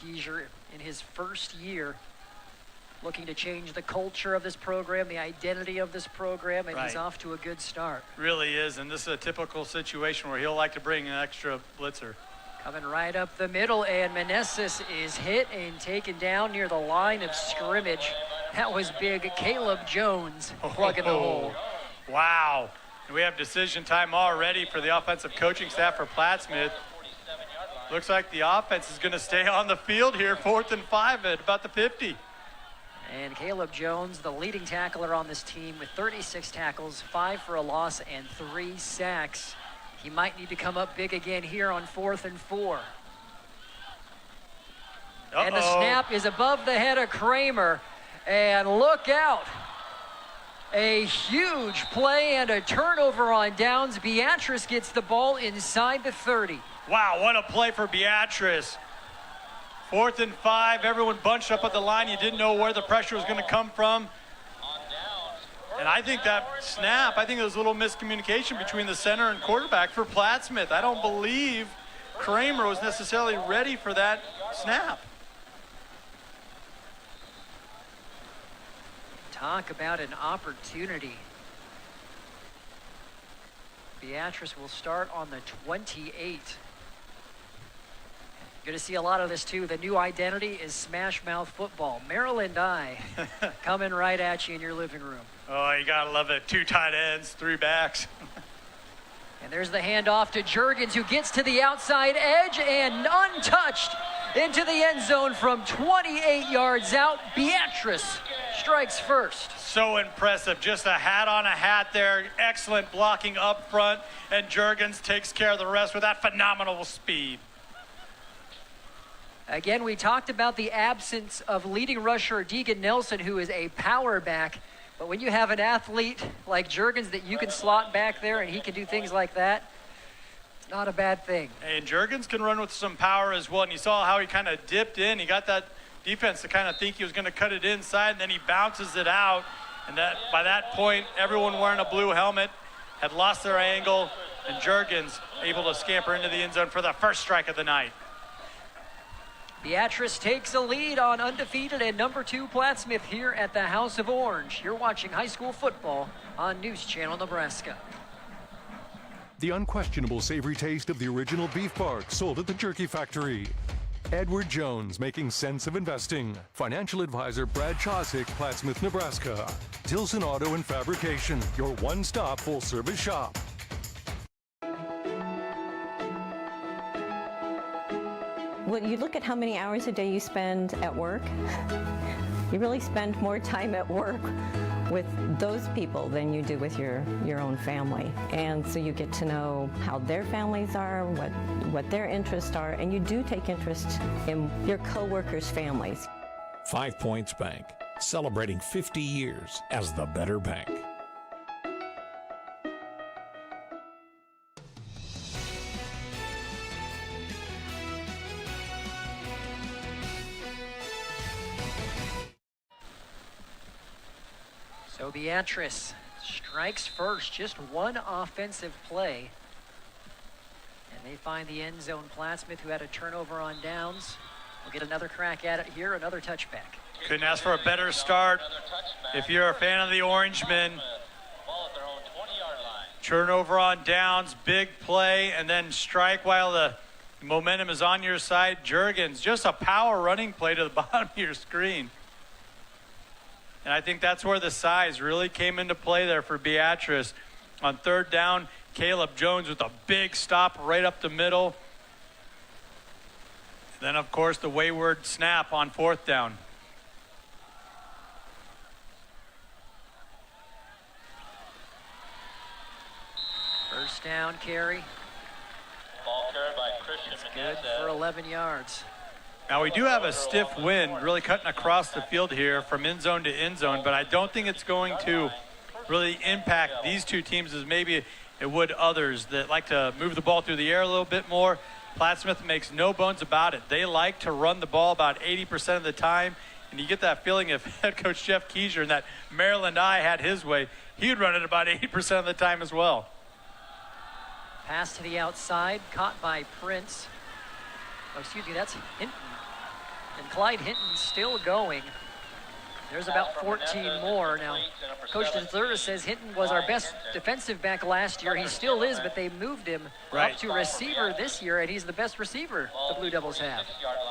Keisher in his first year, looking to change the culture of this program, the identity of this program, and he's off to a good start. Really is, and this is a typical situation where he'll like to bring an extra blitzer. Coming right up the middle, and Meneses is hit and taken down near the line of scrimmage. That was big. Caleb Jones plugging the hole. Wow. And we have decision time already for the offensive coaching staff for Plattsmouth. Looks like the offense is going to stay on the field here, 4th and 5 at about the 50. And Caleb Jones, the leading tackler on this team with 36 tackles, 5 for a loss, and 3 sacks. He might need to come up big again here on 4th and 4. And the snap is above the head of Kramer. And look out. A huge play and a turnover on downs. Beatrice gets the ball inside the 30. Wow, what a play for Beatrice. 4th and 5, everyone bunched up at the line. You didn't know where the pressure was going to come from. And I think that snap, I think there was a little miscommunication between the center and quarterback for Plattsmouth. I don't believe Kramer was necessarily ready for that snap. Talk about an opportunity. Beatrice will start on the 28. Going to see a lot of this too. The new identity is Smash Mouth football. Maryland Eye coming right at you in your living room. Oh, you got to love it. 2 tight ends, 3 backs. And there's the handoff to Juergens, who gets to the outside edge and untouched into the end zone from 28 yards out. Beatrice strikes first. So impressive. Just a hat on a hat there. Excellent blocking up front. And Juergens takes care of the rest with that phenomenal speed. Again, we talked about the absence of leading rusher Deegan Nelson, who is a power back. But when you have an athlete like Juergens that you can slot back there and he can do things like that, it's not a bad thing. And Juergens can run with some power as well. And you saw how he kind of dipped in. He got that defense to kind of think he was going to cut it inside, and then he bounces it out. And that by that point, everyone wearing a blue helmet had lost their angle, and Juergens able to scamper into the end zone for the first strike of the night. Beatrice takes a lead on undefeated and number 2 Plattsmouth here at the House of Orange. You're watching high school football on News Channel Nebraska. The unquestionable savory taste of the original beef bark sold at the Jerky Factory. Edward Jones, making sense of investing. Financial advisor Brad Chosick, Plattsmouth, Nebraska. Tilson Auto and Fabrication, your one-stop full-service shop. When you look at how many hours a day you spend at work, you really spend more time at work with those people than you do with your own family. And so you get to know how their families are, what their interests are, and you do take interest in your coworkers' families. 5 Points Bank, celebrating 50 years as the better bank. So Beatrice strikes first, just one offensive play. And they find the end zone. Plattsmouth, who had a turnover on downs, will get another crack at it here, another touchback. Couldn't ask for a better start. If you're a fan of the Orangemen, turnover on downs, big play, and then strike while the momentum is on your side. Juergens, just a power running play to the bottom of your screen. And I think that's where the size really came into play there for Beatrice. On 3rd down, Caleb Jones with a big stop right up the middle. And then, of course, the wayward snap on 4th down. First down carry. Ball carried by Christian Good for 11 yards. Now, we do have a stiff wind really cutting across the field here from end zone to end zone, but I don't think it's going to really impact these two teams as maybe it would others that like to move the ball through the air a little bit more. Plattsmouth makes no bones about it. They like to run the ball about 80% of the time, and you get that feeling if head coach Jeff Keisher and that Maryland Eye had his way, he would run it about 80% of the time as well. Pass to the outside, caught by Prince. Oh, excuse me, that's Hinton. Clyde Hinton still going. There's about 14 more. Now, Coach DeZerta says Hinton was our best defensive back last year. He still is, but they moved him up to receiver this year, and he's the best receiver the Blue Devils have.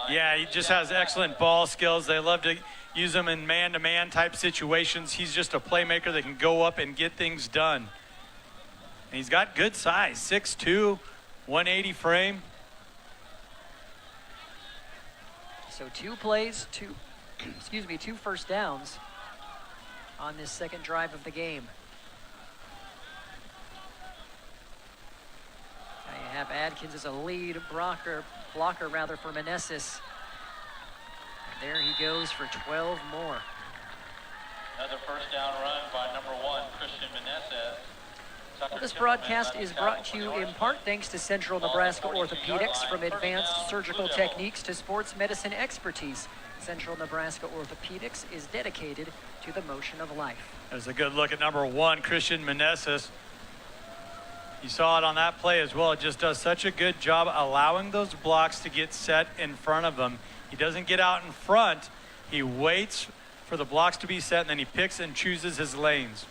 Yeah, he just has excellent ball skills. They love to use him in man-to-man type situations. He's just a playmaker that can go up and get things done. And he's got good size, 6'2", 180 frame. So 2 plays, 2 first downs on this second drive of the game. Now you have Adkins as a lead blocker for Meneses. And there he goes for 12 more. Another first down run by number 1, Christian Meneses. Well, this broadcast is brought to you in part thanks to Central Nebraska Orthopedics. From advanced surgical techniques to sports medicine expertise, Central Nebraska Orthopedics is dedicated to the motion of life. There's a good look at number 1, Christian Meneses. You saw it on that play as well. It just does such a good job allowing those blocks to get set in front of him. He doesn't get out in front. He waits for the blocks to be set, and then he picks and chooses his lanes.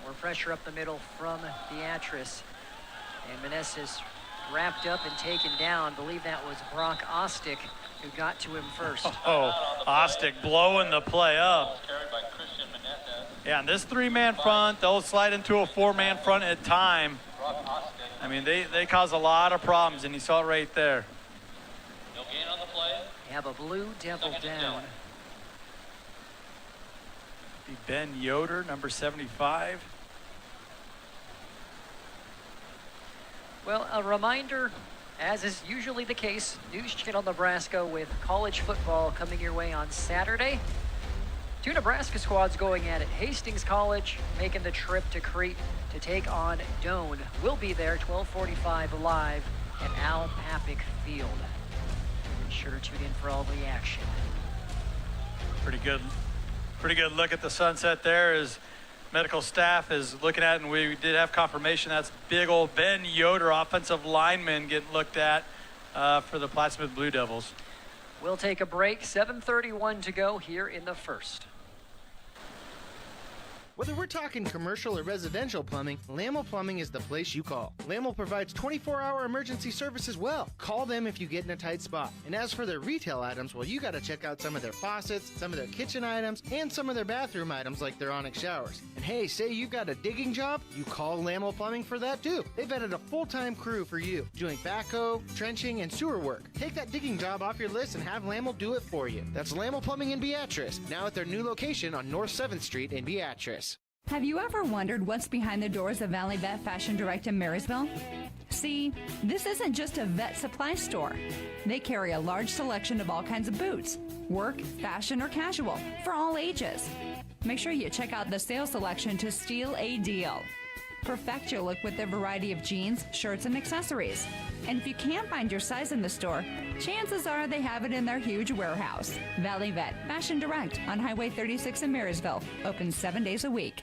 More pressure up the middle from Beatrice. And Meneses wrapped up and taken down. I believe that was Brock Ostick who got to him first. Oh, Ostick blowing the play up. Carried by Christian Meneses. Yeah, and this 3-man front, they'll slide into a 4-man front at time. I mean, they cause a lot of problems, and you saw it right there. No gain on the play. We have a Blue Devil down. Be Ben Yoder, number 75. Well, a reminder, as is usually the case, News Channel Nebraska with college football coming your way on Saturday. 2 Nebraska squads going at it. Hastings College making the trip to Crete to take on Doane. We'll be there 12:45 live at Al Papik Field. Be sure to tune in for all the action. Pretty good look at the sunset there as medical staff is looking at, and we did have confirmation that's big old Ben Yoder, offensive lineman, getting looked at for the Plattsmouth Blue Devils. We'll take a break. 7:31 to go here in the first. Whether we're talking commercial or residential plumbing, Lamel Plumbing is the place you call. Lamel provides 24-hour emergency service as well. Call them if you get in a tight spot. And as for their retail items, well, you got to check out some of their faucets, some of their kitchen items, and some of their bathroom items like their Onyx showers. And hey, say you got a digging job, you call Lamel Plumbing for that too. They've added a full-time crew for you, doing backhoe, trenching, and sewer work. Take that digging job off your list and have Lamel do it for you. That's Lamel Plumbing in Beatrice, now at their new location on North 7th Street in Beatrice. Have you ever wondered what's behind the doors of Valley Vet Fashion Direct in Marysville? See, this isn't just a vet supply store. They carry a large selection of all kinds of boots, work, fashion, or casual, for all ages. Make sure you check out the sales selection to steal a deal. Perfect your look with their variety of jeans, shirts, and accessories. And if you can't find your size in the store, chances are they have it in their huge warehouse. Valley Vet Fashion Direct on Highway 36 in Marysville, open 7 days a week.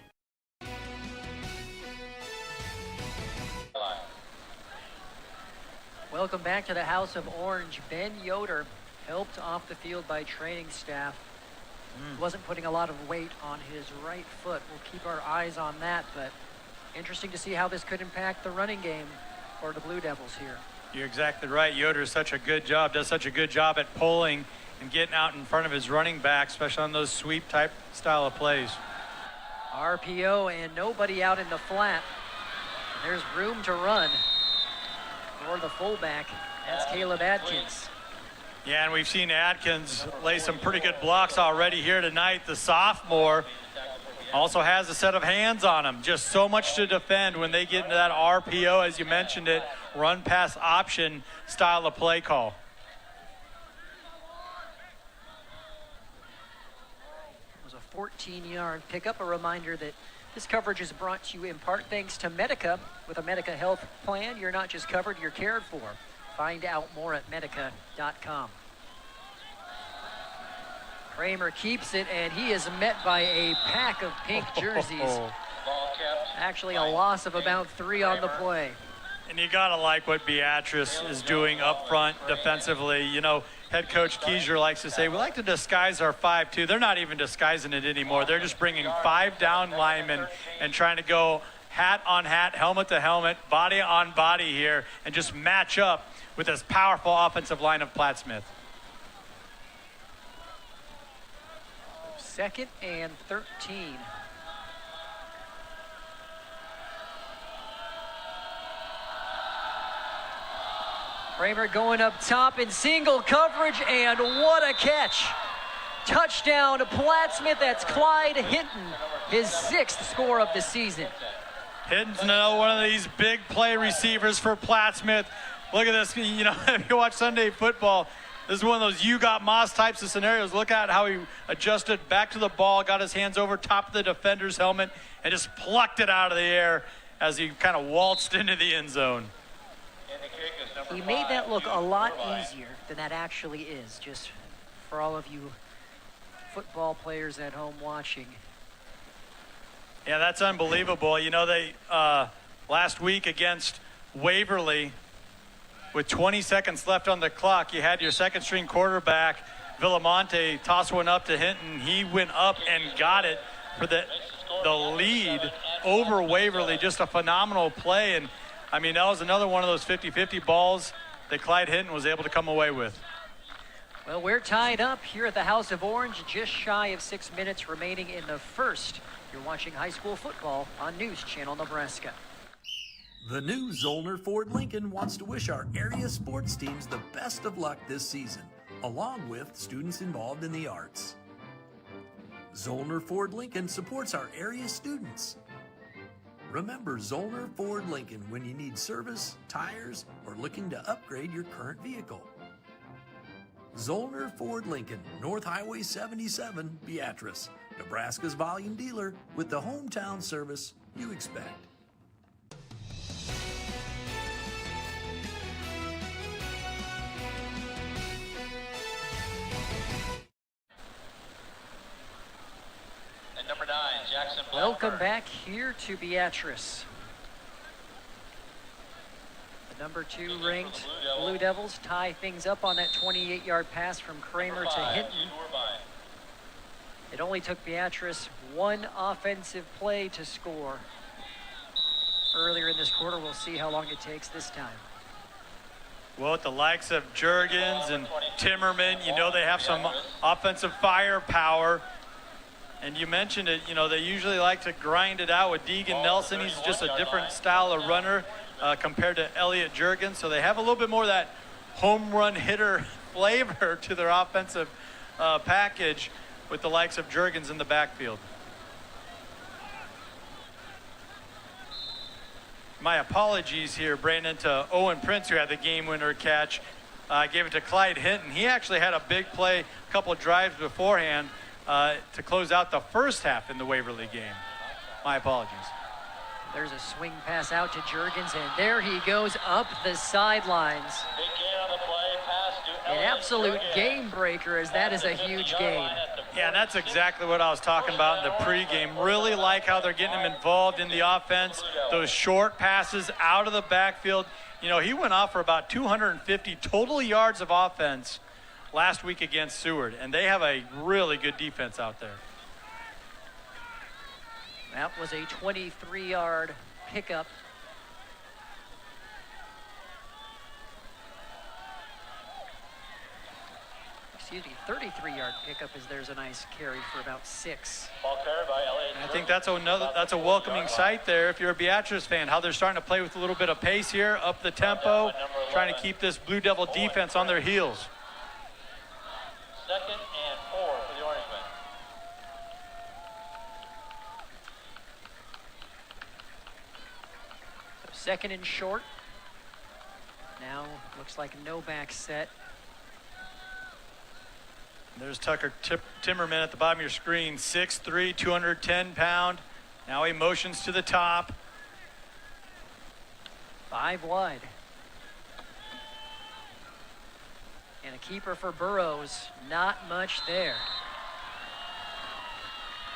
Welcome back to the House of Orange. Ben Yoder, helped off the field by training staff. Wasn't putting a lot of weight on his right foot. We'll keep our eyes on that, but interesting to see how this could impact the running game for the Blue Devils here. You're exactly right. Yoder does such a good job at pulling and getting out in front of his running back, especially on those sweep type style of plays. RPO and nobody out in the flat. There's room to run for the fullback. That's Caleb Adkins. Yeah, and we've seen Adkins lay some pretty good blocks already here tonight. The sophomore also has a set of hands on him. Just so much to defend when they get into that RPO, as you mentioned it, run pass option style of play call. It was a 14-yard pickup. A reminder that this coverage is brought to you in part thanks to Medica. With a Medica health plan, you're not just covered, you're cared for. Find out more at medica.com. Kramer keeps it, and he is met by a pack of pink jerseys. Actually a loss of about 3 on the play. And you got to like what Beatrice is doing up front defensively. You know, head coach Keiser likes to say, we like to disguise our 5-2. They're not even disguising it anymore. They're just bringing 5 down linemen and trying to go hat on hat, helmet to helmet, body on body here, and just match up with this powerful offensive line of Plattsmouth. 2nd and 13. Kramer going up top in single coverage, and what a catch. Touchdown to Plattsmouth. That's Clyde Hinton, his 6th score of the season. Hinton's now one of these big play receivers for Plattsmouth. Look at this. You know, if you watch Sunday football, this is one of those you got Moss types of scenarios. Look at how he adjusted back to the ball, got his hands over top of the defender's helmet, and just plucked it out of the air as he kind of waltzed into the end zone. He made that look a lot easier than that actually is, just for all of you football players at home watching. Yeah, that's unbelievable. You know, they last week against Waverly, with 20 seconds left on the clock, you had your second string quarterback, Villamonte, toss one up to Hinton. He went up and got it for the lead over Waverly. Just a phenomenal play. And I mean, that was another one of those 50-50 balls that Clyde Hinton was able to come away with. Well, we're tied up here at the House of Orange, just shy of 6 minutes remaining in the first. You're watching high school football on News Channel Nebraska. The new Zollner Ford Lincoln wants to wish our area sports teams the best of luck this season, along with students involved in the arts. Zollner Ford Lincoln supports our area students. Remember Zollner Ford Lincoln when you need service, tires, or looking to upgrade your current vehicle. Zollner Ford Lincoln, North Highway 77, Beatrice, Nebraska's volume dealer with the hometown service you expect. And number 9, Jackson Blackburn. Welcome back here to Beatrice. The number 2 ranked Blue Devils tie things up on that 28-yard pass from Kramer to Hinton. It only took Beatrice 1 offensive play to score earlier in this quarter. We'll see how long it takes this time. Well, with the likes of Juergens and Timmerman, you know they have some offensive firepower. And you mentioned it, you know, they usually like to grind it out with Deegan Nelson. He's just a different style of runner compared to Elliot Juergens. So they have a little bit more of that home run hitter flavor to their offensive package with the likes of Juergens in the backfield. My apologies here, Brandon, to Owen Prince, who had the game winner catch. I gave it to Clyde Hinton. He actually had a big play, a couple of drives beforehand to close out the first half in the Waverly game. My apologies. There's a swing pass out to Juergens, and there he goes up the sidelines. Big gain on the play, pass to An Elliott absolute Juergens. game breaker, as that is a huge gain. Yeah, that's exactly what I was talking about in the pregame. Really like how they're getting him involved in the offense. Those short passes out of the backfield. You know, he went off for about 250 total yards of offense last week against Seward, and they have a really good defense out there. That was a 23-yard pickup. Excuse me, 33-yard pickup, as there's a nice carry for about 6. Ball carried by Elliott And I think Juergens. that's a welcoming sight there if you're a Beatrice fan, how they're starting to play with a little bit of pace here, up the tempo, trying to keep this Blue Devil defense on their heels. 2nd and 4 for the Orangemen. So 2nd and short. Now looks like no back set. There's Tucker Timmerman at the bottom of your screen, 6'3", 210-pound. Now he motions to the top. 5 wide. And a keeper for Burrows. Not much there.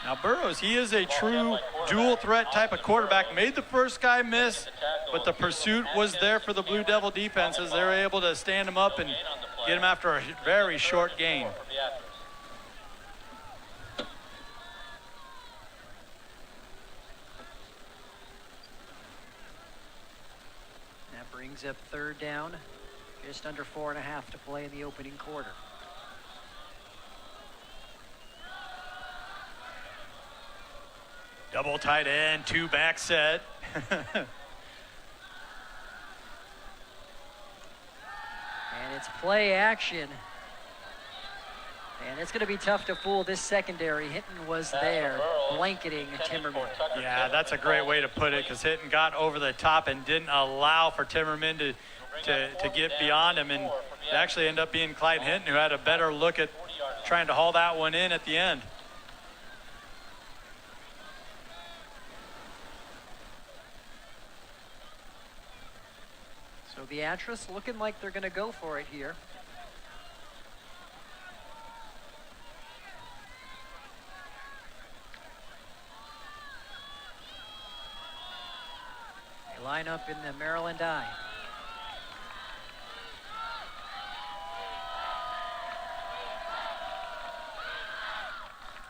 Now Burrows, he is a true dual threat type of quarterback. Made the first guy miss, but the pursuit was there for the Blue Devil defenses. They were able to stand him up and get him after a very short gain. That brings up third down. Just under 4.5 to play in the opening quarter. Double tight end, 2-back set. And it's play action. And it's going to be tough to fool this secondary. Hinton was there, blanketing Timmerman. Yeah, that's a great way to put it, because Hinton got over the top and didn't allow for Timmerman to get beyond him. And it actually ended up being Clyde Hinton who had a better look at trying to haul that one in at the end. So Beatrice looking like they're going to go for it here. They line up in the Maryland I.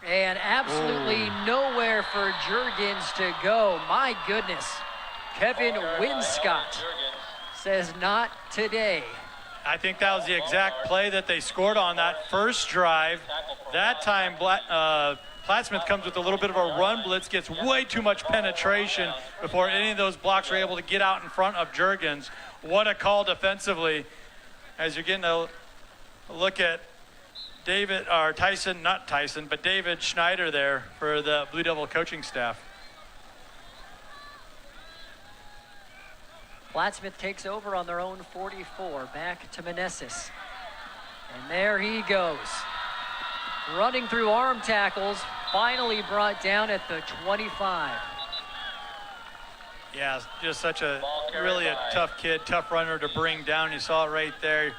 And absolutely nowhere for Juergens to go. My goodness. Kevin Winscott says not today. I think that was the exact play that they scored on that first drive. That time, Plattsmouth comes with a little bit of a run blitz, gets way too much penetration before any of those blocks are able to get out in front of Juergens. What a call defensively, as you're getting a look at David Schneider there for the Blue Devil coaching staff. Plattsmouth takes over on their own 44, back to Meneses. And there he goes. Running through arm tackles, finally brought down at the 25. Yeah, just such a tough kid, tough runner to bring down. You saw it right there.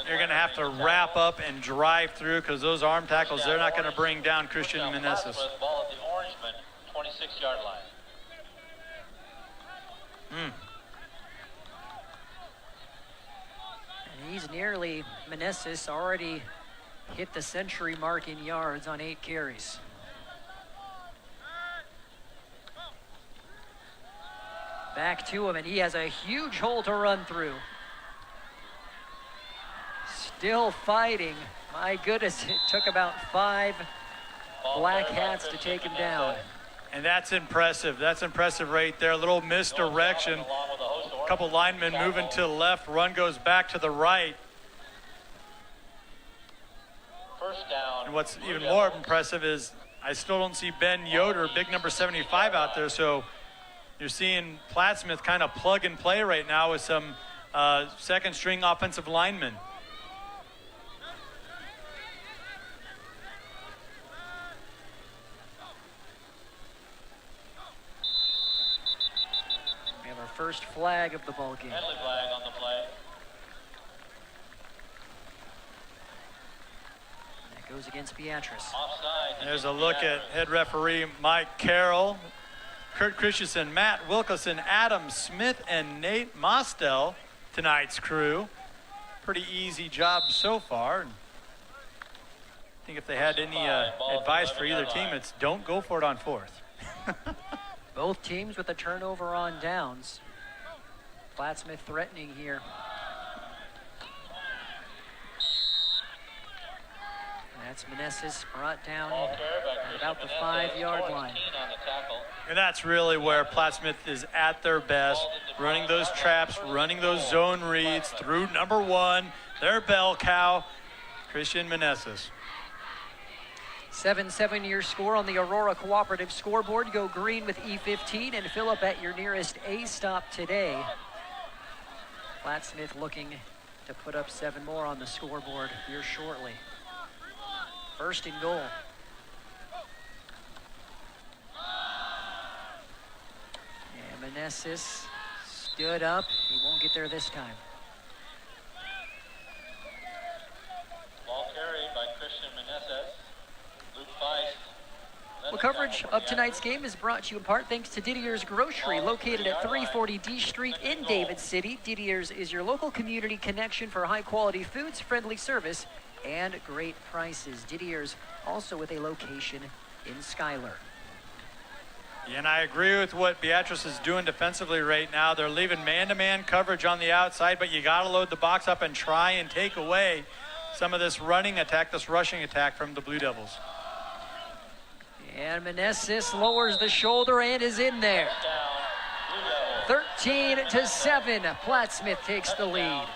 You're going to have to wrap up and drive through, because those arm tackles, they're not going to bring down Christian Meneses. Ball at the Orangeman, 26-yard line. And he's nearly, Meneses already hit the century mark in yards on 8 carries. Back to him, and he has a huge hole to run through. Still fighting. My goodness, it took about 5 black hats to take him down. And that's impressive. That's impressive right there. A little misdirection. A couple linemen moving to the left. Run goes back to the right. First down. And what's even more impressive is I still don't see Ben Yoder, big number 75, out there. So you're seeing Plattsmouth kind of plug and play right now with some second string offensive linemen. We have our first flag of the ball game. Penalty flag on the play. That goes against Beatrice. Offside. There's a look at head referee Mike Carroll, Kurt Christensen, Matt Wilkerson, Adam Smith, and Nate Mostel, tonight's crew. Pretty easy job so far. I think if they had any advice for either team, it's don't go for it on fourth. Both teams with a turnover on downs. Plattsmouth threatening here. That's Meneses brought down at about the 5-yard line. And that's really where Plattsmouth is at their best, running those traps, running those zone reads through number 1, their bell cow, Christian Meneses. 7-7 your score on the Aurora Cooperative scoreboard. Go green with E15 and fill up at your nearest A stop today. Plattsmouth looking to put up 7 more on the scoreboard here shortly. First and goal. And Meneses stood up. He won't get there this time. Ball carried by Christian Meneses. Luke Feist. Well, coverage of tonight's game is brought to you in part thanks to Didier's Grocery, located at 340 D Street in David City. Didier's is your local community connection for high-quality foods, friendly service, and great prices. Didier's also with a location in Schuyler. And I agree with what Beatrice is doing defensively right now. They're leaving man-to-man coverage on the outside, but you got to load the box up and try and take away some of this running attack, this rushing attack from the Blue Devils. And Meneses lowers the shoulder and is in there. 13-7, Plattsmouth takes the lead.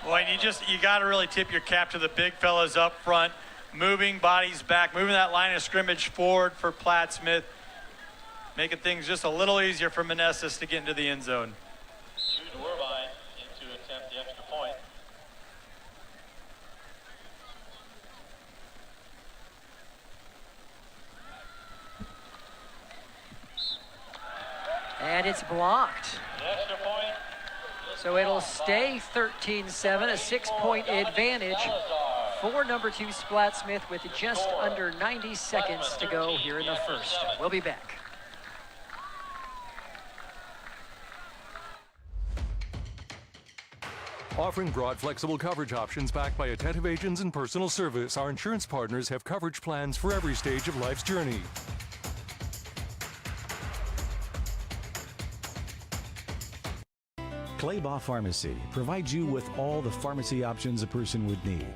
Boy, you got to really tip your cap to the big fellas up front, moving bodies back, moving that line of scrimmage forward for Plattsmouth, making things just a little easier for Meneses to get into the end zone. Jude Werbein in to attempt the extra point. And it's blocked. The extra point. So it'll stay 13-7, a 6-point advantage for number 2 Plattsmouth with just under 90 seconds to go here in the first. We'll be back. Offering broad, flexible coverage options backed by attentive agents and personal service, our insurance partners have coverage plans for every stage of life's journey. Claybaugh Pharmacy provides you with all the pharmacy options a person would need.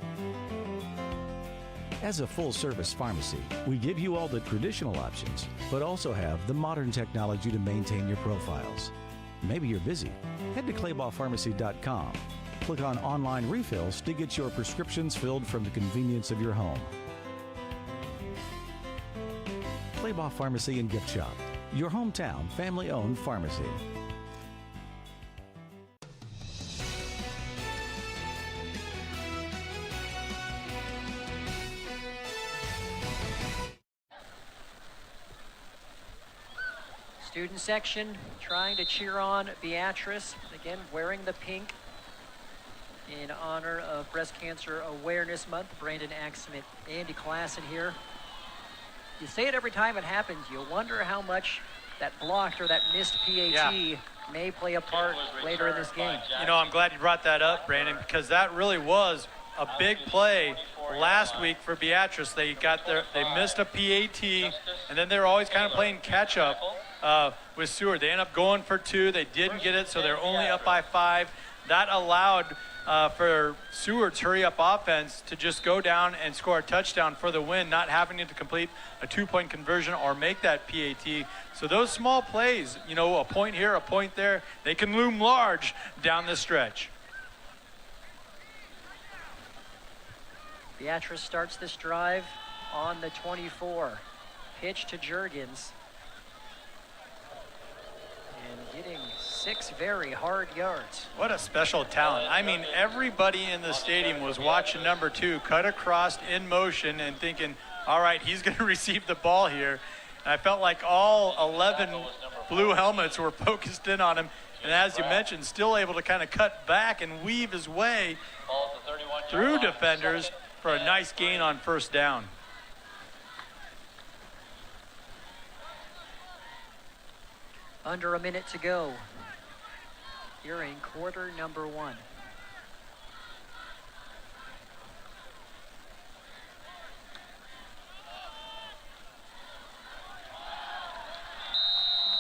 As a full-service pharmacy, we give you all the traditional options, but also have the modern technology to maintain your profiles. Maybe you're busy. Head to claybaughpharmacy.com. Click on Online Refills to get your prescriptions filled from the convenience of your home. Claybaugh Pharmacy and Gift Shop, your hometown family-owned pharmacy. Student section trying to cheer on Beatrice, again wearing the pink in honor of Breast Cancer Awareness Month. Brandon Axman, Andy Klassen here. You say it every time it happens, you wonder how much that blocked or that missed PAT may play a part later in this game. You know, I'm glad you brought that up, Brandon, because that really was a big play last week for Beatrice. They missed a PAT, and then they were always kind of playing catch up with Seward. They ended up going for 2. They didn't get it, so they're only up by 5. That allowed for Seward's hurry-up offense to just go down and score a touchdown for the win, not having to complete a 2-point conversion or make that PAT. So those small plays, you know, a point here, a point there, they can loom large down the stretch. Beatrice starts this drive on the 24. Pitch to Juergens. And getting 6 very hard yards. What a special talent. I mean, everybody in the stadium was watching number 2 cut across in motion and thinking, all right, he's going to receive the ball here. And I felt like all 11 blue helmets were focused in on him. And as you mentioned, still able to kind of cut back and weave his way through defenders for a nice gain on first down. Under a minute to go here in quarter number 1.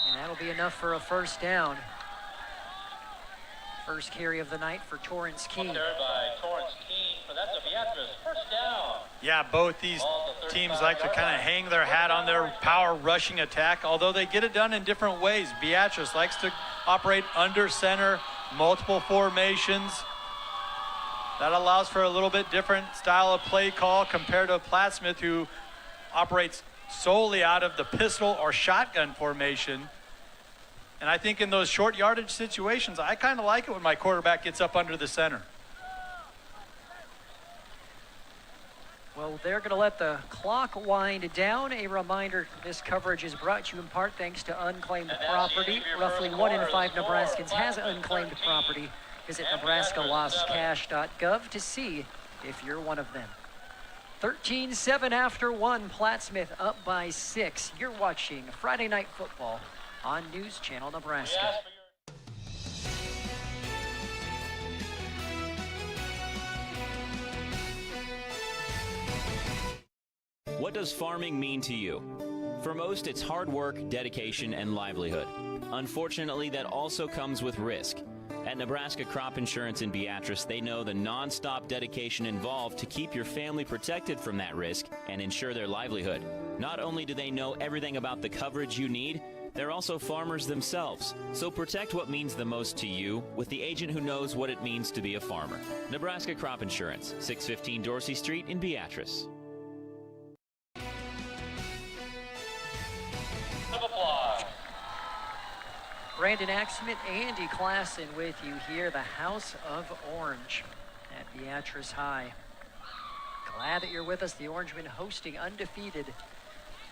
And that'll be enough for a first down. First carry of the night for Torrance Keene. There by Torrance Keene, but that's a Beatrice first down. Yeah, both these teams like to kind of hang their hat on their power rushing attack, although they get it done in different ways. Beatrice likes to operate under center, multiple formations. That allows for a little bit different style of play call compared to Plattsmouth, who operates solely out of the pistol or shotgun formation. And I think in those short yardage situations, I kind of like it when my quarterback gets up under the center. Well, they're going to let the clock wind down. A reminder, this coverage is brought to you in part thanks to unclaimed property. Roughly 1 in 5 Nebraskans has unclaimed property. Visit nebraskalostcash.gov to see if you're one of them. 13-7 after one. Plattsmouth up by 6. You're watching Friday Night Football on News Channel Nebraska. What does farming mean to you? For most, it's hard work, dedication, and livelihood. Unfortunately, that also comes with risk. At Nebraska Crop Insurance in Beatrice, they know the non-stop dedication involved to keep your family protected from that risk and ensure their livelihood. Not only do they know everything about the coverage you need, they're also farmers themselves. So protect what means the most to you with the agent who knows what it means to be a farmer. Nebraska Crop Insurance, 615 Dorsey Street in Beatrice. Brandon Axman, Andy Klassen with you here, the House of Orange at Beatrice High. Glad that you're with us. The Orangemen hosting undefeated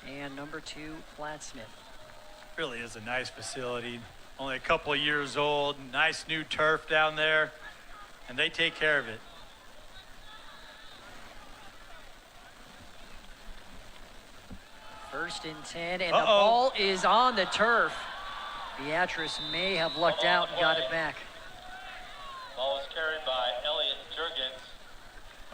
and number 2 Plattsmouth. Really is a nice facility. Only a couple of years old. Nice new turf down there, and they take care of it. First and 10, and the ball is on the turf. Beatrice may have lucked out and got it back. Ball was carried by Elliot Jurgens.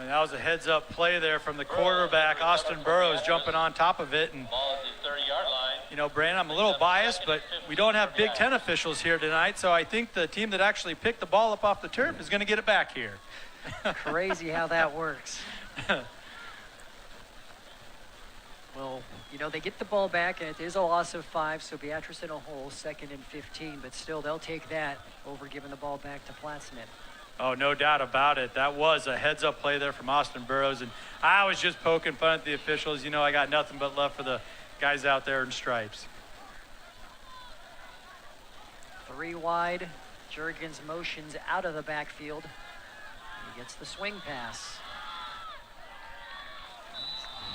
And that was a heads-up play there from the quarterback, Austin Burrows, jumping on top of it. And Ball is the 30-yard line. you know, Brandon, I'm a little biased, but we don't have Big Ten officials here tonight, so I think the team that actually picked the ball up off the turf is going to get it back here. Crazy how that works. Well, you know, they get the ball back, and it is a loss of 5, so Beatrice in a hole, 2nd and 15, but still they'll take that over giving the ball back to Plattsmouth. Oh, no doubt about it. That was a heads-up play there from Austin Burrows, and I was just poking fun at the officials. You know, I got nothing but love for the guys out there in stripes. 3 wide. Jurgens motions out of the backfield. He gets the swing pass.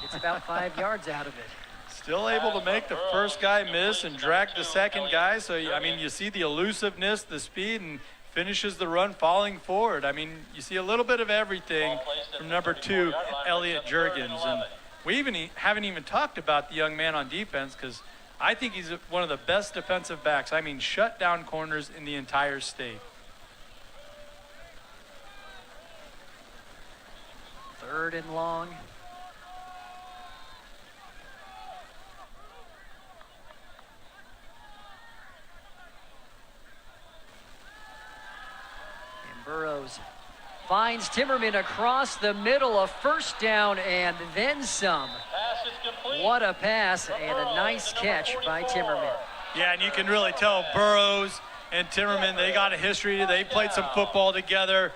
Gets about 5 yards out of it. Still able to make the first guy miss and drag the second guy. So, I mean, you see the elusiveness, the speed, and finishes the run falling forward. I mean, you see a little bit of everything from number 2, Elliot Jurgens. And we haven't even talked about the young man on defense, because I think he's one of the best defensive backs. I mean, shut down corners in the entire state. 3rd and long. Burrows finds Timmerman across the middle, a first down and then some. What a pass and a nice catch by Timmerman. Yeah, and you can really tell Burrows and Timmerman, they got a history. They played some football together.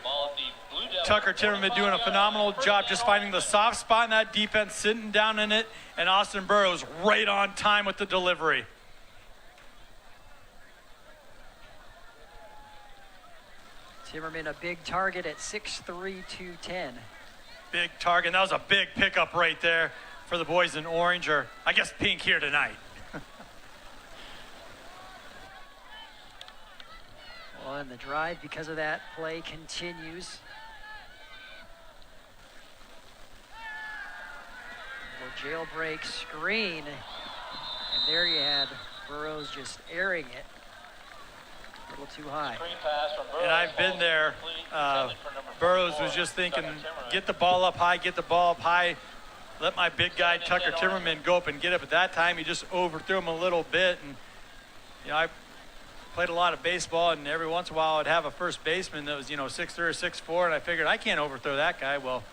Tucker Timmerman doing a phenomenal job just finding the soft spot in that defense, sitting down in it, and Austin Burrows right on time with the delivery. Timmerman a big target at 6'3", 210. Big target. That was a big pickup right there for the boys in orange, or I guess pink here tonight. Well, and the drive because of that play continues. Little jailbreak screen. And there you had Burrows just airing it. A little too high. And I've been there. Burrows was just thinking, get the ball up high, get the ball up high. Let my big guy, Tucker Timmerman, go up and get it. But that time, he just overthrew him a little bit. And, you know, I played a lot of baseball, and every once in a while I'd have a first baseman that was, 6'3" or 6'4", and I figured I can't overthrow that guy. Well,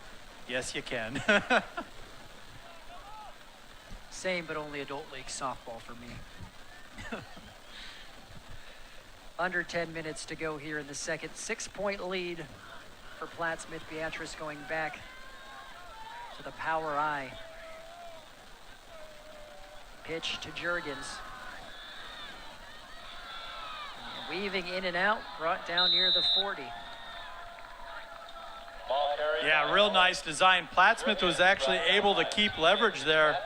yes, you can. Same, but only adult league softball for me. Under 10 minutes to go here in the second. 6-point lead for Plattsmouth. Beatrice going back to the power I. Pitch to Jurgens. And weaving in and out, brought down near the 40. Yeah, real nice design. Plattsmouth was actually able to keep leverage there,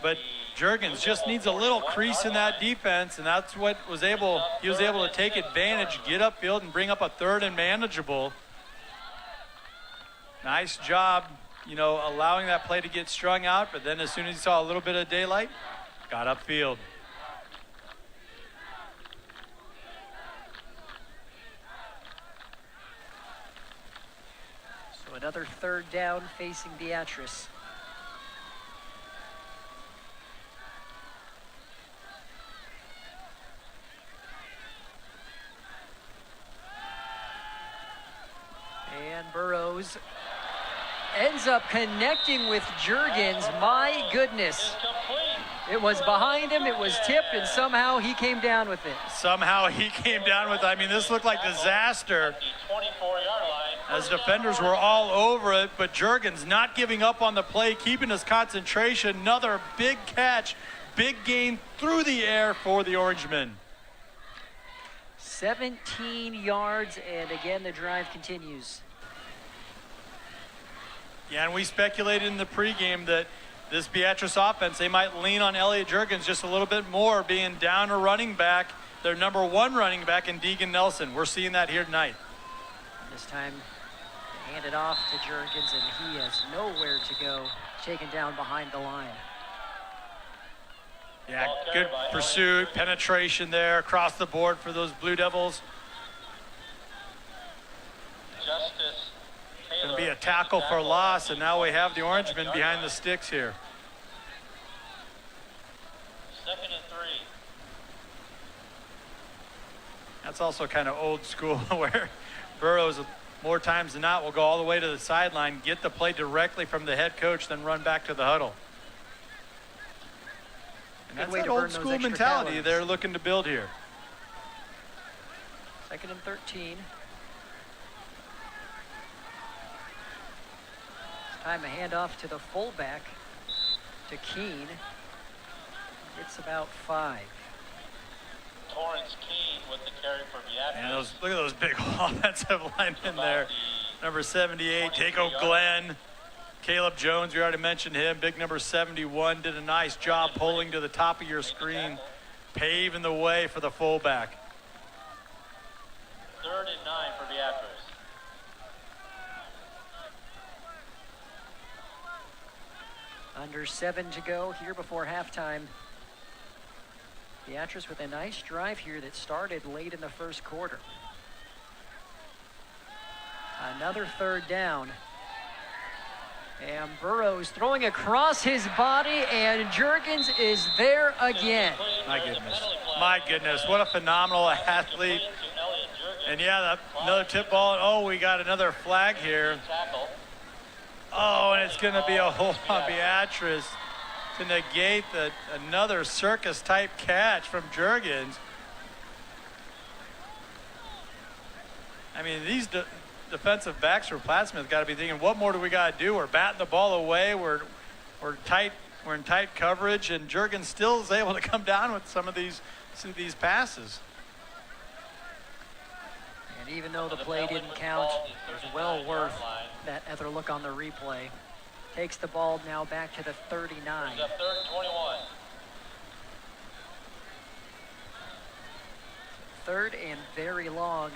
but Jurgens just needs a little crease in that defense, and that's what he was able to take advantage, get upfield, and bring up a 3rd and manageable. Nice job you know, allowing that play to get strung out, but then as soon as he saw a little bit of daylight, got upfield. So another third down facing Beatrice. And Burrows ends up connecting with Juergens. My goodness. It was behind him, it was tipped, and somehow he came down with it. Somehow he came down with it. I mean, this looked like disaster. As defenders were all over it, but Juergens not giving up on the play, keeping his concentration. Another big catch, big gain through the air for the Orangemen. 17 yards, and again, the drive continues. Yeah, and we speculated in the pregame that this Beatrice offense, they might lean on Elliot Juergens just a little bit more, being down a running back, their number one running back in Deegan Nelson. We're seeing that here tonight. This time, hand it off to Juergens, and he has nowhere to go, taken down behind the line. Yeah, good pursuit, penetration there across the board for those Blue Devils. Justice Going to be a tackle for loss, and now we have the Orangemen behind the sticks here. 2nd and 3. That's also kind of old school where Burrows, more times than not, will go all the way to the sideline, get the play directly from the head coach, then run back to the huddle. And that's that old school mentality they're looking to build here. 2nd and 13. Time a handoff to the fullback, to Keene. It's about 5. Torrance Keene with the carry for Beatrice. And look at those big offensive linemen there. Number 78, Takeo Glenn. Caleb Jones, we already mentioned him. Big number 71 did a nice job pulling to the top of your screen, paving the way for the fullback. 3rd and 9 for Beatrice. Under 7 to go here before halftime. Beatrice with a nice drive here that started late in the first quarter. Another 3rd down. And Burrows throwing across his body, and Juergens is there again. My goodness, what a phenomenal athlete. And yeah, another tip ball. Oh, we got another flag here. Oh, and it's going to be a hold on Beatrice to negate another circus-type catch from Juergens. I mean, these defensive backs for Plattsmouth got to be thinking, what more do we got to do? We're batting the ball away. We're in tight coverage, and Juergens still is able to come down with some of these passes. And even though the play didn't count, it was well worth that other look on the replay. Takes the ball now back to the 39. 3rd and 21. 3rd and very long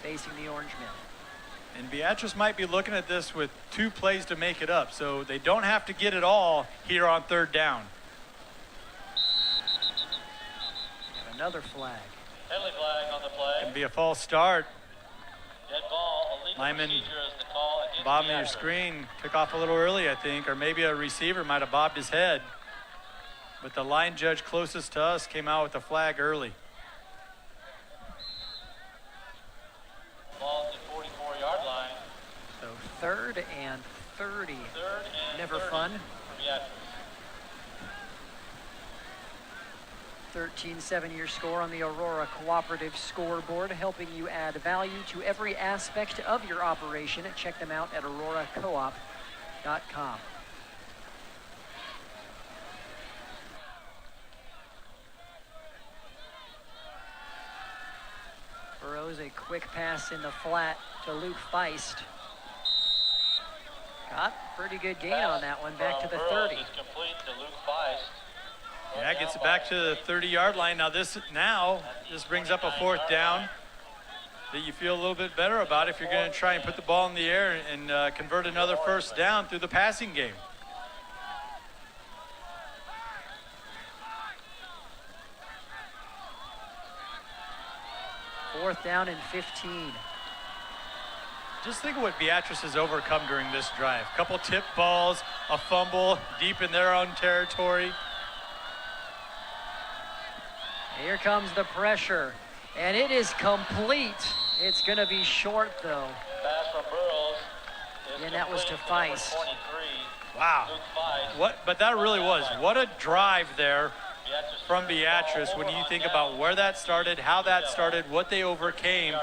facing the Orangemen. And Beatrice might be looking at this with 2 plays to make it up, so they don't have to get it all here on 3rd down. And another flag. Penalty flag on the play. Can be a false start. Dead ball. Illegal Lineman procedure is the call against bobbing your Beatrice. screen. Took off a little early, I think, or maybe a receiver might have bobbed his head. But the line judge closest to us came out with the flag early. Ball at the 44-yard line. So 3rd and 30. 3rd and Never 30 fun. for Beatrice. 13-7 your score on the Aurora Cooperative Scoreboard, helping you add value to every aspect of your operation. Check them out at auroracoop.com. Burrows, a quick pass in the flat to Luke Feist. Got pretty good gain on that one, back to the 30. Is complete to Luke Feist. Yeah, gets it back to the 30-yard line. Now this brings up a 4th down. that you feel a little bit better about if you're going to try and put the ball in the air and convert another first down through the passing game. Fourth down and 15. Just think of what Beatrice has overcome during this drive. A couple tip balls, a fumble deep in their own territory. Here comes the pressure, and it is complete. It's going to be short, though. Pass from Burrows. And that was to Feist. Wow. But that really was. What a drive there from Beatrice when you think about where that started, how that started, what they overcame.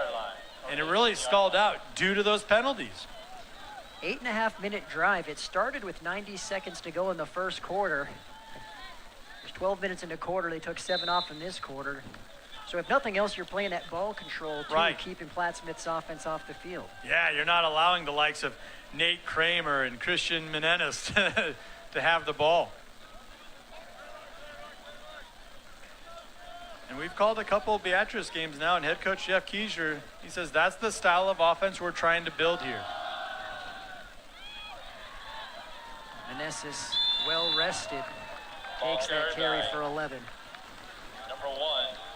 And it really stalled out due to those penalties. 8.5-minute drive. It started with 90 seconds to go in the first quarter. There's 12 minutes in the quarter. They took 7 off in this quarter. So if nothing else, you're playing that ball control, too, right, keeping Plattsmouth's offense off the field. Yeah, you're not allowing the likes of Nate Kramer and Christian Meneses to have the ball. And we've called a couple of Beatrice games now, and head coach Jeff Keiser, he says that's the style of offense we're trying to build here. Meneses, well rested, takes that carry for 11. Number 1,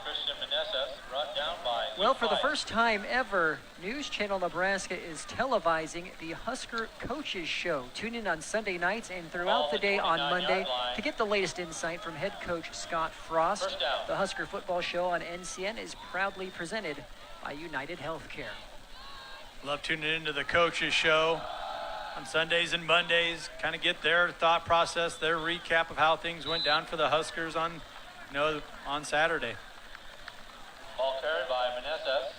Christian Meneses, brought down by Well, for the first time ever, News Channel Nebraska is televising the Husker Coaches Show. Tune in on Sunday nights and throughout the day on Monday to get the latest insight from head coach Scott Frost. The Husker Football Show on NCN is proudly presented by United Healthcare. Love tuning into the Coaches Show on Sundays and Mondays, kind of get their thought process, their recap of how things went down for the Huskers on, on Saturday. Ball carried by Meneses.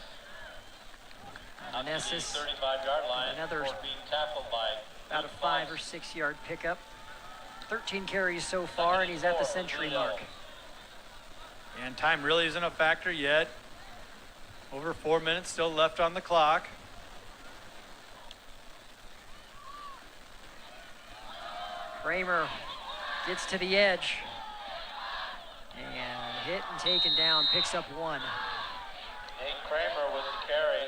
Meneses, 35-yard line. another Being tackled by about a 5 or 6 yard pickup. 13 carries so far, and he's at the century mark. And time really isn't a factor yet. Over 4 minutes still left on the clock. Kramer gets to the edge. And hit and taken down, picks up 1. Nate Kramer with the carry.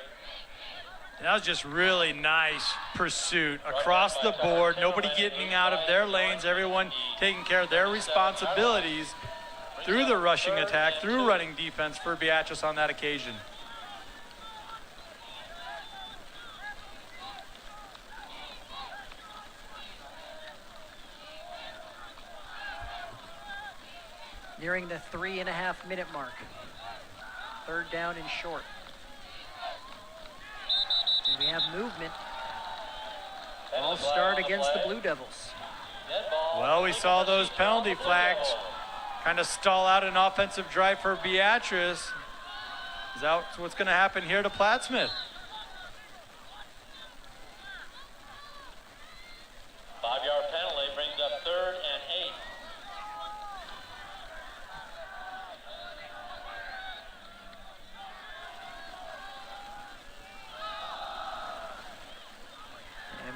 That was just really nice pursuit across the board. Nobody getting out of their lanes. Everyone taking care of their responsibilities through the rushing attack, through running defense for Beatrice on that occasion. Nearing the 3.5-minute mark. Third down and short. And we have movement. All start against the Blue Devils. Well, we saw those penalty flags kind of stall out an offensive drive for Beatrice. Is that what's going to happen here to Plattsmouth? 5-yard penalty brings up 3rd and 8.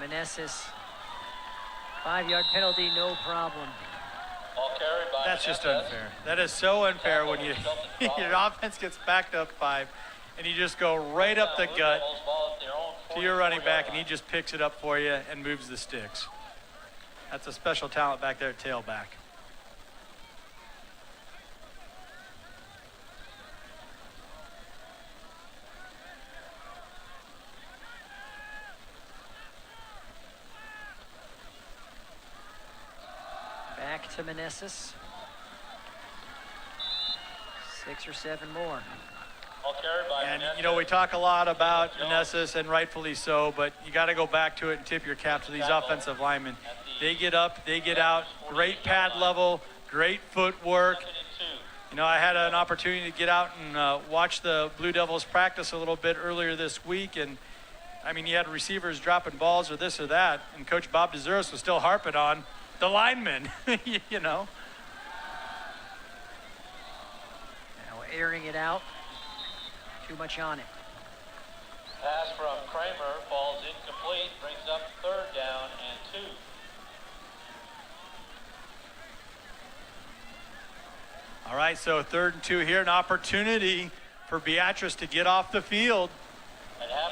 And Meneses, 5-yard penalty, no problem. Ball carried by That's just Meneses. unfair. That is so unfair when your offense gets backed up 5 and you just go right up the gut to your running back and he just picks it up for you and moves the sticks. That's a special talent back there at tailback. Back to Meneses. 6 or 7 more. Ball carried by And, Meneses. we talk a lot about Meneses, and rightfully so, but you got to go back to it and tip your cap to these offensive linemen. They get up, they get out, great pad level, great footwork. I had an opportunity to get out and watch the Blue Devils practice a little bit earlier this week, and you had receivers dropping balls or this or that, and Coach Bob DeZuris was still harping on the linemen, Now airing it out. Too much on it. Pass from Kramer falls incomplete, brings up 3rd down and 2. All right, so 3rd and 2 here, an opportunity for Beatrice to get off the field.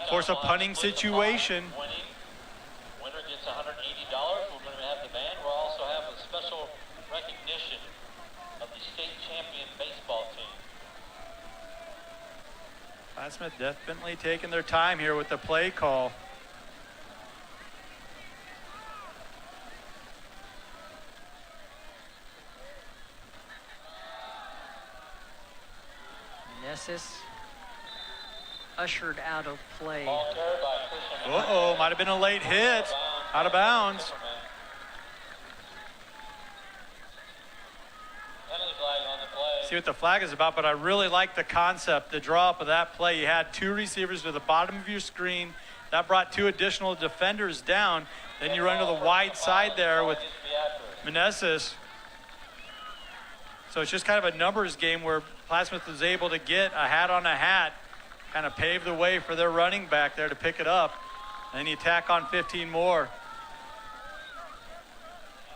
force a punting situation. Winner gets $180. We're going to have the band. We'll also have a special recognition of the state champion baseball team. Plattsmouth definitely taking their time here with the play call. Nessus ushered out of play. Ball carried by Christian. Uh-oh, might have been a late hit. Out of bounds. Penalty flag on the play. See what the flag is about, but I really like the concept, the draw up of that play. You had two receivers to the bottom of your screen. That brought two additional defenders down. Then you run to the wide side there with Meneses. So it's just kind of a numbers game where Plattsmouth was able to get a hat on a hat, kind of pave the way for their running back there to pick it up. And then you tack on 15 more.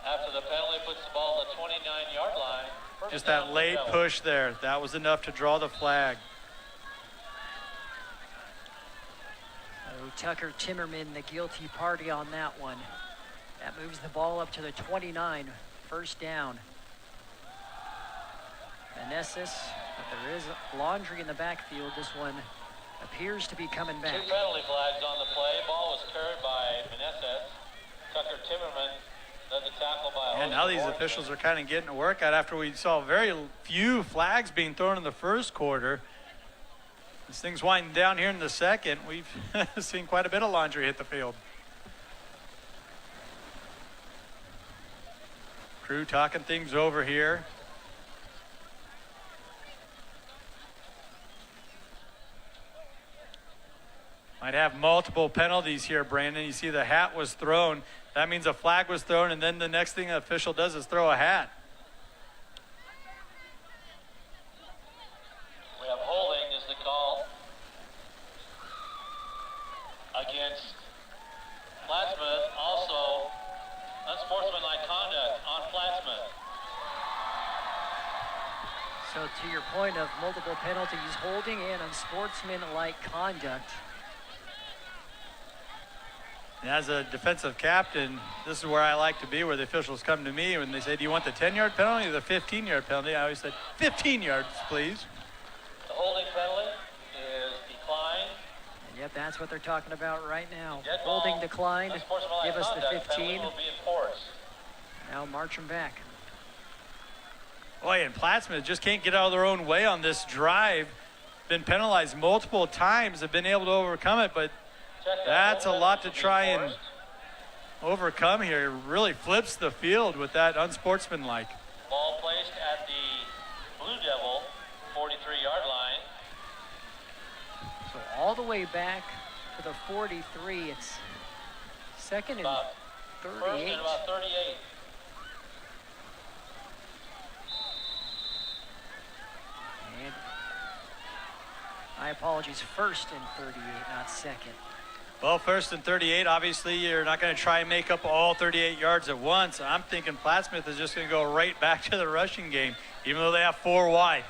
After the penalty, puts the ball at the 29-yard line. Just that late push there. That was enough to draw the flag. Oh, Tucker Timmerman, the guilty party on that one. That moves the ball up to the 29, first down. Meneses, but there is laundry in the backfield. This one appears to be coming back. Two penalty flags on the play. Ball was carried by Meneses. Tucker Timmerman led the tackle by. And now these officials are kind of getting a workout after we saw very few flags being thrown in the first quarter. As things winding down here in the second, we've seen quite a bit of laundry hit the field. Crew talking things over here. Might have multiple penalties here, Brandon. You see the hat was thrown. That means a flag was thrown, and then the next thing the official does is throw a hat. We have holding is the call against Plattsmouth. Also, unsportsmanlike conduct on Plattsmouth. So to your point of multiple penalties, holding and unsportsmanlike conduct. And as a defensive captain, this is where I like to be, where the officials come to me when they say, do you want the 10-yard penalty or the 15-yard penalty? I always said, 15 yards, please. The holding penalty is declined. And yep, that's what they're talking about right now. Dead Holding ball, declined. unsportsmanlike Give us the conduct, 15. penalty will be enforced. Now march them back. Boy, and Plattsmouth just can't get out of their own way on this drive. Been penalized multiple times, have been able to overcome it, but that's a lot to try and overcome here. It really flips the field with that unsportsmanlike. Ball placed at the Blue Devil 43-yard line. So all the way back to the 43. It's second and About 38. First and about 38. And my apologies, first and 38, not second. Well, first and 38, obviously you're not going to try and make up all 38 yards at once. I'm thinking Plattsmouth is just going to go right back to the rushing game, even though they have 4 wide.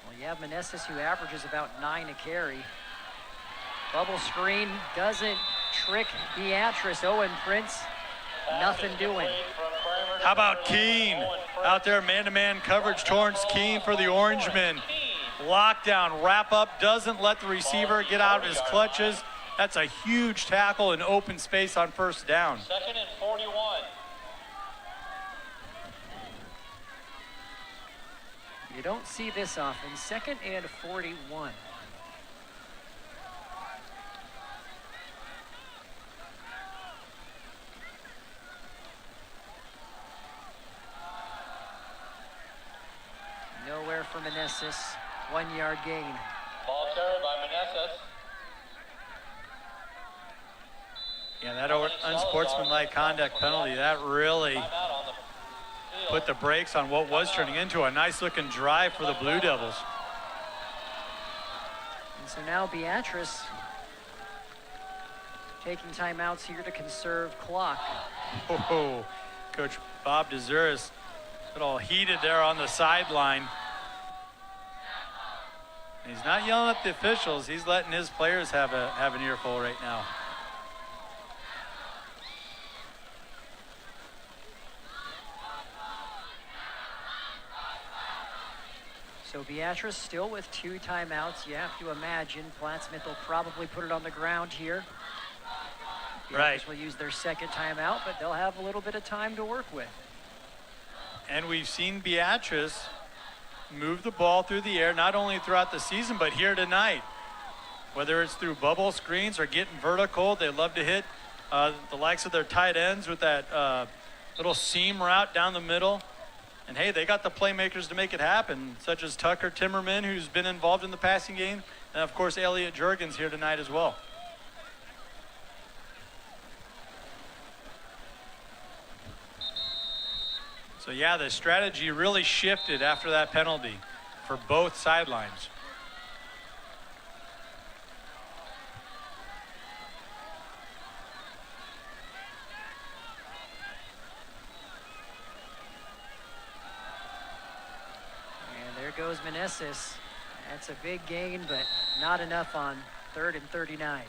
Well, you have Meneses, who averages about 9 a carry. Bubble screen doesn't trick Beatrice. Owen Prince, nothing doing. How about Keene out there, man-to-man coverage. Torrance Keene for the Orangemen. Lockdown, wrap up, doesn't let the receiver get out of his clutches. That's a huge tackle in open space on first down. Second and 41. You don't see this often. Second and 41. Nowhere for Meneses. 1-yard gain. Ball carried by Meneses. Yeah, that unsportsmanlike conduct penalty, that really put the brakes on what was turning into a nice-looking drive for the Blue Devils. And so now Beatrice taking timeouts here to conserve clock. Oh, Coach Bob DeZuris got all heated there on the sideline. He's not yelling at the officials. He's letting his players have an earful right now. So Beatrice still with 2 timeouts. You have to imagine Plattsmouth will probably put it on the ground here. Beatrice will use their second timeout, but they'll have a little bit of time to work with. And we've seen Beatrice move the ball through the air, not only throughout the season, but here tonight. Whether it's through bubble screens or getting vertical, they love to hit the likes of their tight ends with that little seam route down the middle. And hey, they got the playmakers to make it happen, such as Tucker Timmerman, who's been involved in the passing game, and of course Elliot Jurgens here tonight as well. So yeah, the strategy really shifted after that penalty for both sidelines. Goes Meneses. That's a big gain, but not enough on 3rd and 39.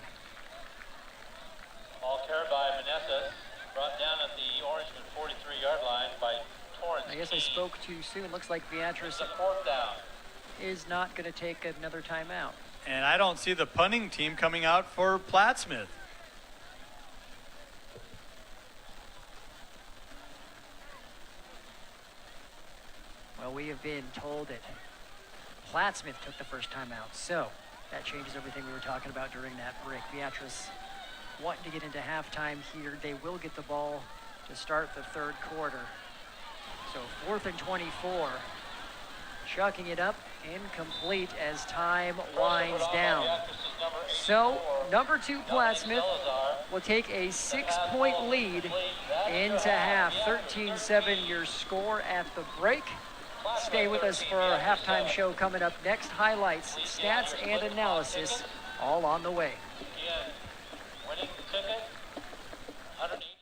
Ball carried by Meneses, brought down at the Orangeman 43-yard line by Torrance. I guess I spoke too soon. Looks like Beatrice It's a 4th down. is not going to take another timeout. And I don't see the punting team coming out for Plattsmouth. Well, we have been told that Plattsmouth took the first time out, so that changes everything we were talking about during that break. Beatrice wanting to get into halftime here. They will get the ball to start the 3rd quarter. So 4th and 24. Chucking it up, incomplete as time winds down. So number 2 Plattsmouth will take a 6-point lead into half. 13-7 your score at the break. Stay with us for our halftime show coming up next. Highlights, stats, and analysis all on the way.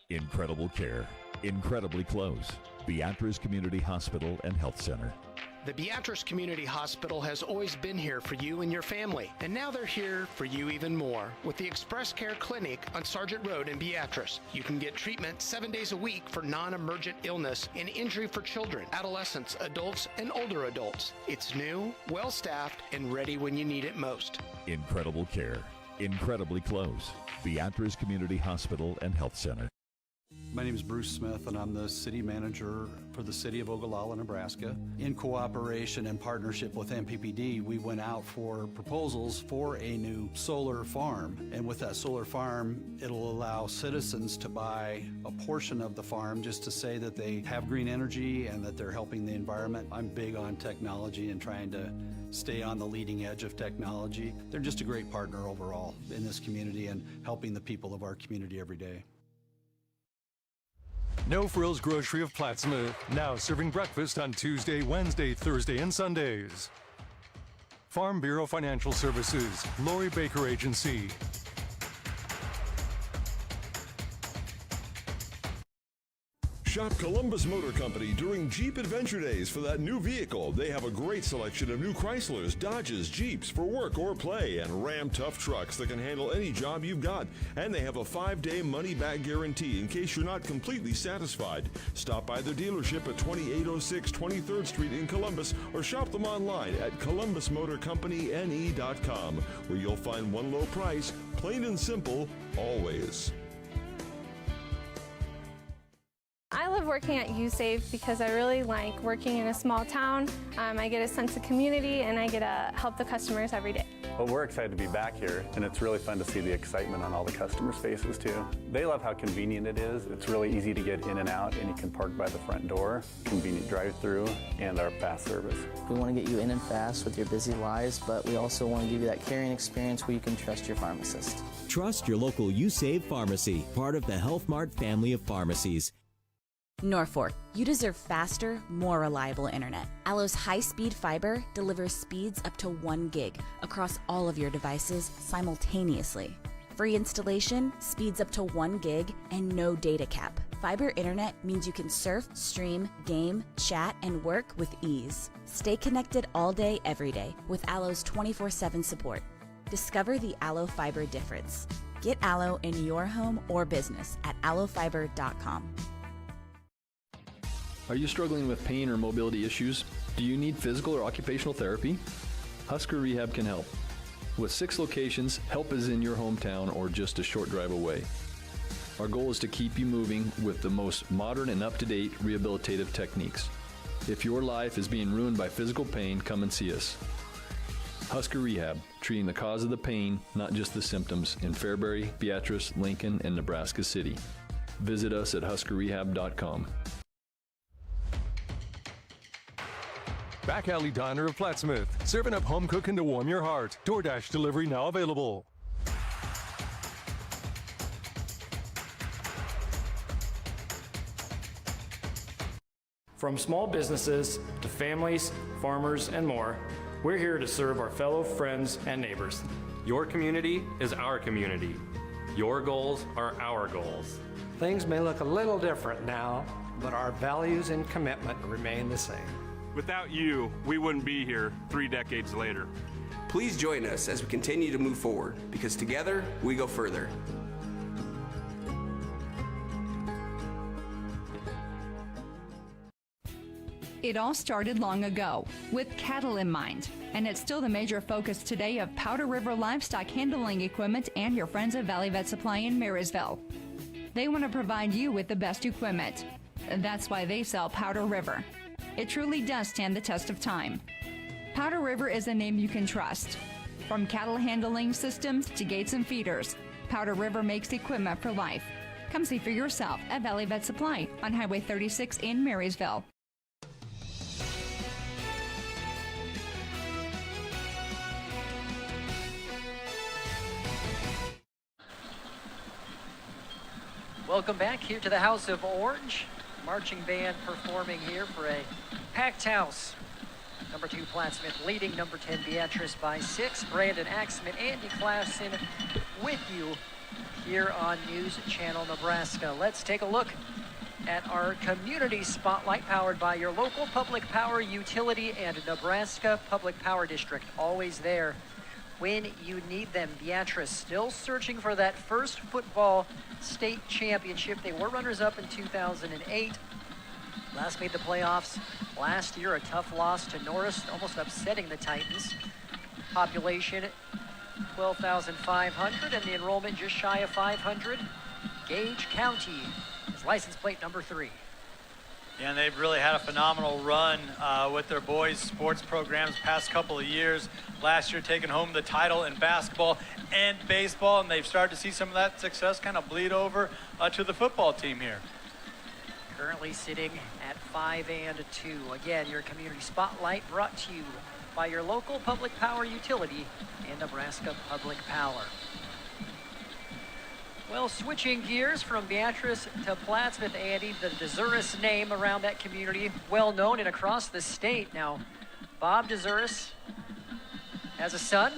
Incredible care, incredibly close. Beatrice Community Hospital and Health Center. The Beatrice Community Hospital has always been here for you and your family, and now they're here for you even more with the Express Care Clinic on Sargent Road in Beatrice. You can get treatment 7 days a week for non-emergent illness and injury for children, adolescents, adults, and older adults. It's new, well-staffed, and ready when you need it most. Incredible care, incredibly close. Beatrice Community Hospital and Health Center. My name is Bruce Smith, and I'm the city manager for the city of Ogallala, Nebraska. In cooperation and partnership with MPPD, we went out for proposals for a new solar farm. And with that solar farm, it'll allow citizens to buy a portion of the farm just to say that they have green energy and that they're helping the environment. I'm big on technology and trying to stay on the leading edge of technology. They're just a great partner overall in this community and helping the people of our community every day. No Frills Grocery of Plattsmouth, now serving breakfast on Tuesday, Wednesday, Thursday, and Sundays. Farm Bureau Financial Services, Lori Baker Agency. Shop Columbus Motor Company during Jeep Adventure Days for that new vehicle. They have a great selection of new Chryslers, Dodges, Jeeps for work or play, and Ram Tough trucks that can handle any job you've got. And they have a 5-day money-back guarantee in case you're not completely satisfied. Stop by their dealership at 2806 23rd Street in Columbus or shop them online at columbusmotorcompanyne.com, where you'll find one low price, plain and simple, always. I love working at USAVE because I really like working in a small town. I get a sense of community and I get to help the customers every day. Well, we're excited to be back here, and it's really fun to see the excitement on all the customers' faces too. They love how convenient it is. It's really easy to get in and out, and you can park by the front door, convenient drive-through, and our fast service. We want to get you in and fast with your busy lives, but we also want to give you that caring experience where you can trust your pharmacist. Trust your local USAVE pharmacy, part of the Health Mart family of pharmacies. Norfolk, you deserve faster, more reliable internet. Allo's high-speed fiber delivers speeds up to 1 gig across all of your devices simultaneously. Free installation, speeds up to 1 gig, and no data cap. fiber internet means you can surf, stream, game, chat, and work with ease. Stay connected all day, every day with Allo's 24/7 support. Discover the Allo Fiber difference. Get Allo in your home or business at allofiber.com. Are you struggling with pain or mobility issues? Do you need physical or occupational therapy? Husker Rehab can help. With 6 locations, help is in your hometown or just a short drive away. Our goal is to keep you moving with the most modern and up-to-date rehabilitative techniques. If your life is being ruined by physical pain, come and see us. Husker Rehab, treating the cause of the pain, not just the symptoms, in Fairbury, Beatrice, Lincoln, and Nebraska City. Visit us at huskerrehab.com. Back Alley Diner of Plattsmouth, serving up home cooking to warm your heart. DoorDash delivery now available. From small businesses to families, farmers, and more, we're here to serve our fellow friends and neighbors. Your community is our community. Your goals are our goals. Things may look a little different now, but our values and commitment remain the same. Without you, we wouldn't be here 3 decades later. Please join us as we continue to move forward, because together we go further. It all started long ago, with cattle in mind, and it's still the major focus today of Powder River Livestock Handling Equipment and your friends at Valley Vet Supply in Marysville. They want to provide you with the best equipment. That's why they sell Powder River. It truly does stand the test of time. Powder River is a name you can trust. From cattle handling systems to gates and feeders, Powder River makes equipment for life. Come see for yourself at Valley Vet Supply on Highway 36 in Marysville. Welcome back here to the House of Orange. Marching band performing here for a packed house. Number 2 Plattsmouth leading number 10 Beatrice by 6. Brandon Axman, Andy Klassen with you here on News Channel Nebraska. Let's take a look at our community spotlight powered by your local public power utility and Nebraska Public Power District. Always there when you need them. Beatrice still searching for that first football state championship. They were runners-up in 2008. Last made the playoffs last year. A tough loss to Norris, almost upsetting the Titans. Population 12,500 and the enrollment just shy of 500. Gage County is license plate number 3. Yeah, and they've really had a phenomenal run with their boys' sports programs past couple of years. Last year taking home the title in basketball and baseball, and they've started to see some of that success kind of bleed over to the football team here. Currently sitting at 5-2. Again, your community spotlight brought to you by your local public power utility and Nebraska Public Power. Well, switching gears from Beatrice to Plattsmouth, Andy, the Dezuris name around that community, well known and across the state. Now, Bob Dezuris has a son.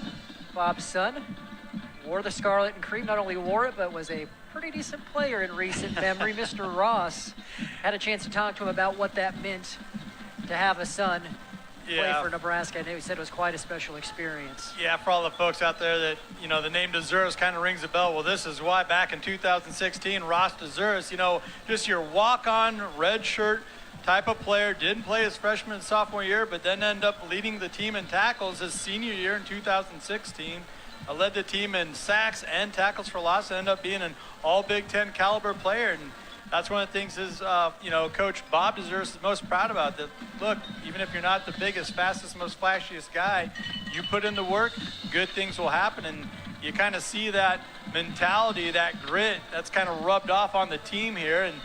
Bob's son wore the scarlet and cream, not only wore it, but was a pretty decent player in recent memory. Mr. Ross had a chance to talk to him about what that meant to have a son play for Nebraska, and he said it was quite a special experience. Yeah, for all the folks out there that, you know, the name Dezuris kind of rings a bell. Well, this is why back in 2016, Ross Dezuris, you know, just your walk-on red shirt type of player, didn't play his freshman and sophomore year, but then ended up leading the team in tackles his senior year in 2016. Led the team in sacks and tackles for loss, and ended up being an all Big Ten caliber player. And that's one of the things is, you know, Coach Bob Dezuris is most proud about. That, look, even if you're not the biggest, fastest, most flashiest guy, you put in the work, good things will happen. And you kind of see that mentality, that grit, that's kind of rubbed off on the team here. And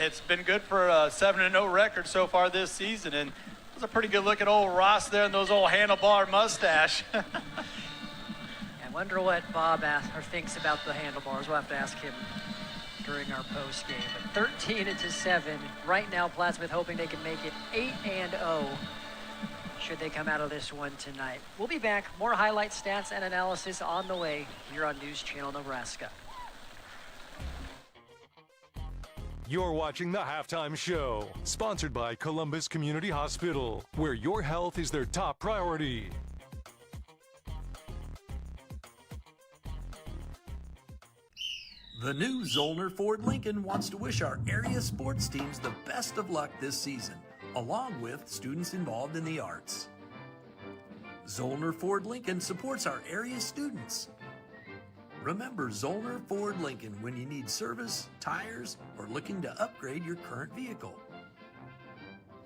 it's been good for a 7-0 record so far this season. And it was a pretty good look at old Ross there and those old handlebar mustache. I wonder what Bob thinks about the handlebars. We'll have to ask him during our post game. But 13-7 right now. Plattsmouth hoping they can make it 8-0 should they come out of this one tonight. We'll be back. More highlights, stats, and analysis on the way here on News Channel Nebraska. You're watching the Halftime Show, sponsored by Columbus Community Hospital, where your health is their top priority. The new Zollner Ford Lincoln wants to wish our area sports teams the best of luck this season, along with students involved in the arts. Zollner Ford Lincoln supports our area students. Remember Zollner Ford Lincoln when you need service, tires, or looking to upgrade your current vehicle.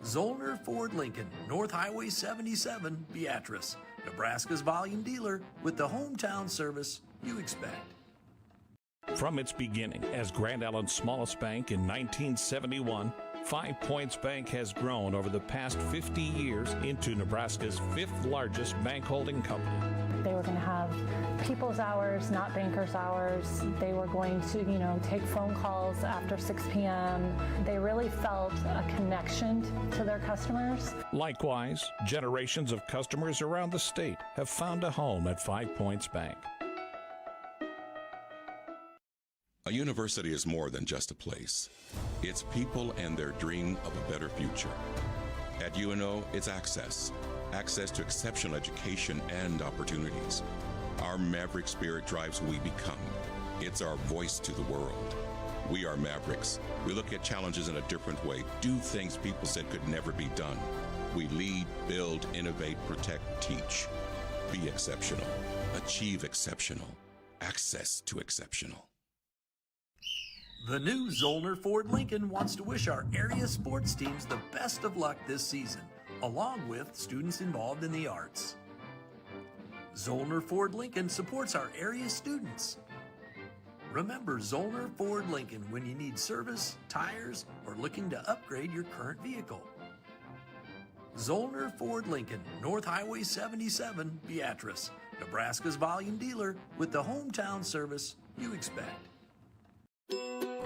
Zollner Ford Lincoln, North Highway 77, Beatrice, Nebraska's volume dealer with the hometown service you expect. From its beginning as Grand Island's smallest bank in 1971, 5 Points Bank has grown over the past 50 years into Nebraska's 5th largest bank holding company. They were going to have people's hours, not bankers' hours. They were going to, take phone calls after 6 p.m. They really felt a connection to their customers. Likewise, generations of customers around the state have found a home at 5 Points Bank. A university is more than just a place. It's people and their dream of a better future. At UNO, it's access to exceptional education and opportunities. Our Maverick spirit drives who we become. It's our voice to the world. We are Mavericks. We look at challenges in a different way, do things people said could never be done. We lead, build, innovate, protect, teach. Be exceptional. Achieve exceptional. Access to exceptional. The new Zollner Ford Lincoln wants to wish our area sports teams the best of luck this season, along with students involved in the arts. Zollner Ford Lincoln supports our area students. Remember Zollner Ford Lincoln when you need service, tires, or looking to upgrade your current vehicle. Zollner Ford Lincoln, North Highway 77, Beatrice, Nebraska's volume dealer with the hometown service you expect.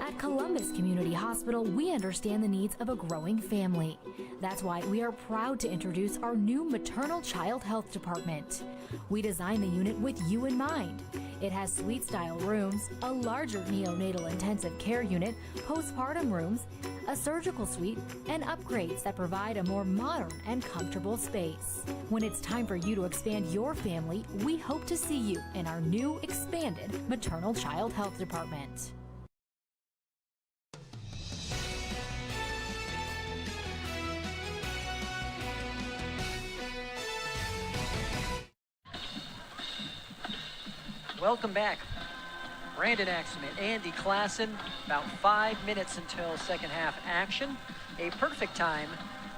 At Columbus Community Hospital, we understand the needs of a growing family. That's why we are proud to introduce our new maternal child health department. We designed the unit with you in mind. It has suite-style rooms, a larger neonatal intensive care unit, postpartum rooms, a surgical suite, and upgrades that provide a more modern and comfortable space. When it's time for you to expand your family, we hope to see you in our new expanded maternal child health department. Welcome back. Brandon Axelman, Andy Klassen, about 5 minutes until second half action. A perfect time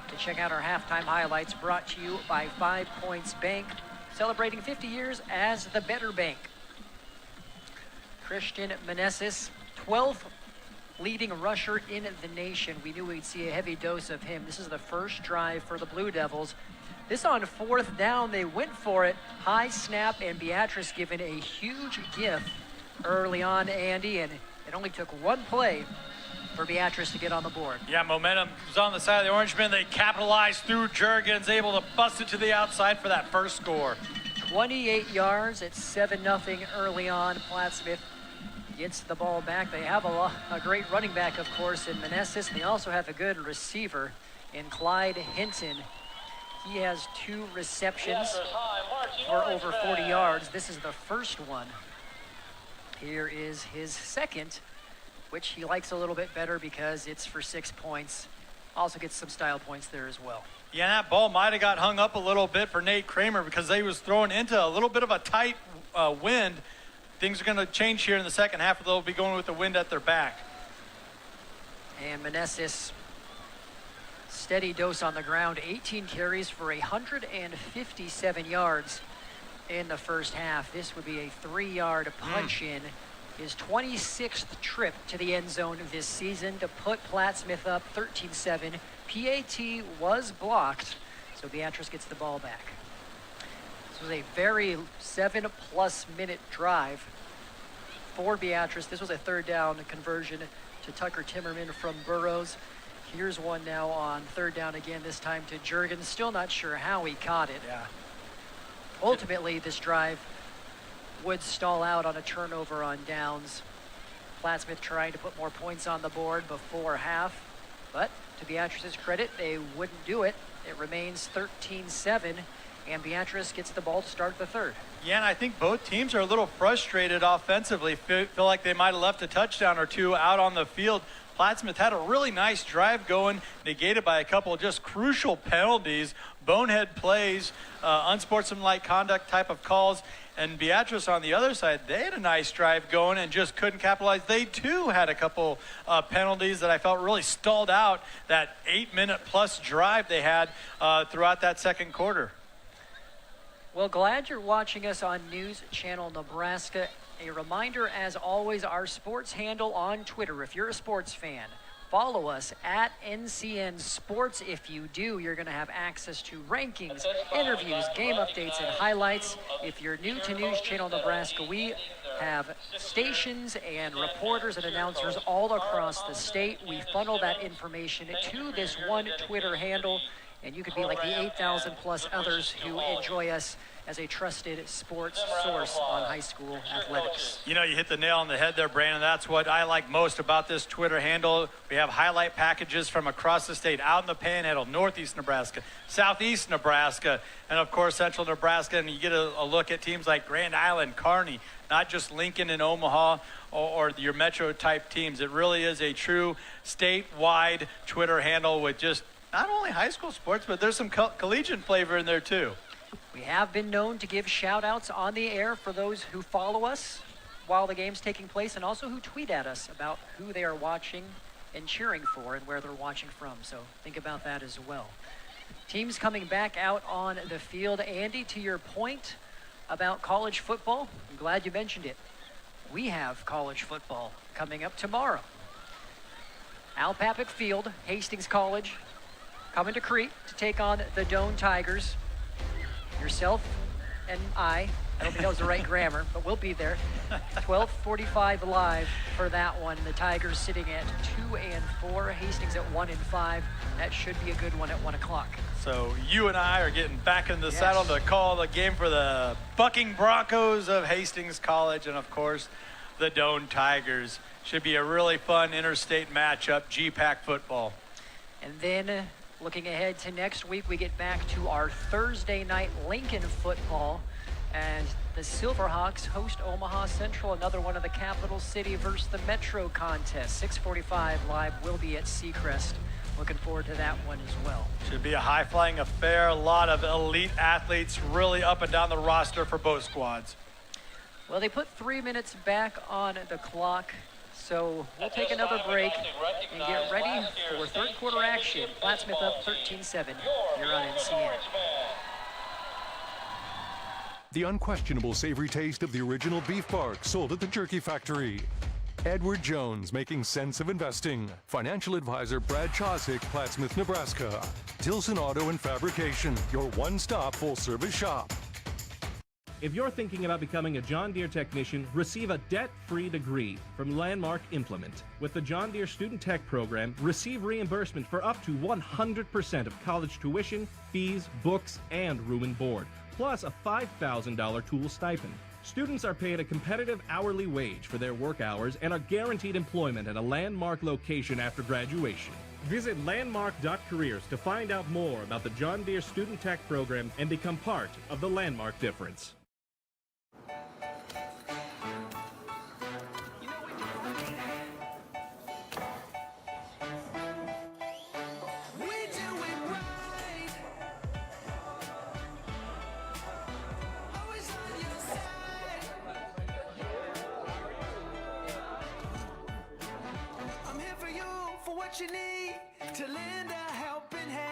to check out our halftime highlights brought to you by 5 Points Bank, celebrating 50 years as the better bank. Christian Meneses, 12th leading rusher in the nation. We knew we'd see a heavy dose of him. This is the first drive for the Blue Devils. This on 4th down, they went for it. High snap, and Beatrice given a huge gift early on, Andy, and it only took one play for Beatrice to get on the board. Yeah, momentum was on the side of the Orangemen. They capitalized through Juergens, able to bust it to the outside for that first score. 28 yards at 7-0 early on. Plattsmouth gets the ball back. They have a great running back, of course, in Meneses. They also have a good receiver in Clyde Hinton. He has 2 receptions for over 40 yards. This is the first one. Here is his second, which he likes a little bit better because it's for 6 points. Also gets some style points there as well. Yeah, that ball might have got hung up a little bit for Nate Kramer because they was thrown into a little bit of a tight wind. Things are going to change here in the second half. They'll be going with the wind at their back. And Meneses, steady dose on the ground, 18 carries for 157 yards in the first half. This would be a 3-yard punch in. His 26th trip to the end zone this season to put Plattsmouth up 13-7. PAT was blocked, so Beatrice gets the ball back. This was a very 7+ minute drive for Beatrice. This was a 3rd down conversion to Tucker Timmerman from Burroughs. Here's one now on 3rd down again, this time to Juergens. Still not sure how he caught it. Yeah. Ultimately, this drive would stall out on a turnover on downs. Plattsmouth trying to put more points on the board before half. But to Beatrice's credit, they wouldn't do it. It remains 13-7, and Beatrice gets the ball to start the third. Yeah, and I think both teams are a little frustrated offensively. Feel like they might have left a touchdown or two out on the field. Plattsmouth had a really nice drive going, negated by a couple of just crucial penalties, bonehead plays, unsportsmanlike conduct type of calls. And Beatrice on the other side, they had a nice drive going and just couldn't capitalize. They too had a couple penalties that I felt really stalled out that 8-minute plus drive they had throughout that second quarter. Well, glad you're watching us on News Channel Nebraska. A reminder, as always, our sports handle on Twitter. If you're a sports fan, follow us at NCN Sports. If you do, you're going to have access to rankings, interviews, game updates, and highlights. If you're new to News Channel Nebraska, we have stations and reporters and announcers all across the state. We funnel that information to this one Twitter handle, and you could be like the 8,000 plus others who enjoy us as a trusted sports source on high school athletics. You know, you hit the nail on the head there, Brandon. That's what I like most about this Twitter handle. We have highlight packages from across the state, out in the Panhandle, Northeast Nebraska, Southeast Nebraska, and of course Central Nebraska. And you get a look at teams like Grand Island, Kearney, not just Lincoln and Omaha or your metro type teams. It really is a true statewide Twitter handle with just not only high school sports, but there's some collegiate flavor in there too. We have been known to give shout-outs on the air for those who follow us while the game's taking place, and also who tweet at us about who they are watching and cheering for and where they're watching from. So think about that as well. Teams coming back out on the field. Andy, to your point about college football, I'm glad you mentioned it. We have college football coming up tomorrow. Al Papik Field, Hastings College, coming to Crete to take on the Doane Tigers. Yourself and I don't think that was the right grammar, but we'll be there. 12:45 live for that one. The Tigers sitting at 2-4, Hastings at 1-5. That should be a good one at 1 o'clock. So you and I are getting back in the saddle to call the game for the Bucking Broncos of Hastings College, and of course the Doane Tigers. Should be a really fun interstate matchup, GPAC football. And then looking ahead to next week, we get back to our Thursday night Lincoln football as the Silverhawks host Omaha Central, another one of the capital city versus the Metro contest. 6:45 live will be at Seacrest. Looking forward to that one as well. Should be a high-flying affair. A lot of elite athletes really up and down the roster for both squads. Well, they put 3 minutes back on the clock. So we'll take another break and get ready for third quarter action. Plattsmouth up 13-7 here on NCN. The unquestionable savory taste of the original beef bark sold at the Jerky Factory. Edward Jones, making sense of investing. Financial advisor Brad Chosick, Plattsmouth, Nebraska. Tilson Auto and Fabrication, your one-stop full-service shop. If you're thinking about becoming a John Deere technician, receive a debt-free degree from Landmark Implement. With the John Deere Student Tech Program, receive reimbursement for up to 100% of college tuition, fees, books, and room and board, plus a $5,000 tool stipend. Students are paid a competitive hourly wage for their work hours and are guaranteed employment at a Landmark location after graduation. Visit landmark.careers to find out more about the John Deere Student Tech Program and become part of the Landmark difference.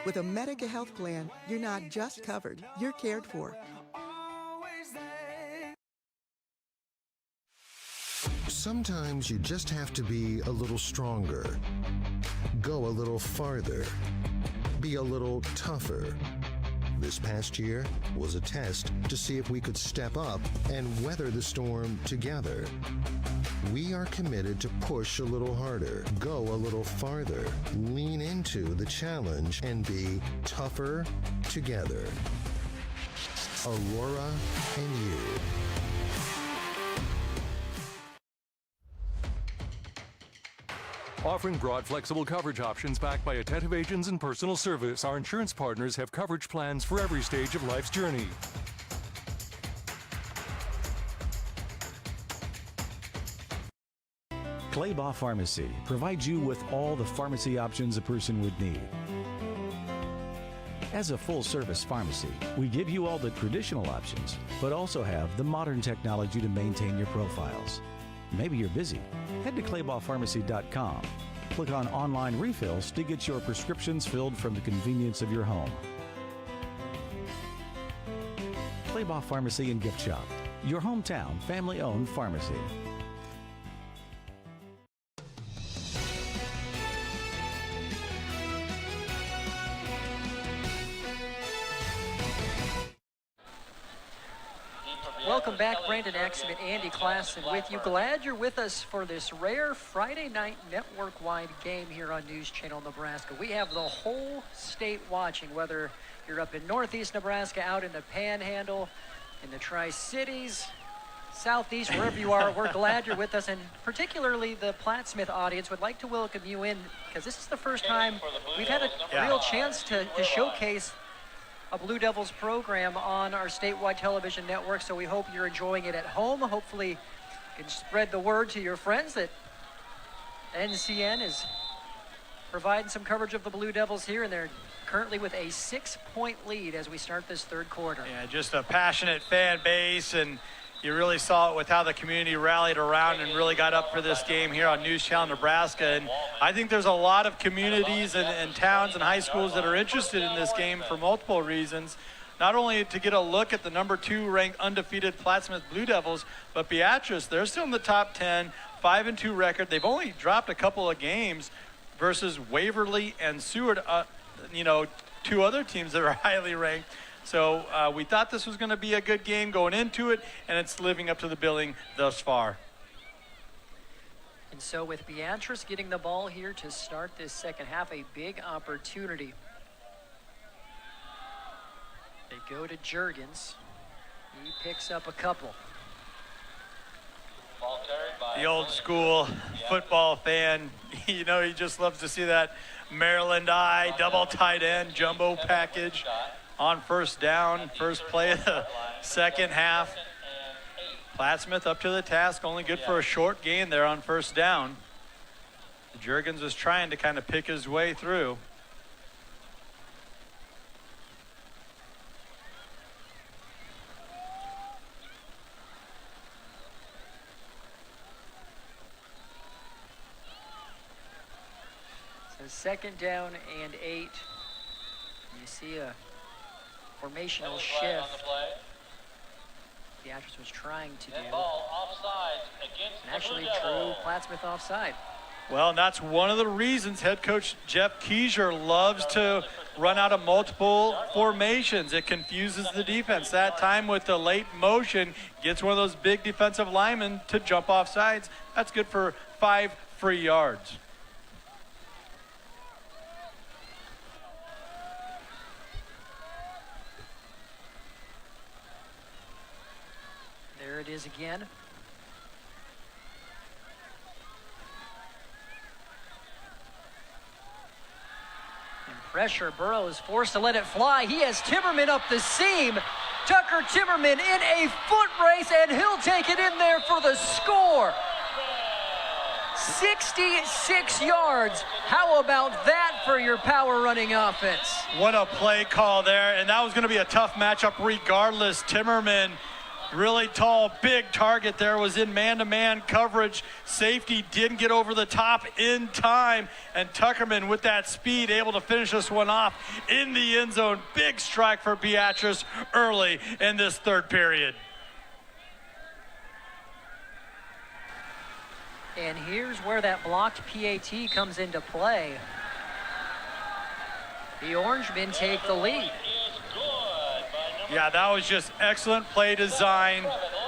With a Medica health plan, you're not just covered, you're cared for. Sometimes you just have to be a little stronger, go a little farther, be a little tougher. This past year was a test to see if we could step up and weather the storm together. We are committed to push a little harder, go a little farther, lean into the challenge, and be tougher together. Aurora and you. Offering broad, flexible coverage options backed by attentive agents and personal service, our insurance partners have coverage plans for every stage of life's journey. Claybaugh Pharmacy provides you with all the pharmacy options a person would need. As a full-service pharmacy, we give you all the traditional options, but also have the modern technology to maintain your profiles. Maybe you're busy. Head to claybaughpharmacy.com. Click on Online Refills to get your prescriptions filled from the convenience of your home. Claybaugh Pharmacy and Gift Shop, your hometown family-owned pharmacy. Welcome back, Brandon Axum and Andy Klassen with you. Glad you're with us for this rare Friday night network-wide game here on News Channel Nebraska. We have the whole state watching, whether you're up in Northeast Nebraska, out in the Panhandle, in the Tri-Cities, Southeast, wherever you are. We're glad you're with us, and particularly the Plattsmouth audience would like to welcome you in, because this is the first time we've had a real chance to showcase a Blue Devils program on our statewide television network, so we hope you're enjoying it at home. Hopefully you can spread the word to your friends that NCN is providing some coverage of the Blue Devils here, and they're currently with a 6-point lead as we start this third quarter. Yeah, just a passionate fan base, and you really saw it with how the community rallied around and really got up for this game here on News Channel Nebraska. And I think there's a lot of communities and towns and high schools that are interested in this game for multiple reasons. Not only to get a look at the number 2 ranked undefeated Plattsmouth Blue Devils, but Beatrice, they're still in the top 10, 5-2 record. They've only dropped a couple of games versus Waverly and Seward, 2 other teams that are highly ranked. So we thought this was going to be a good game going into it, and it's living up to the billing thus far. And so with Beatrice getting the ball here to start this second half, a big opportunity. They go to Juergens. He picks up a couple. The old school football fan, he just loves to see that Maryland eye, double tight end, jumbo package. On first down, first play of the second half. Plattsmouth up to the task, only good for a short gain there on first down. Juergens was trying to kind of pick his way through. So second down and 8. You see a formational shift Beatrice was trying to do. And actually drew Plattsmouth offside. Well, and that's one of the reasons head coach Jeff Keiser loves to run out of multiple formations. It confuses the defense. That time with the late motion, gets one of those big defensive linemen to jump off sides. That's good for 5 free yards. There it is again. And pressure, Burrow is forced to let it fly. He has Timmerman up the seam. Tucker Timmerman in a foot race, and he'll take it in there for the score. 66 yards. How about that for your power running offense? What a play call there, and that was going to be a tough matchup regardless. Timmerman, really tall, big target there, was in man-to-man coverage. Safety didn't get over the top in time, and Tuckerman with that speed able to finish this one off in the end zone. Big strike for Beatrice early in this third period. And here's where that blocked PAT comes into play. The Orangemen take the lead. Yeah, that was just excellent play design.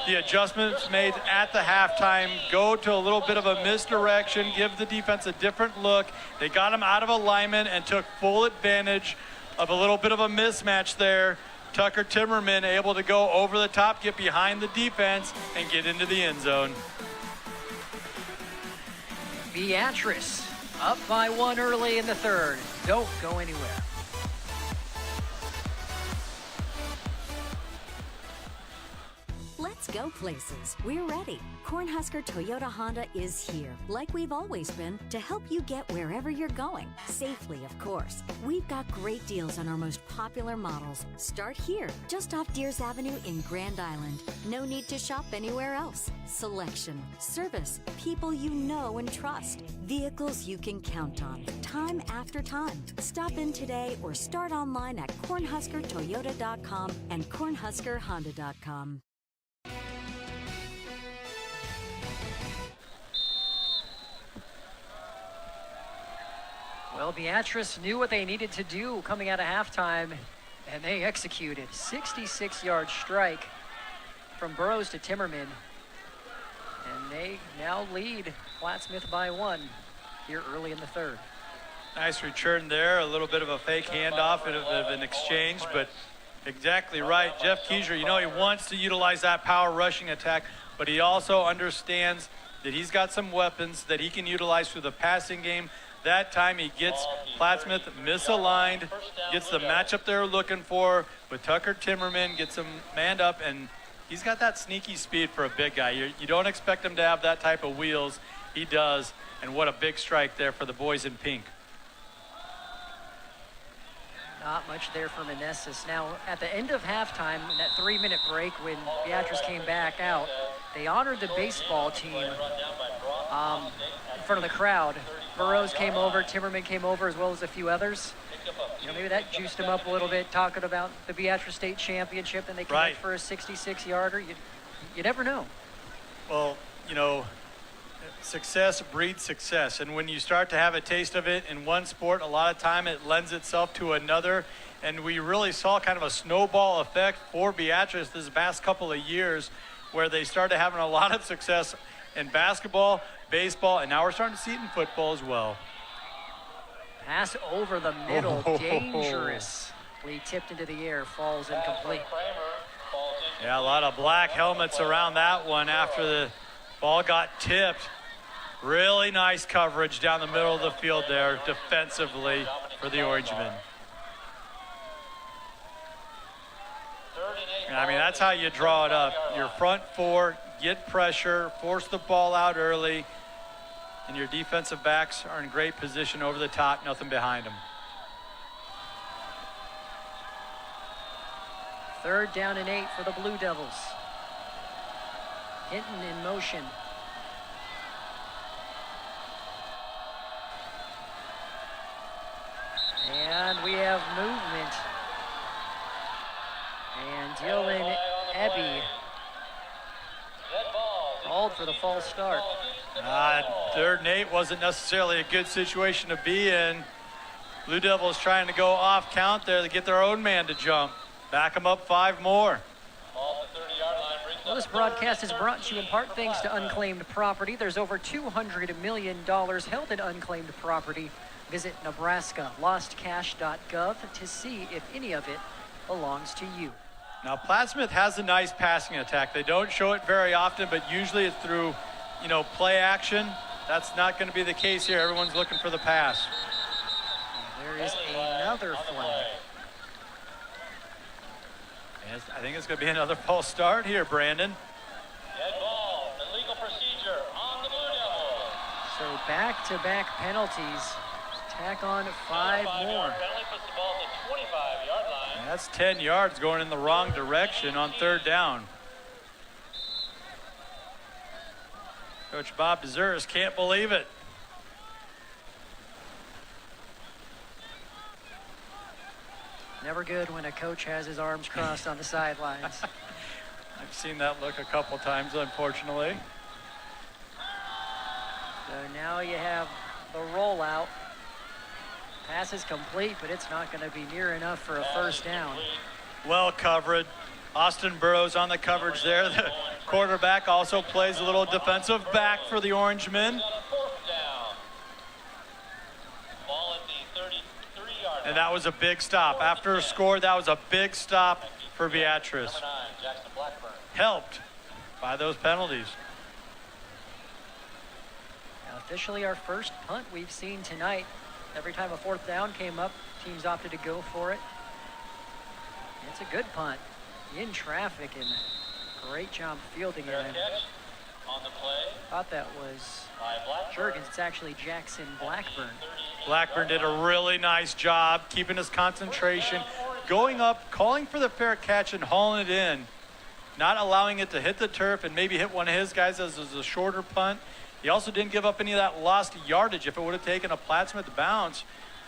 The adjustments made at the halftime go to a little bit of a misdirection, give the defense a different look. They got him out of alignment and took full advantage of a little bit of a mismatch there. Tucker Timmerman able to go over the top, get behind the defense, and get into the end zone. Beatrice Up by 1 early in the third. Don't go anywhere. Let's go places. We're ready. Cornhusker Toyota Honda is here, like we've always been, to help you get wherever you're going. Safely, of course. We've got great deals on our most popular models. Start here, just off Deers Avenue in Grand Island. No need to shop anywhere else. Selection, service, people you know and trust. Vehicles you can count on, time after time. Stop in today or start online at cornhuskertoyota.com and cornhuskerhonda.com. Well, Beatrice knew what they needed to do coming out of halftime, and they executed. 66-yard strike from Burrows to Timmerman. And they now lead Plattsmouth by 1 here early in the third. Nice return there, a little bit of a fake handoff of an exchange, but exactly right. Jeff Keiser, you know, he wants to utilize that power rushing attack, but he also understands that he's got some weapons that he can utilize through the passing game. That time he gets Plattsmouth misaligned, gets the matchup they're looking for with Tucker Timmerman, gets him manned up, and he's got that sneaky speed for a big guy. You don't expect him to have that type of wheels. He does, and what a big strike there for the boys in pink. Not much there for Meneses. Now, at the end of halftime, in that 3-minute break when Beatrice came back out, they honored the baseball team in front of the crowd. Burrows came over, Timmerman came over, as well as a few others. You know, maybe that juiced him up a little bit, talking about the Beatrice State Championship, and they connect for a 66-yarder. You never know. Well, you know, success breeds success, and when you start to have a taste of it in one sport, a lot of time it lends itself to another, and we really saw kind of a snowball effect for Beatrice this past couple of years, where they started having a lot of success in basketball, baseball, and now we're starting to see it in football as well. Pass over the middle, dangerously tipped into the air, falls incomplete. Yeah, a lot of black helmets around that one after the ball got tipped. Really nice coverage down the middle of the field there defensively for the Orangemen. I mean, that's how you draw it up. Your front four, get pressure, force the ball out early, and your defensive backs are in great position over the top, nothing behind them. 3rd down and 8 for the Blue Devils. Hinton in motion. And we have movement. And Dylan Ebby called for the false start. 3rd and 8 wasn't necessarily a good situation to be in. Blue Devils trying to go off count there to get their own man to jump. Back them up 5 more. Well, this broadcast is brought to you in part thanks to unclaimed property. There's over $200 million held in unclaimed property. Visit nebraskalostcash.gov to see if any of it belongs to you. Now, Plattsmouth has a nice passing attack. They don't show it very often, but usually it's through, you know, play action. That's not going to be the case here. Everyone's looking for the pass. And there is another flag. Yes, I think it's going to be another false start here, Brandon. Dead ball, illegal procedure on the Blue Devils. So back-to-back penalties. Tack on 5 more. Penalty puts the ball at the 25-yard line. And that's 10 yards going in the wrong direction on 3rd down. Coach Bob Dezuris can't believe it. Never good when a coach has his arms crossed on the sidelines. I've seen that look a couple times, unfortunately. So now you have the rollout. Pass is complete, but it's not going to be near enough for a 1st down. Well covered. Austin Burrows on the coverage there. The quarterback also plays a little defensive back for the Orangemen. And that was a big stop. After a score, that was a big stop for Beatrice. Helped by those penalties. Now Officially our first punt we've seen tonight. Every time a fourth down came up, teams opted to go for it. It's a good punt. In traffic, and great job fielding it. On the play. Thought that was Juergens. It's actually Jackson Blackburn. Blackburn did a really nice job keeping his concentration, going up, calling for the fair catch and hauling it in, not allowing it to hit the turf and maybe hit one of his guys as a shorter punt. He also didn't give up any of that lost yardage. If it would have taken a Plattsmouth bounce,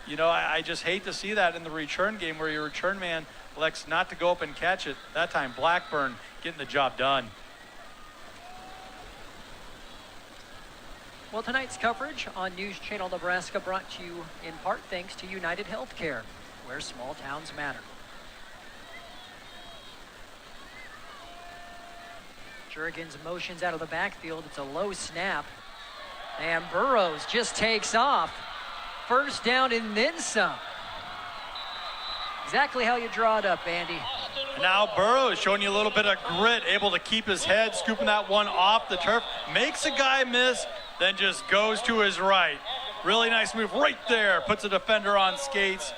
you know, I just hate to see that in the return game where your return man elects not to go up and catch it. That time Blackburn getting the job done. Well, tonight's coverage on News Channel Nebraska brought to you in part thanks to United Healthcare, where small towns matter. Juergens motions out of the backfield. It's a low snap. And Burrows just takes off. First down and then some. Exactly how you draw it up, Andy. Now Burrows showing you a little bit of grit, able to keep his head, scooping that one off the turf, makes a guy miss, then just goes to his right. Really nice move right there, puts a defender on skates.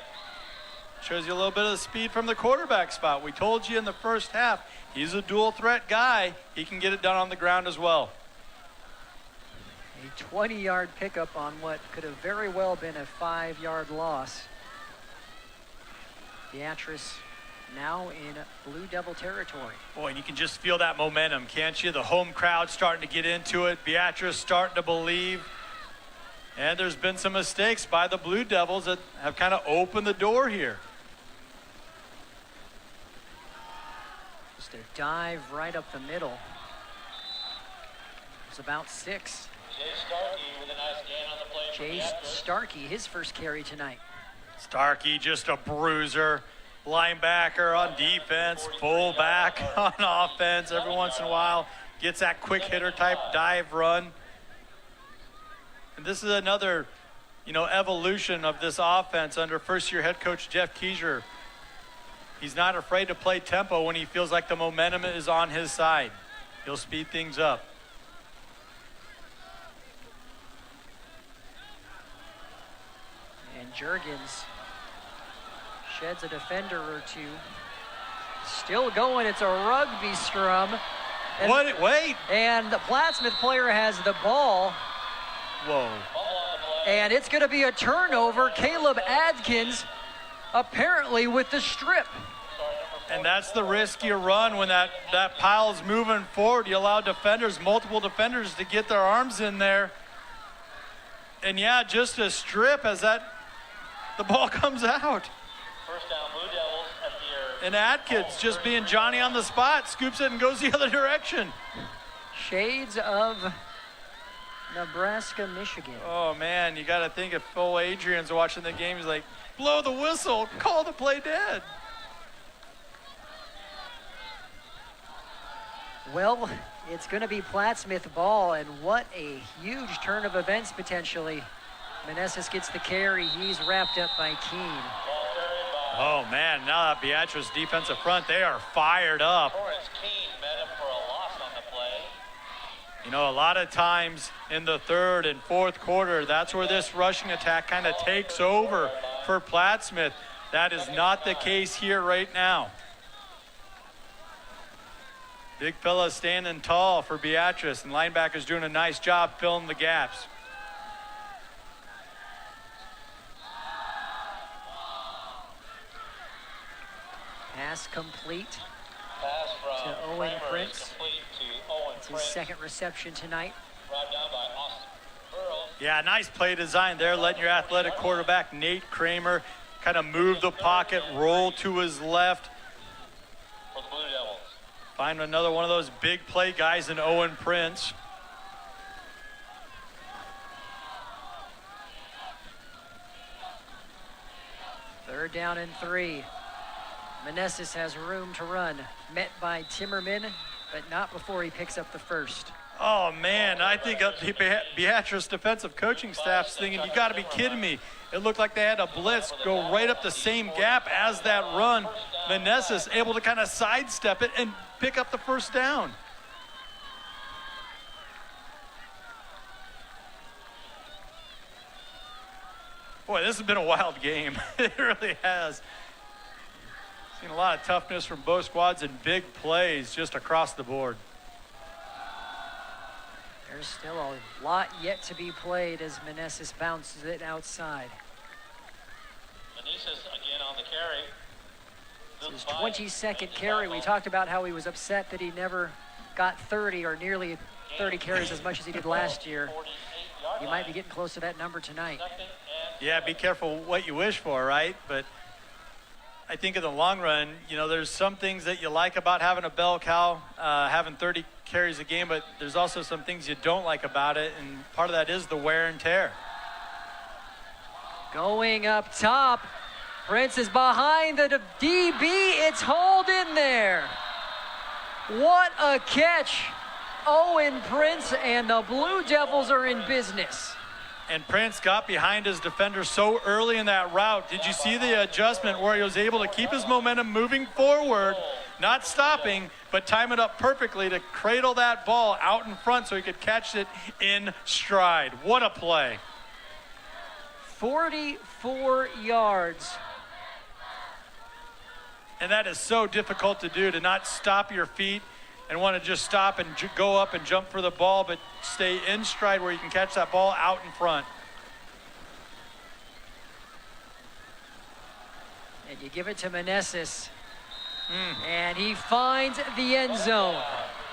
Shows you a little bit of the speed from the quarterback spot. We told you in the first half, he's a dual threat guy. He can get it done on the ground as well. A 20-yard pickup on what could have very well been a 5-yard loss. Beatrice now in Blue Devil territory. Boy, and you can just feel that momentum, can't you? The home crowd starting to get into it. Beatrice starting to believe. And there's been some mistakes by the Blue Devils that have kind of opened the door here. Just a dive right up the middle. It's about 6. Jay Starkey with a nice gain on the play. Jay Starkey, his first carry tonight. Starkey, just a bruiser. Linebacker on defense, fullback on offense. Every once in a while, gets that quick hitter type dive run. And this is another, evolution of this offense under first-year head coach Jeff Keiser. He's not afraid to play tempo when he feels like the momentum is on his side. He'll speed things up. And Juergens sheds a defender or two. Still going, it's a rugby scrum. And, wait. And the Plattsmouth player has the ball. Whoa. And it's going to be a turnover. Caleb Adkins apparently with the strip. And that's the risk you run when that pile's moving forward. You allow multiple defenders to get their arms in there. And yeah, just a strip as the ball comes out. First down, Blue Devils at the and Atkins just being Johnny on the spot, scoops it and goes the other direction. Shades of Nebraska, Michigan. Oh man, you got to think if Phil Adrian's watching the game, he's like, blow the whistle, call the play dead. Well, it's going to be Plattsmouth ball, and what a huge turn of events potentially. Meneses gets the carry. He's wrapped up by Keene. Oh, man, now that Beatrice defensive front, they are fired up. Keene met him for a loss on the play. A lot of times in the third and fourth quarter, that's where this rushing attack kind of takes over for Plattsmouth. That is not the case here right now. Big fella standing tall for Beatrice, and linebackers doing a nice job filling the gaps. Pass complete Pass from to Owen Prince. It's his second reception tonight. Brought down by Austin Burrows. Yeah, nice play design there, letting your athletic quarterback, Nate Kramer, kind of move the pocket, roll to his left. For the Blue Devils. Find another one of those big play guys in Owen Prince. Third down and 3. Meneses has room to run. Met by Timmerman, but not before he picks up the first. Oh, man, I think the Beatrice defensive coaching staff's thinking, you got to be kidding me. It looked like they had a blitz go right up the same gap as that run. Meneses able to kind of sidestep it and pick up the first down. Boy, this has been a wild game. It really has. Seen a lot of toughness from both squads and big plays just across the board. There's still a lot yet to be played as Meneses bounces it outside. Meneses again on the carry. His 22nd carry. We talked about how he was upset that he never got 30 or nearly 30 carries as much as he did last year. You might be getting close to that number tonight. Yeah, be careful what you wish for, right? But I think in the long run, you know, there's some things that you like about having a bell cow, having 30 carries a game, but there's also some things you don't like about it, and part of that is the wear and tear. Going up top, Prince is behind the DB. It's hauled in there. What a catch. Owen Prince, and the Blue Devils are in business. And Prince got behind his defender so early in that route. Did you see the adjustment where he was able to keep his momentum moving forward, not stopping, but time it up perfectly to cradle that ball out in front so he could catch it in stride? What a play. 44 yards. And that is so difficult to do, to not stop your feet and want to just stop and go up and jump for the ball, but stay in stride where you can catch that ball out in front. And you give it to Meneses. And he finds the end zone.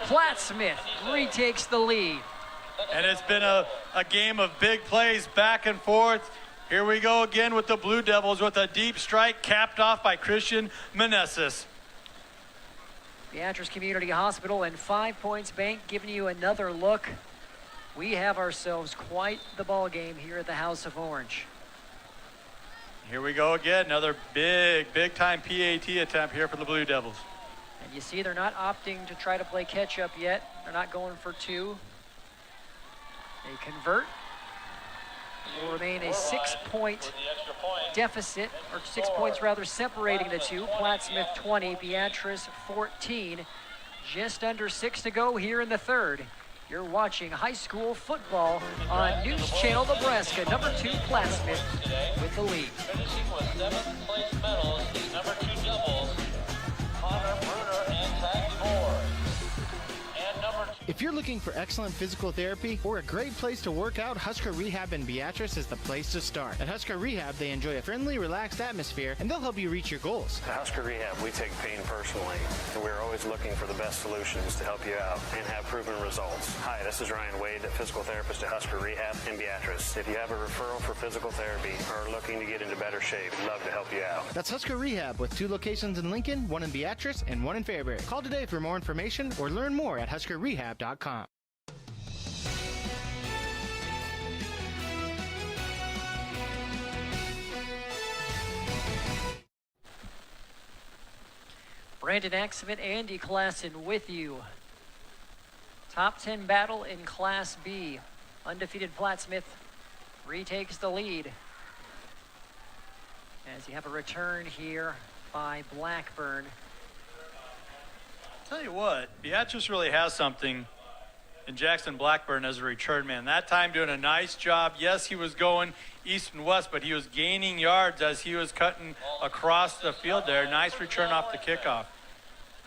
Plattsmouth retakes the lead. And it's been a game of big plays back and forth. Here we go again with the Blue Devils with a deep strike capped off by Christian Meneses. Beatrice Community Hospital and 5 Points Bank giving you another look. We have ourselves quite the ball game here at the House of Orange. Here we go again, another big time PAT attempt here for the Blue Devils. And you see they're not opting to try to play catch up yet. They're not going for two. They convert. It will remain a 6-point deficit, or 6 points rather, separating the two. Plattsmouth 20, Beatrice 14. Just under 6 to go here in the third. You're watching high school football on News Channel Nebraska. Number 2, Plattsmouth with the lead. Finishing with 7th place medals, number 2 doubles, Connor Bruner and Zach Moore. And number 2. If you're looking for excellent physical therapy or a great place to work out, Husker Rehab in Beatrice is the place to start. At Husker Rehab, they enjoy a friendly, relaxed atmosphere, and they'll help you reach your goals. At Husker Rehab, we take pain personally, and we're always looking for the best solutions to help you out and have proven results. Hi, this is Ryan Wade, a physical therapist at Husker Rehab in Beatrice. If you have a referral for physical therapy or are looking to get into better shape, we'd love to help you out. That's Husker Rehab with 2 locations in Lincoln, 1 in Beatrice, and 1 in Fairbury. Call today for more information or learn more at huskerrehab.com. Brandon Axman, Andy Klassen with you. Top 10 battle in Class B. Undefeated Plattsmouth retakes the lead. As you have a return here by Blackburn. Tell you what, Beatrice really has something in Jackson Blackburn as a return man. That time doing a nice job. Yes, he was going east and west, but he was gaining yards as he was cutting across the field there. Nice return off the kickoff.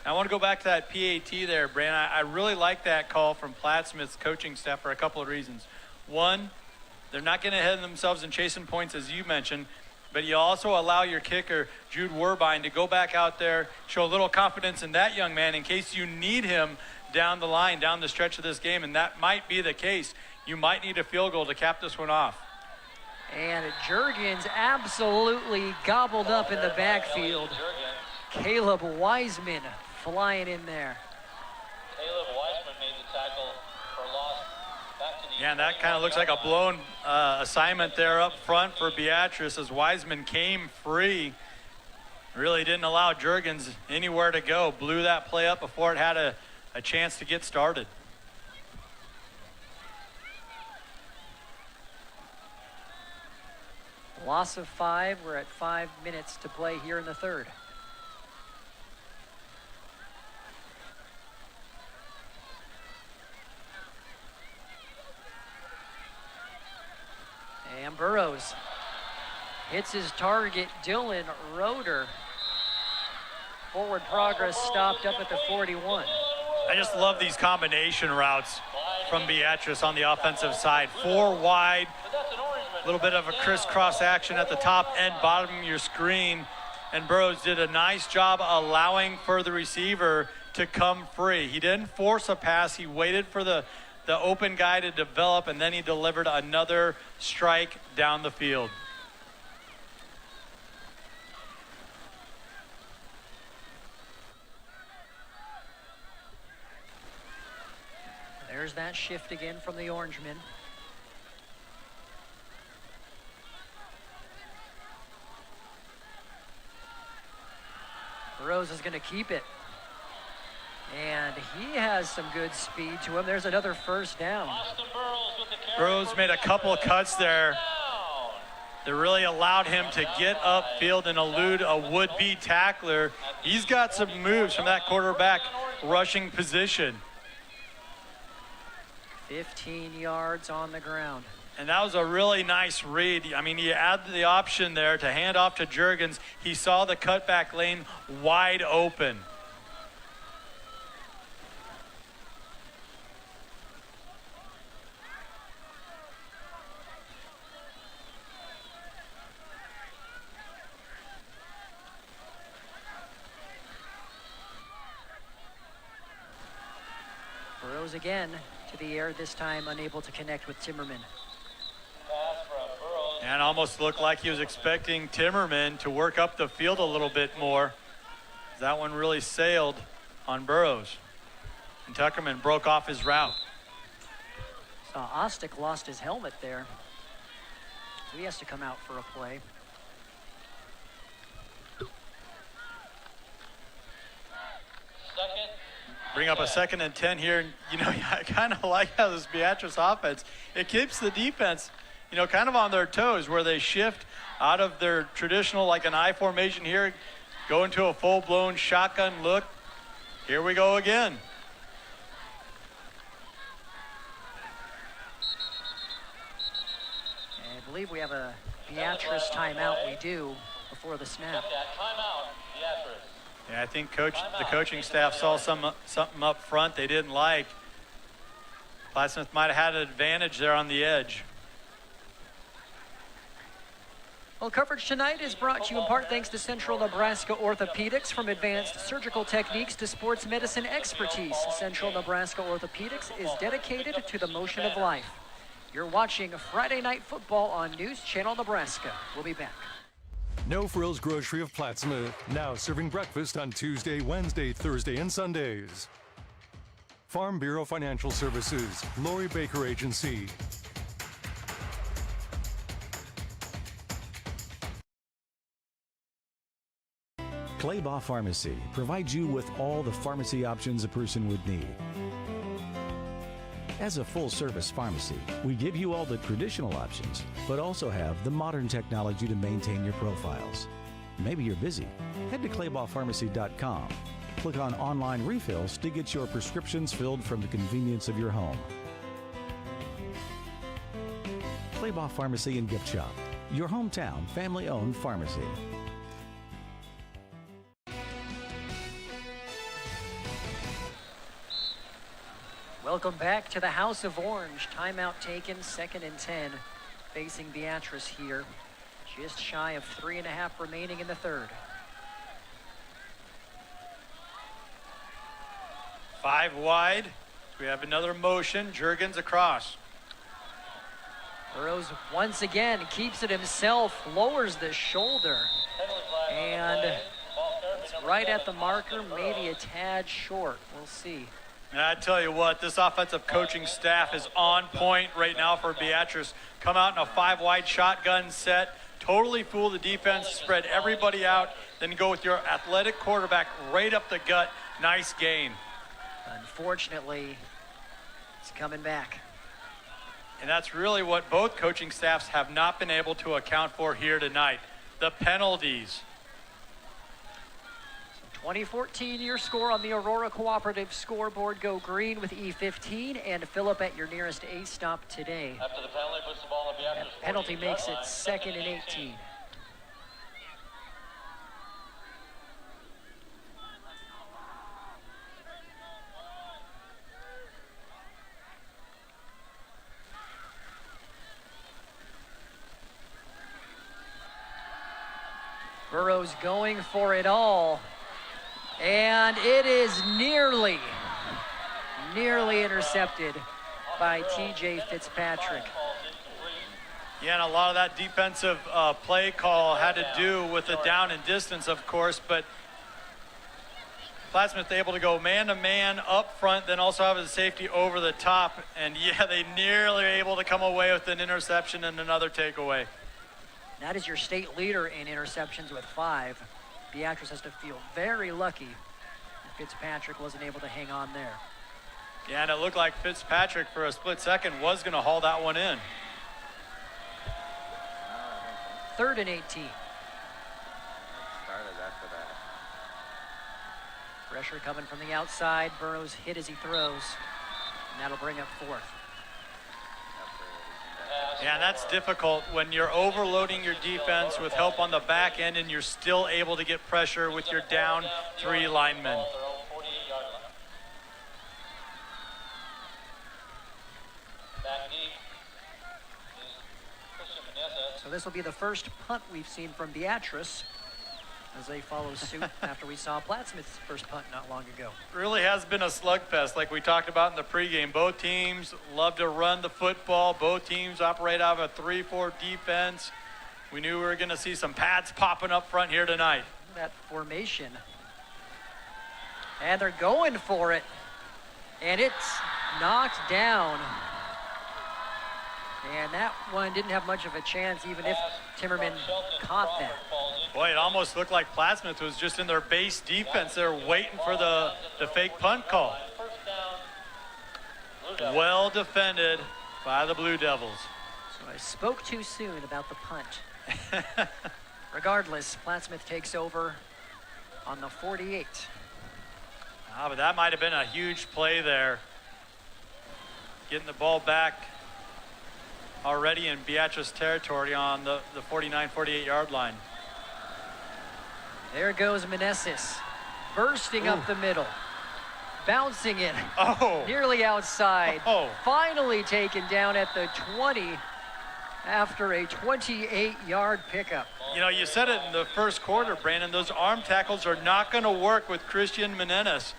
I want to go back to that PAT there, Brandon. I really like that call from Plattsmouth's coaching staff for a couple of reasons. One, they're not getting ahead of themselves and chasing points, as you mentioned, but you also allow your kicker, Jude Werbine, to go back out there, show a little confidence in that young man in case you need him down the line, down the stretch of this game, and that might be the case. You might need a field goal to cap this one off. And Juergens absolutely gobbled up in the backfield. Caleb Wiseman flying in there. Caleb Wiseman made the tackle for loss back to the... Yeah, and that kind of looks like a blown assignment there up front for Beatrice as Wiseman came free. Really didn't allow Juergens anywhere to go. Blew that play up before it had a chance to get started. Loss of 5. We're at 5 minutes to play here in the third. And Burrows Hits his target, Dylan Roeder. Forward progress stopped up at the 41. I just love these combination routes from Beatrice on the offensive side. 4 wide, a little bit of a crisscross action at the top and bottom of your screen. And Burrows did a nice job allowing for the receiver to come free. He didn't force a pass. He waited for the open guy to develop, and then he delivered another strike down the field. There's that shift again from the Orangemen. Burrows is going to keep it. And he has some good speed to him. There's another first down. Burrows made a couple of cuts there that really allowed him to get upfield and elude a would-be tackler. He's got some moves from that quarterback rushing position. 15 yards on the ground. And that was a really nice read. I mean, he had the option there to hand off to Juergens. He saw the cutback lane wide open. Burrows again to the air, this time unable to connect with Timmerman. And almost looked like he was expecting Timmerman to work up the field a little bit more. That one really sailed on Burrows. And Tuckerman broke off his route. Saw Ostick lost his helmet there. So he has to come out for a play. Bring up a 2nd and 10 here. You know, I kind of like how this Beatrice offense, it keeps the defense, you know, kind of on their toes, where they shift out of their traditional, like an I formation here, go into a full-blown shotgun look. Here we go again. And I believe we have a Beatrice timeout. We do, before the snap. Yeah, I think the coaching staff saw something up front they didn't like. Plattsmouth might have had an advantage there on the edge. Well, coverage tonight is brought to you in part thanks to Central Nebraska Orthopedics. From advanced surgical techniques to sports medicine expertise, Central Nebraska Orthopedics is dedicated to the motion of life. You're watching Friday Night Football on News Channel Nebraska. We'll be back. No Frills Grocery of Plattsmouth, now serving breakfast on Tuesday, Wednesday, Thursday, and Sundays. Farm Bureau Financial Services, Lori Baker Agency. Claybaugh Pharmacy provides you with all the pharmacy options a person would need. As a full-service pharmacy, we give you all the traditional options, but also have the modern technology to maintain your profiles. Maybe you're busy. Head to claybaughpharmacy.com. Click on online refills to get your prescriptions filled from the convenience of your home. Claybaugh Pharmacy and Gift Shop, your hometown family-owned pharmacy. Welcome back to the House of Orange. Timeout taken, 2nd and 10, facing Beatrice here. Just shy of 3.5 remaining in the third. 5 wide. We have another motion. Juergens across. Burrows once again keeps it himself, lowers the shoulder, and it's right at the marker, maybe a tad short. We'll see. And I tell you what, this offensive coaching staff is on point right now for Beatrice. Come out in a 5 wide shotgun set, totally fool the defense, spread everybody out, then go with your athletic quarterback right up the gut. Nice gain. Unfortunately, it's coming back. And that's really what both coaching staffs have not been able to account for here tonight. The penalties. 2014, your score on the Aurora Cooperative scoreboard. Go green with E15 and Phillip at your nearest A stop today. After the penalty, puts the ball on Beatrice. That penalty makes it 2nd and 18. Burrows going for it all. And it is nearly intercepted by TJ Fitzpatrick. Yeah, and a lot of that defensive play call had to do with the down and distance, of course, but Plattsmouth able to go man-to-man up front, then also have a safety over the top, and yeah, they nearly were able to come away with an interception and another takeaway. That is your state leader in interceptions with 5. Beatrice has to feel very lucky that Fitzpatrick wasn't able to hang on there. Yeah, and it looked like Fitzpatrick for a split second was going to haul that one in. 3rd and 18. Started after that. Pressure coming from the outside. Burrows hit as he throws, and that'll bring up 4th. Yeah, and that's difficult when you're overloading your defense with help on the back end and you're still able to get pressure with your down 3 linemen. So this will be the first punt we've seen from Beatrice as they follow suit after we saw Plattsmouth's first punt not long ago. Really has been a slugfest like we talked about in the pregame. Both teams love to run the football. Both teams operate out of a 3-4 defense. We knew we were going to see some pads popping up front here tonight. That formation. And they're going for it. And it's knocked down. And that one didn't have much of a chance, even if Timmerman caught that. Boy, it almost looked like Plattsmouth was just in their base defense. They're waiting for the fake punt call. Well defended by the Blue Devils. So I spoke too soon about the punt. Regardless, Plattsmouth takes over on the 48. But that might have been a huge play there. Getting the ball back already in Beatrice territory on the 49, 48-yard line. There goes Meneses, bursting up the middle, bouncing it nearly outside. Finally taken down at the 20 after a 28-yard pickup. You know, you said it in the first quarter, Brandon, those arm tackles are not going to work with Christian Meneses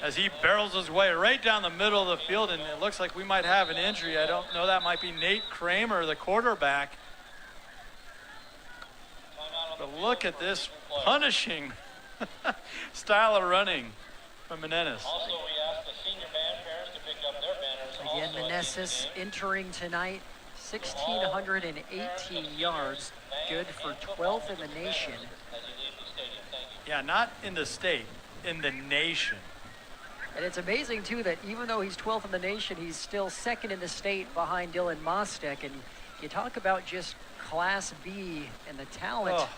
as he barrels his way right down the middle of the field, and it looks like we might have an injury. I don't know, that might be Nate Kramer, the quarterback. But look at this punishing style of running from Meneses. Also, we asked the senior band parents to pick up their banners. Again, Meneses entering tonight, 1,618 yards, good for 12th in the nation. Yeah, not in the state, in the nation. And it's amazing, too, that even though he's 12th in the nation, he's still 2nd in the state behind Dylan Mostek. And you talk about just Class B and the talent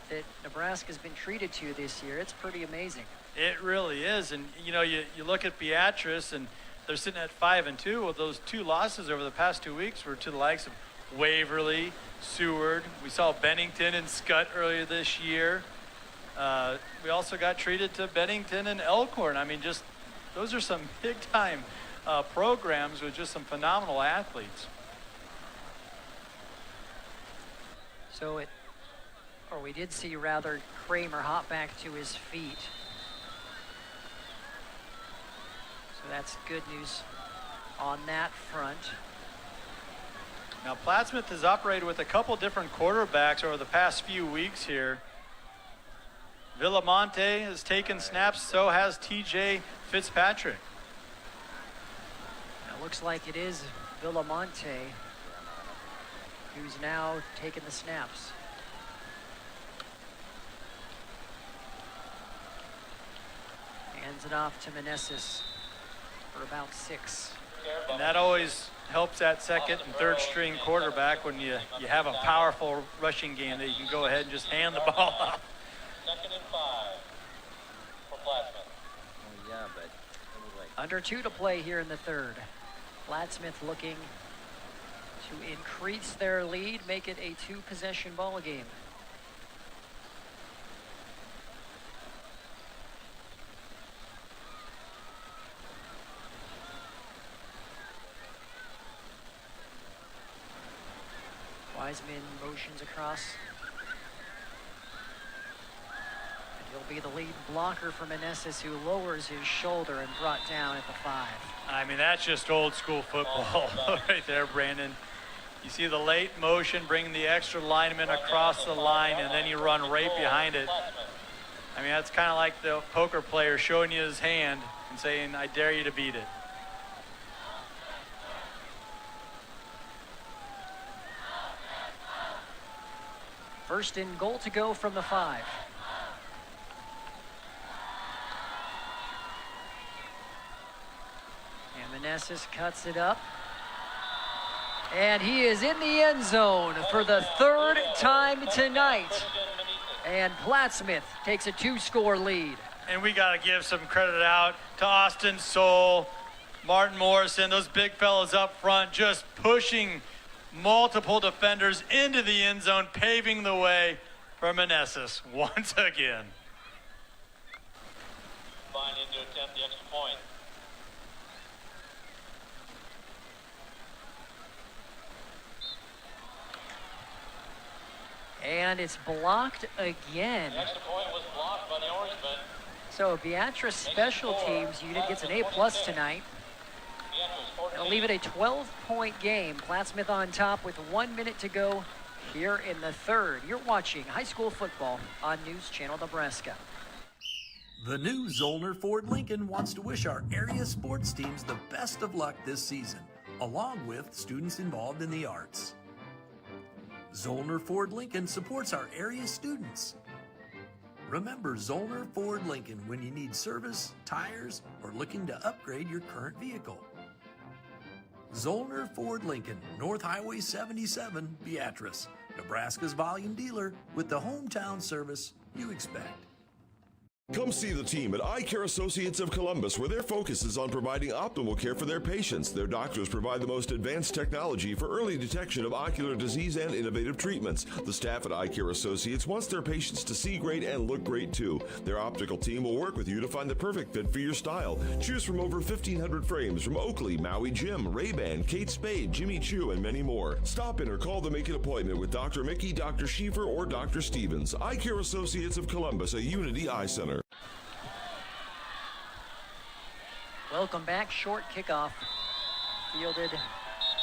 that Nebraska's been treated to this year. It's pretty amazing. It really is. And, you know, you look at Beatrice, and they're sitting at 5-2. Well, those 2 losses over the past 2 weeks were to the likes of Waverly, Seward. We saw Bennington and Scott earlier this year. We also got treated to Bennington and Elkhorn. I mean, just those are some big-time programs with just some phenomenal athletes. So we did see rather Kramer hop back to his feet. So that's good news on that front. Now, Plattsmouth has operated with a couple different quarterbacks over the past few weeks here. Villamonte has taken snaps, so has TJ Fitzpatrick. It looks like it is Villamonte who's now taking the snaps. Hands it off to Meneses for about 6. And that always helps that second and third string quarterback when you have a powerful rushing game that you can go ahead and just hand the ball off. 2nd and 5 for Plattsmouth. Oh, yeah, but anyway. Under 2 to play here in the 3rd. Plattsmouth looking to increase their lead, make it a 2-possession ball game. Wiseman motions across. be the lead blocker for Meneses, who lowers his shoulder and brought down at the 5. I mean, that's just old school football right there, Brandon. You see the late motion, bringing the extra lineman across the line, and then you run right behind it. I mean, that's kind of like the poker player showing you his hand and saying, I dare you to beat it. First and goal to go from the 5. And Meneses cuts it up. And he is in the end zone for the 3rd time tonight. And Plattsmouth takes a 2-score lead. And we got to give some credit out to Austin Soul, Martin Morrison, those big fellas up front, just pushing multiple defenders into the end zone, paving the way for Meneses once again. Fine in to attempt the extra point. And it's blocked again. The extra point was blocked by the Orangemen. So Beatrice special teams unit gets an A+ tonight. It'll leave it a 12-point game. Plattsmouth on top with 1 minute to go here in the 3rd. You're watching high school football on News Channel Nebraska. The new Zollner Ford Lincoln wants to wish our area sports teams the best of luck this season, along with students involved in the arts. Zollner Ford Lincoln supports our area students. Remember Zollner Ford Lincoln when you need service, tires, or looking to upgrade your current vehicle. Zollner Ford Lincoln, North Highway 77, Beatrice, Nebraska's volume dealer with the hometown service you expect. Come see the team at Eye Care Associates of Columbus, where their focus is on providing optimal care for their patients. Their doctors provide the most advanced technology for early detection of ocular disease and innovative treatments. The staff at Eye Care Associates wants their patients to see great and look great too. Their optical team will work with you to find the perfect fit for your style. Choose from over 1,500 frames from Oakley, Maui Jim, Ray-Ban, Kate Spade, Jimmy Choo, and many more. Stop in or call to make an appointment with Dr. Mickey, Dr. Schiefer, or Dr. Stevens. Eye Care Associates of Columbus, a Unity Eye Center. Welcome back. Short kickoff. Fielded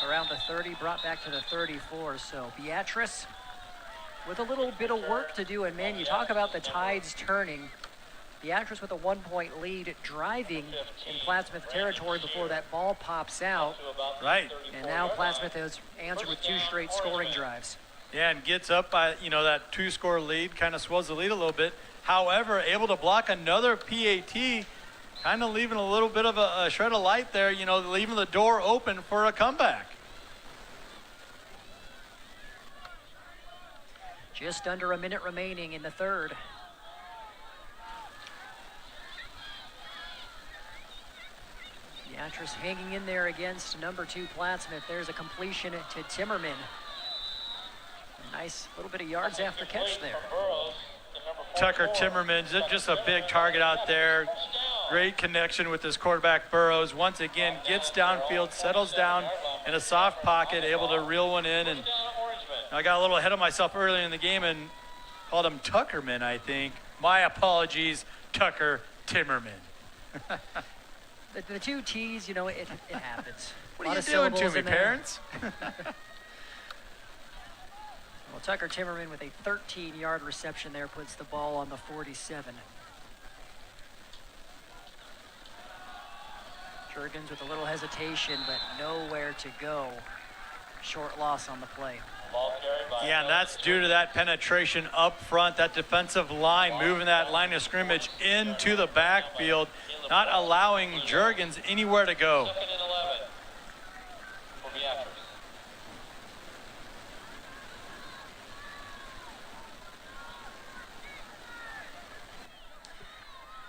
around the 30, brought back to the 34. So Beatrice with a little bit of work to do. And man, you talk about the tides turning. Beatrice with a 1-point lead, driving in Plattsmouth territory before that ball pops out. Right. And now Plattsmouth has answered with 2 straight scoring drives. Yeah, and gets up by, that 2-score lead, kind of swells the lead a little bit. However, able to block another PAT, kind of leaving a little bit of a shred of light there, leaving the door open for a comeback. Just under a minute remaining in the 3rd. Beatrice hanging in there against number 2 Plattsmouth. There's a completion to Timmerman. A nice little bit of yards after catch there. Tucker Timmerman, just a big target out there. Great connection with his quarterback Burrows. Once again, gets downfield, settles down in a soft pocket, able to reel one in. And I got a little ahead of myself earlier in the game and called him Tuckerman, I think. My apologies, Tucker Timmerman. The 2 T's, it happens. What are you doing to me, parents? Well, Tucker Timmerman with a 13-yard reception there puts the ball on the 47. Jurgens with a little hesitation, but nowhere to go. Short loss on the play. Yeah, and that's due to that penetration up front, that defensive line, moving that line of scrimmage into the backfield, not allowing Jurgens anywhere to go.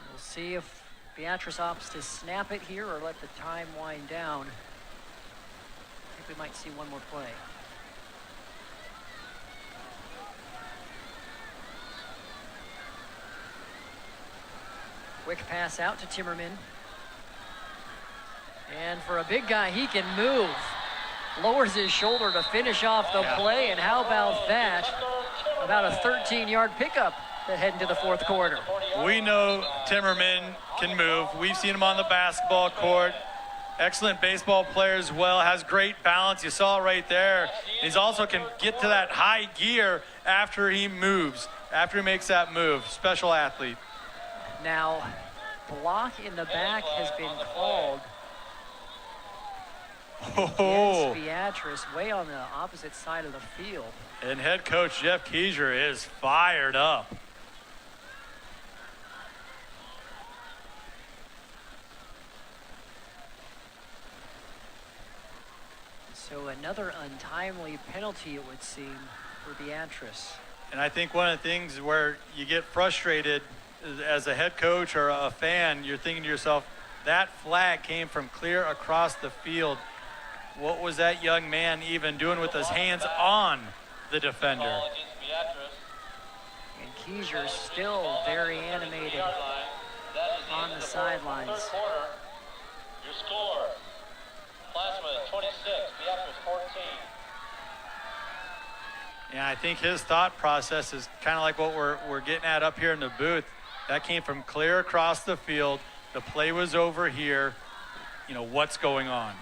We'll see if Beatrice opts to snap it here or let the time wind down. I think we might see one more play. Quick pass out to Timmerman. And for a big guy, he can move. Lowers his shoulder to finish off the play, and how about that? about a 13-yard pickup to head into the fourth quarter. We know Timmerman can move. We've seen him on the basketball court. Excellent baseball player as well, has great balance. You saw it right there. He's also can get to that high gear after he moves, after he makes that move. Special athlete. Now, block in the back has been called against Beatrice, way on the opposite side of the field. And head coach Jeff Keiser is fired up. So another untimely penalty, it would seem, for Beatrice. And I think one of the things where you get frustrated as a head coach or a fan, you're thinking to yourself, that flag came from clear across the field. What was that young man even doing with his hands on the defender? And Keiser still very animated on the sidelines. Your score, Plattsmouth 26, Beatrice 14. Yeah, I think his thought process is kind of like what we're getting at up here in the booth. That came from clear across the field. The play was over here. You know, what's going on?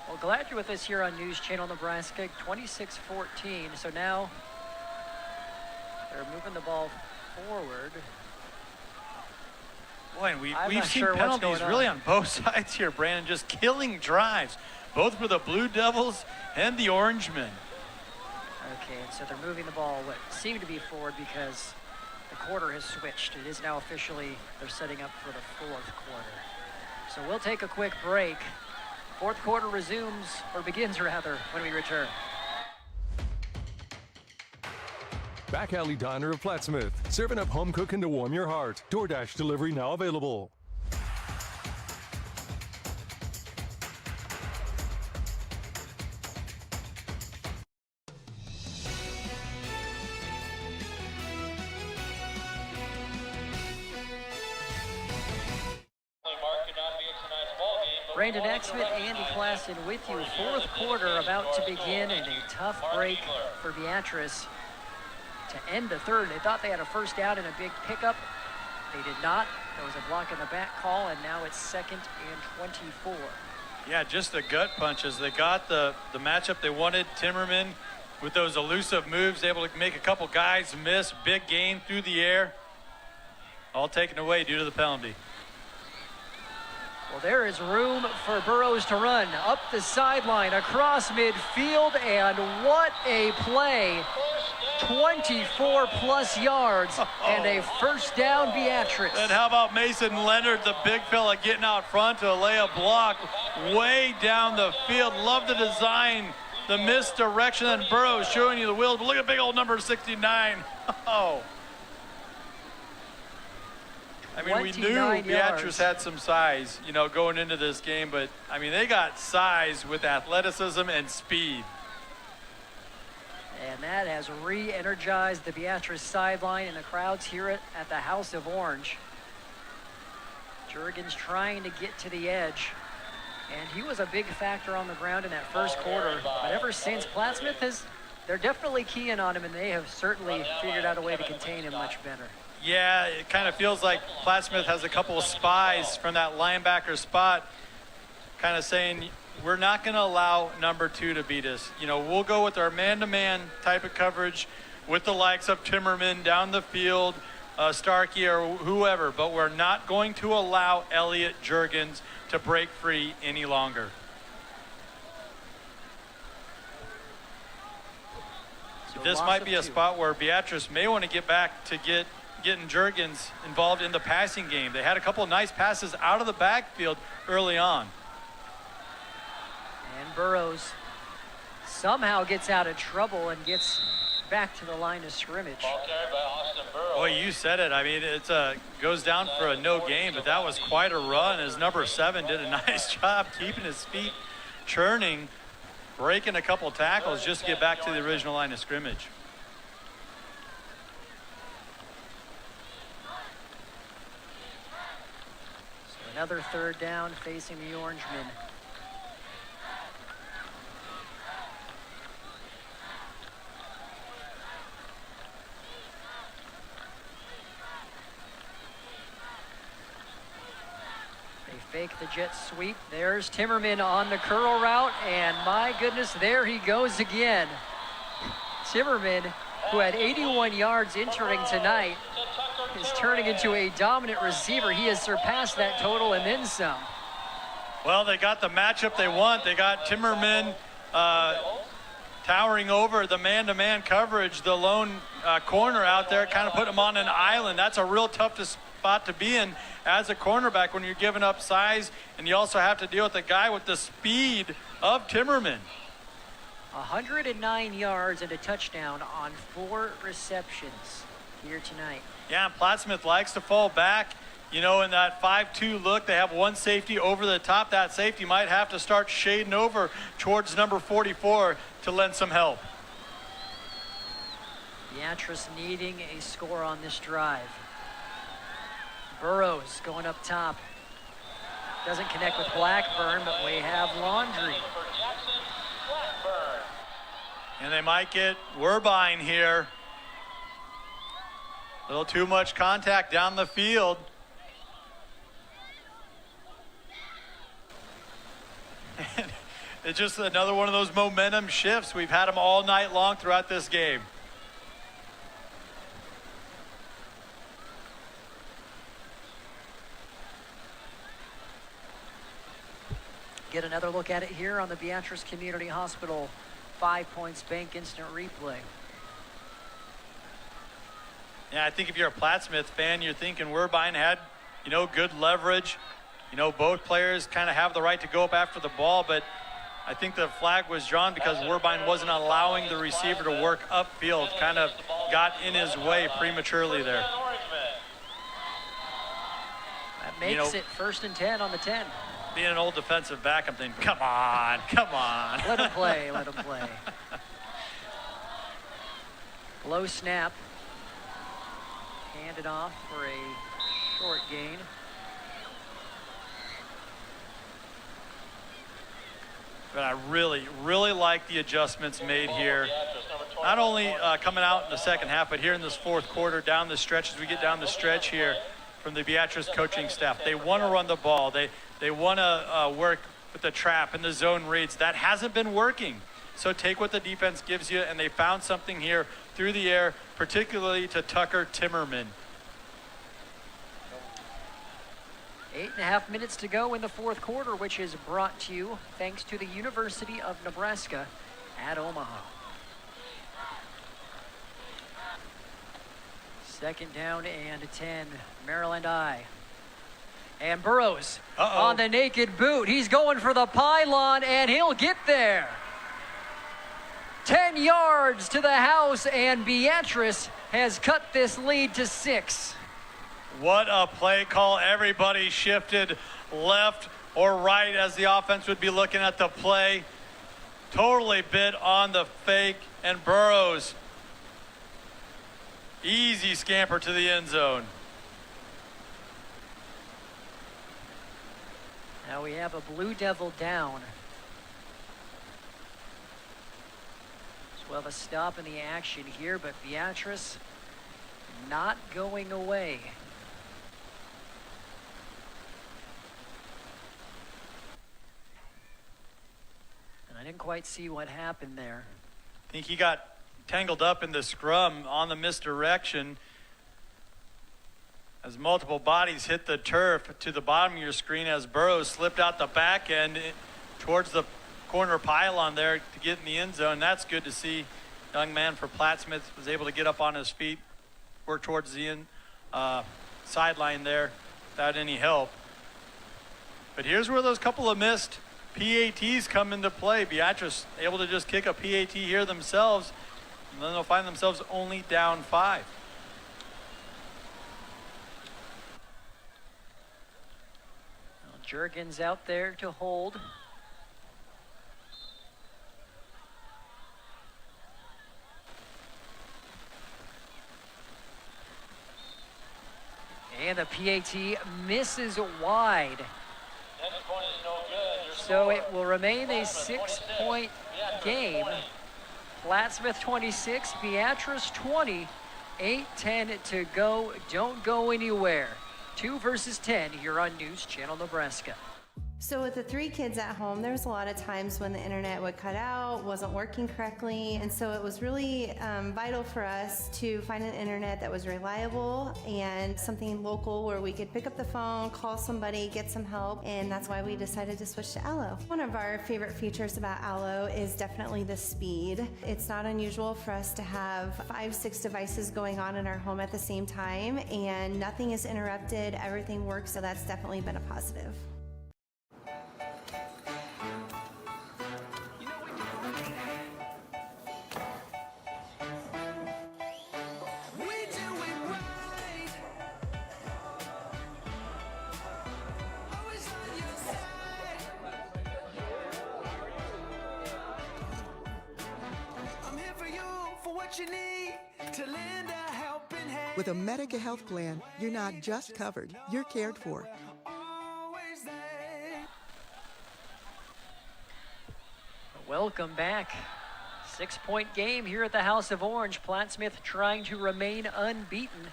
Well, glad you're with us here on News Channel Nebraska, 26-14. So now they're moving the ball forward. Boy, and we've seen sure penalties really on both sides here, Brandon, just killing drives, both for the Blue Devils and the Orangemen. Okay, and so they're moving the ball what seemed to be forward because the quarter has switched. It is now officially, they're setting up for the fourth quarter. So we'll take a quick break. Fourth quarter resumes, or begins rather, when we return. Back Alley Diner of Plattsmouth, serving up home cooking to warm your heart. DoorDash delivery now available. Brandon Axman, Andy Klassen with you. Fourth quarter about to begin, and a tough break for Beatrice to end the third. They thought they had a first down and a big pickup. They did not. There was a block in the back call, and now it's 2nd and 24. Yeah, just the gut punches. They got the matchup they wanted. Timmerman with those elusive moves, able to make a couple guys miss. Big gain through the air. All taken away due to the penalty. Well, there is room for Burrows to run up the sideline, across midfield, and what a play. 24-plus yards and a first down, Beatrice. And how about Mason Leonard, the big fella, getting out front to lay a block way down the field. Love the design, the misdirection, and Burrows showing you the wheels. But look at big old number 69. Oh. I mean, we knew Beatrice had some size, you know, going into this game, but, I mean, they got size with athleticism and speed. And that has re-energized the Beatrice sideline and the crowds here at the House of Orange. Juergens trying to get to the edge, and he was a big factor on the ground in that first quarter. But ever since, Plattsmouth they're definitely keying on him, and they have certainly figured out a way to contain him much better. Yeah, it kind of feels like Plattsmouth has a couple of spies from that linebacker spot, kind of saying, we're not going to allow number 2 to beat us. You know, we'll go with our man-to-man type of coverage with the likes of Timmerman down the field, Starkey or whoever, but we're not going to allow Elliot Juergens to break free any longer. So this might be a spot where Beatrice may want to get back to getting Juergens involved in the passing game. They had a couple of nice passes out of the backfield early on. And Burrows somehow gets out of trouble and gets back to the line of scrimmage. Boy, you said it. I mean, it's goes down for a no gain, but that was quite a run as number 7 did a nice job keeping his feet churning, breaking a couple tackles just to get back to the original line of scrimmage. Another third down facing the Orangemen. Fake the jet sweep. There's Timmerman on the curl route, and my goodness, there he goes again. Timmerman, who had 81 yards entering tonight, is turning into a dominant receiver. He has surpassed that total and then some. Well, they got the matchup they want. They got Timmerman towering over the man-to-man coverage, the lone corner out there, kind of put him on an island. That's a real tough spot to be in as a cornerback when you're giving up size, and you also have to deal with a guy with the speed of Timmerman. 109 yards and a touchdown on 4 receptions here tonight. Yeah, and Plattsmouth likes to fall back. You know, in that 5-2 look, they have one safety over the top. That safety might have to start shading over towards number 44 to lend some help. Beatrice needing a score on this drive. Burrows going up top. Doesn't connect with Blackburn, but we have Laundry. And they might get Werbine here. A little too much contact down the field. It's just another one of those momentum shifts. We've had them all night long throughout this game. Get another look at it here on the Beatrice Community Hospital 5 Points Bank instant replay. Yeah, I think if you're a Plattsmouth fan, you're thinking Werbine had, you know, good leverage. You know, both players kind of have the right to go up after the ball, but I think the flag was drawn because Werbine wasn't allowing the receiver to work upfield, kind of got in his way prematurely there. That makes it 1st and 10 on the 10. Being an old defensive back, I'm thinking, come on, come on. Let him play, let him play. Low snap. Handed off for a short gain. But I really, really like the adjustments made here. Not only coming out in the second half, but here in this fourth quarter, down the stretch, as we get down the stretch here from the Beatrice coaching staff. They want to run the ball. They want to work with the trap and the zone reads. That hasn't been working. So take what the defense gives you, and they found something here through the air, particularly to Tucker Timmerman. 8.5 minutes to go in the fourth quarter, which is brought to you thanks to the University of Nebraska at Omaha. 2nd down and 10, Maryland I. And Burrows on the naked boot. He's going for the pylon, and he'll get there. 10 yards to the house, and Beatrice has cut this lead to 6. What a play call. Everybody shifted left or right as the offense would be looking at the play. Totally bit on the fake, and Burrows, easy scamper to the end zone. Now we have a Blue Devil down. So we'll have a stop in the action here, but Beatrice not going away. And I didn't quite see what happened there. I think he got tangled up in the scrum on the misdirection as multiple bodies hit the turf to the bottom of your screen as Burrows slipped out the back end towards the corner pylon there to get in the end zone. That's good to see. Young man for Plattsmouth was able to get up on his feet, work towards the end sideline there without any help. But here's where those couple of missed PATs come into play. Beatrice able to just kick a PAT here themselves, and then they'll find themselves only down 5. Juergens out there to hold. And the PAT misses wide. Next point is no good. Your So score, it will remain a Plattsmouth 6-point 26, game. 20. Plattsmouth 26, Beatrice 20, 8:10 to go. Don't go anywhere. 2 versus 10 here on News Channel Nebraska. So with the 3 kids at home, there was a lot of times when the internet would cut out, wasn't working correctly, and so it was really vital for us to find an internet that was reliable and something local where we could pick up the phone, call somebody, get some help, and that's why we decided to switch to Allo. One of our favorite features about Allo is definitely the speed. It's not unusual for us to have 5-6 devices going on in our home at the same time, and nothing is interrupted, everything works, so that's definitely been a positive. With a Medica health plan, you're not just covered, you're cared for. Welcome back. 6-point game here at the House of Orange. Plattsmouth trying to remain unbeaten.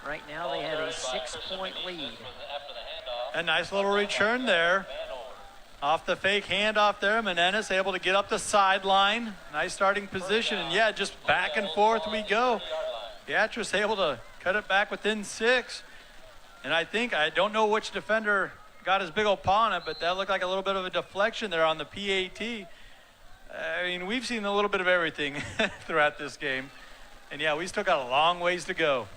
Right now they have a 6-point lead. A nice little return there. Off the fake handoff there, Menendez able to get up the sideline. Nice starting position, and yeah, just back and forth we go. Beatrice able to cut it back within 6. And I don't know which defender got his big old paw on it, but that looked like a little bit of a deflection there on the PAT. I mean, we've seen a little bit of everything throughout this game. And yeah, we still got a long ways to go.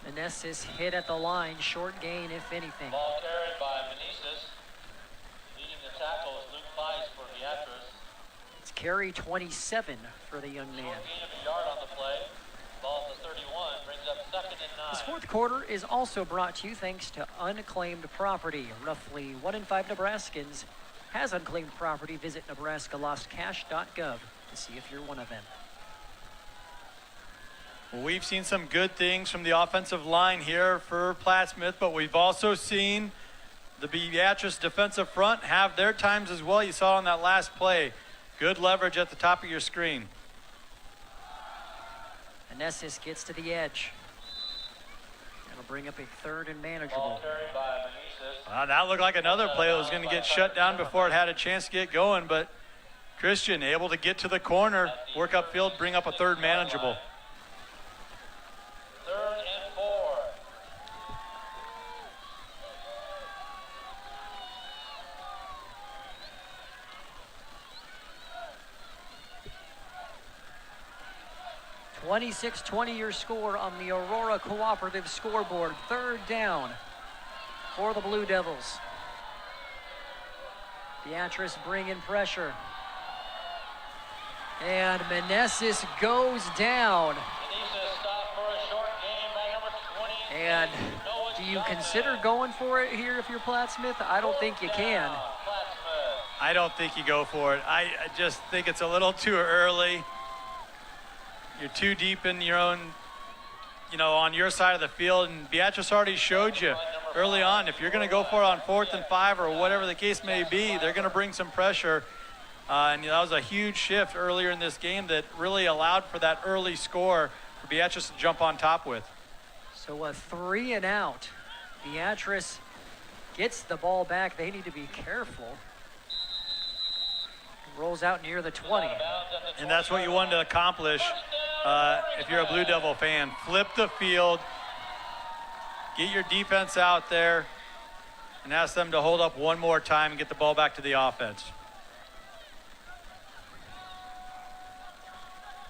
Meneses hit at the line, short gain if anything. Ball carried by Meneses. Leading the tackle is Luke Weiss for Beatrice. It's carry 27 for the young man. Short gain of a yard on the play. Ball to 31, brings up 2nd and 9. This fourth quarter is also brought to you thanks to unclaimed property. Roughly 1 in 5 Nebraskans has unclaimed property. Visit nebraskalostcash.gov to see if you're one of them. Well, we've seen some good things from the offensive line here for Plattsmouth, but we've also seen the Beatrice defensive front have their times as well. You saw on that last play. Good leverage at the top of your screen. Meneses gets to the edge. That'll bring up a 3rd and manageable. Ball carried by Meneses. That looked like another play that was going to get shut down before it had a chance to get going, but Christian able to get to the corner, work upfield, bring up a 3rd manageable. 3rd and 4. (26-20) your score on the Aurora Cooperative scoreboard. 3rd down for the Blue Devils. Beatrice bringing pressure. And Meneses goes down. Meneses stopped for a short gain by number 20. And do you consider going for it here if you're Plattsmouth? I don't think you can. I don't think you go for it. I just think it's a little too early. You're too deep in your own, on your side of the field. And Beatrice already showed you early on, if you're going to go for it on 4th and 5 or whatever the case may be, they're going to bring some pressure. And that was a huge shift earlier in this game that really allowed for that early score for Beatrice to jump on top with. So a 3 and out. Beatrice gets the ball back. They need to be careful. Rolls out near the 20. And that's what you wanted to accomplish if you're a Blue Devil fan. Flip the field, get your defense out there, and ask them to hold up one more time and get the ball back to the offense.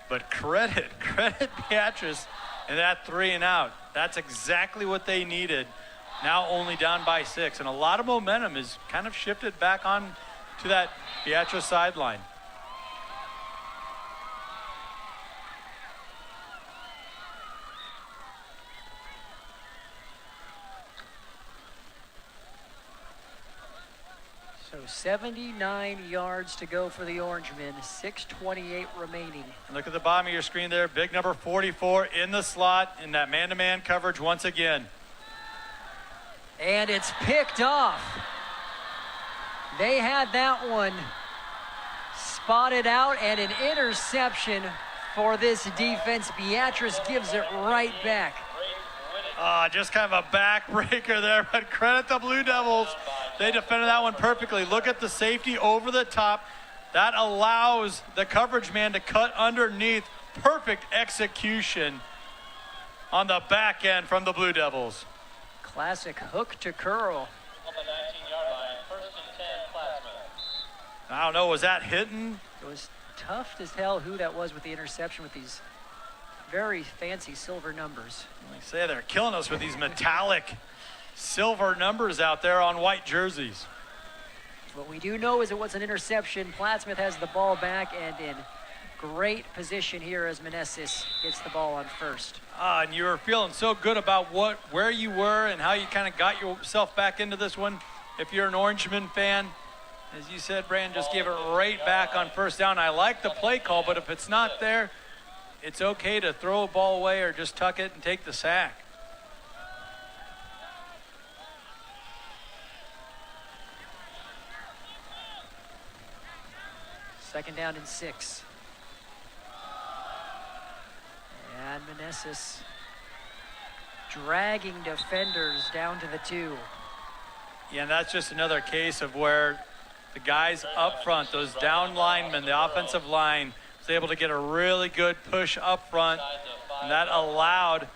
But credit Beatrice and that 3 and out. That's exactly what they needed. Now only down by 6. And a lot of momentum is kind of shifted back on to that Beatrice sideline. So 79 yards to go for the Orangemen, 6:28 remaining. And look at the bottom of your screen there. Big number 44 in the slot in that man-to-man coverage once again. And it's picked off. They had that one spotted out, and an interception for this defense. Beatrice gives it right back. Just kind of a backbreaker there, but credit the Blue Devils. They defended that one perfectly. Look at the safety over the top. That allows the coverage man to cut underneath. Perfect execution on the back end from the Blue Devils. Classic hook to curl. On the 19-yard line, 1st and 10, Plattsmouth. I don't know, was that hitting? It was tough to tell who that was with the interception with these very fancy silver numbers. Like I say, they're killing us with these metallic silver numbers out there on white jerseys. What we do know is it was an interception. Plattsmouth has the ball back and in great position here as Meneses gets the ball on first. And you were feeling so good about where you were and how you kind of got yourself back into this one. If you're an Orangeman fan, as you said, Brand, just give it right back on first down. I like the play call, but if it's not there, it's okay to throw a ball away or just tuck it and take the sack. Second down and 6. And Meneses dragging defenders down to the 2. Yeah, and that's just another case of where the guys up front, those down linemen, the offensive line, was able to get a really good push up front, and that allowed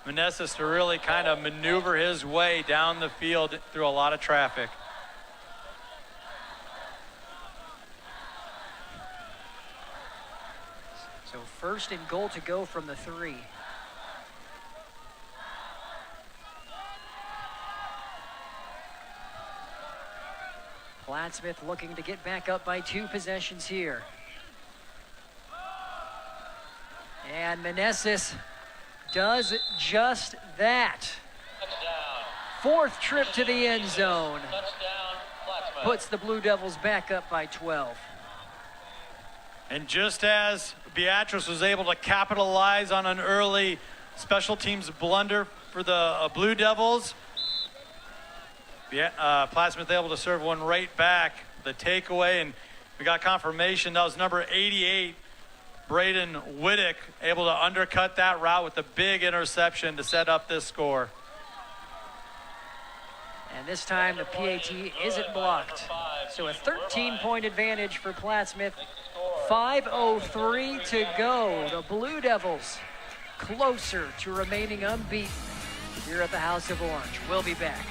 Meneses to really kind of maneuver his way down the field through a lot of traffic. So first and goal to go from the 3. Plattsmouth looking to get back up by 2 possessions here. And Meneses does just that. Fourth trip to the end zone. Puts the Blue Devils back up by 12. And just as Beatrice was able to capitalize on an early special teams blunder for the Blue Devils, Plattsmouth able to serve one right back, the takeaway, and we got confirmation that was number 88, Braden Whittick, able to undercut that route with a big interception to set up this score. And this time the PAT isn't blocked. So a 13-point advantage for Plattsmouth. 5:03 to go. The Blue Devils closer to remaining unbeaten here at the House of Orange. We'll be back.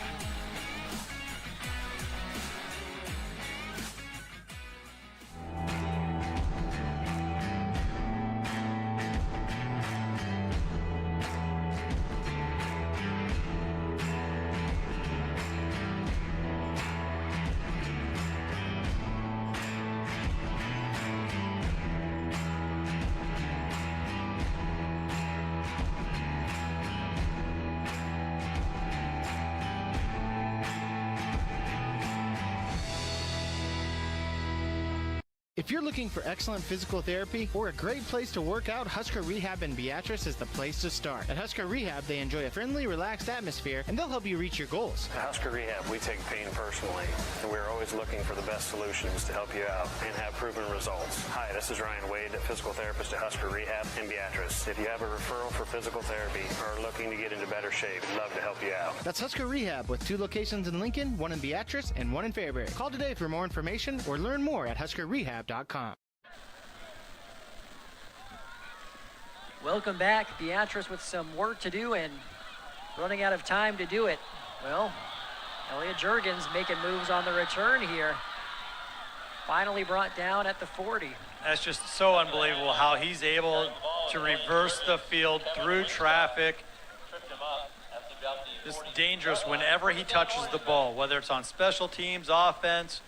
If you're looking for excellent physical therapy or a great place to work out, Husker Rehab in Beatrice is the place to start. At Husker Rehab, they enjoy a friendly, relaxed atmosphere, and they'll help you reach your goals. At Husker Rehab, we take pain personally, and we're always looking for the best solutions to help you out and have proven results. Hi, this is Ryan Wade, a physical therapist at Husker Rehab in Beatrice. If you have a referral for physical therapy or are looking to get into better shape, we'd love to help you out. That's Husker Rehab with 2 locations in Lincoln, 1 in Beatrice, and 1 in Fairbury. Call today for more information or learn more at huskerrehab.com. Welcome back. Beatrice with some work to do and running out of time to do it. Well, Elliot Juergens making moves on the return here. Finally brought down at the 40. That's just so unbelievable how he's able to reverse the field through traffic. Just dangerous whenever he touches the ball, whether it's on special teams, offense.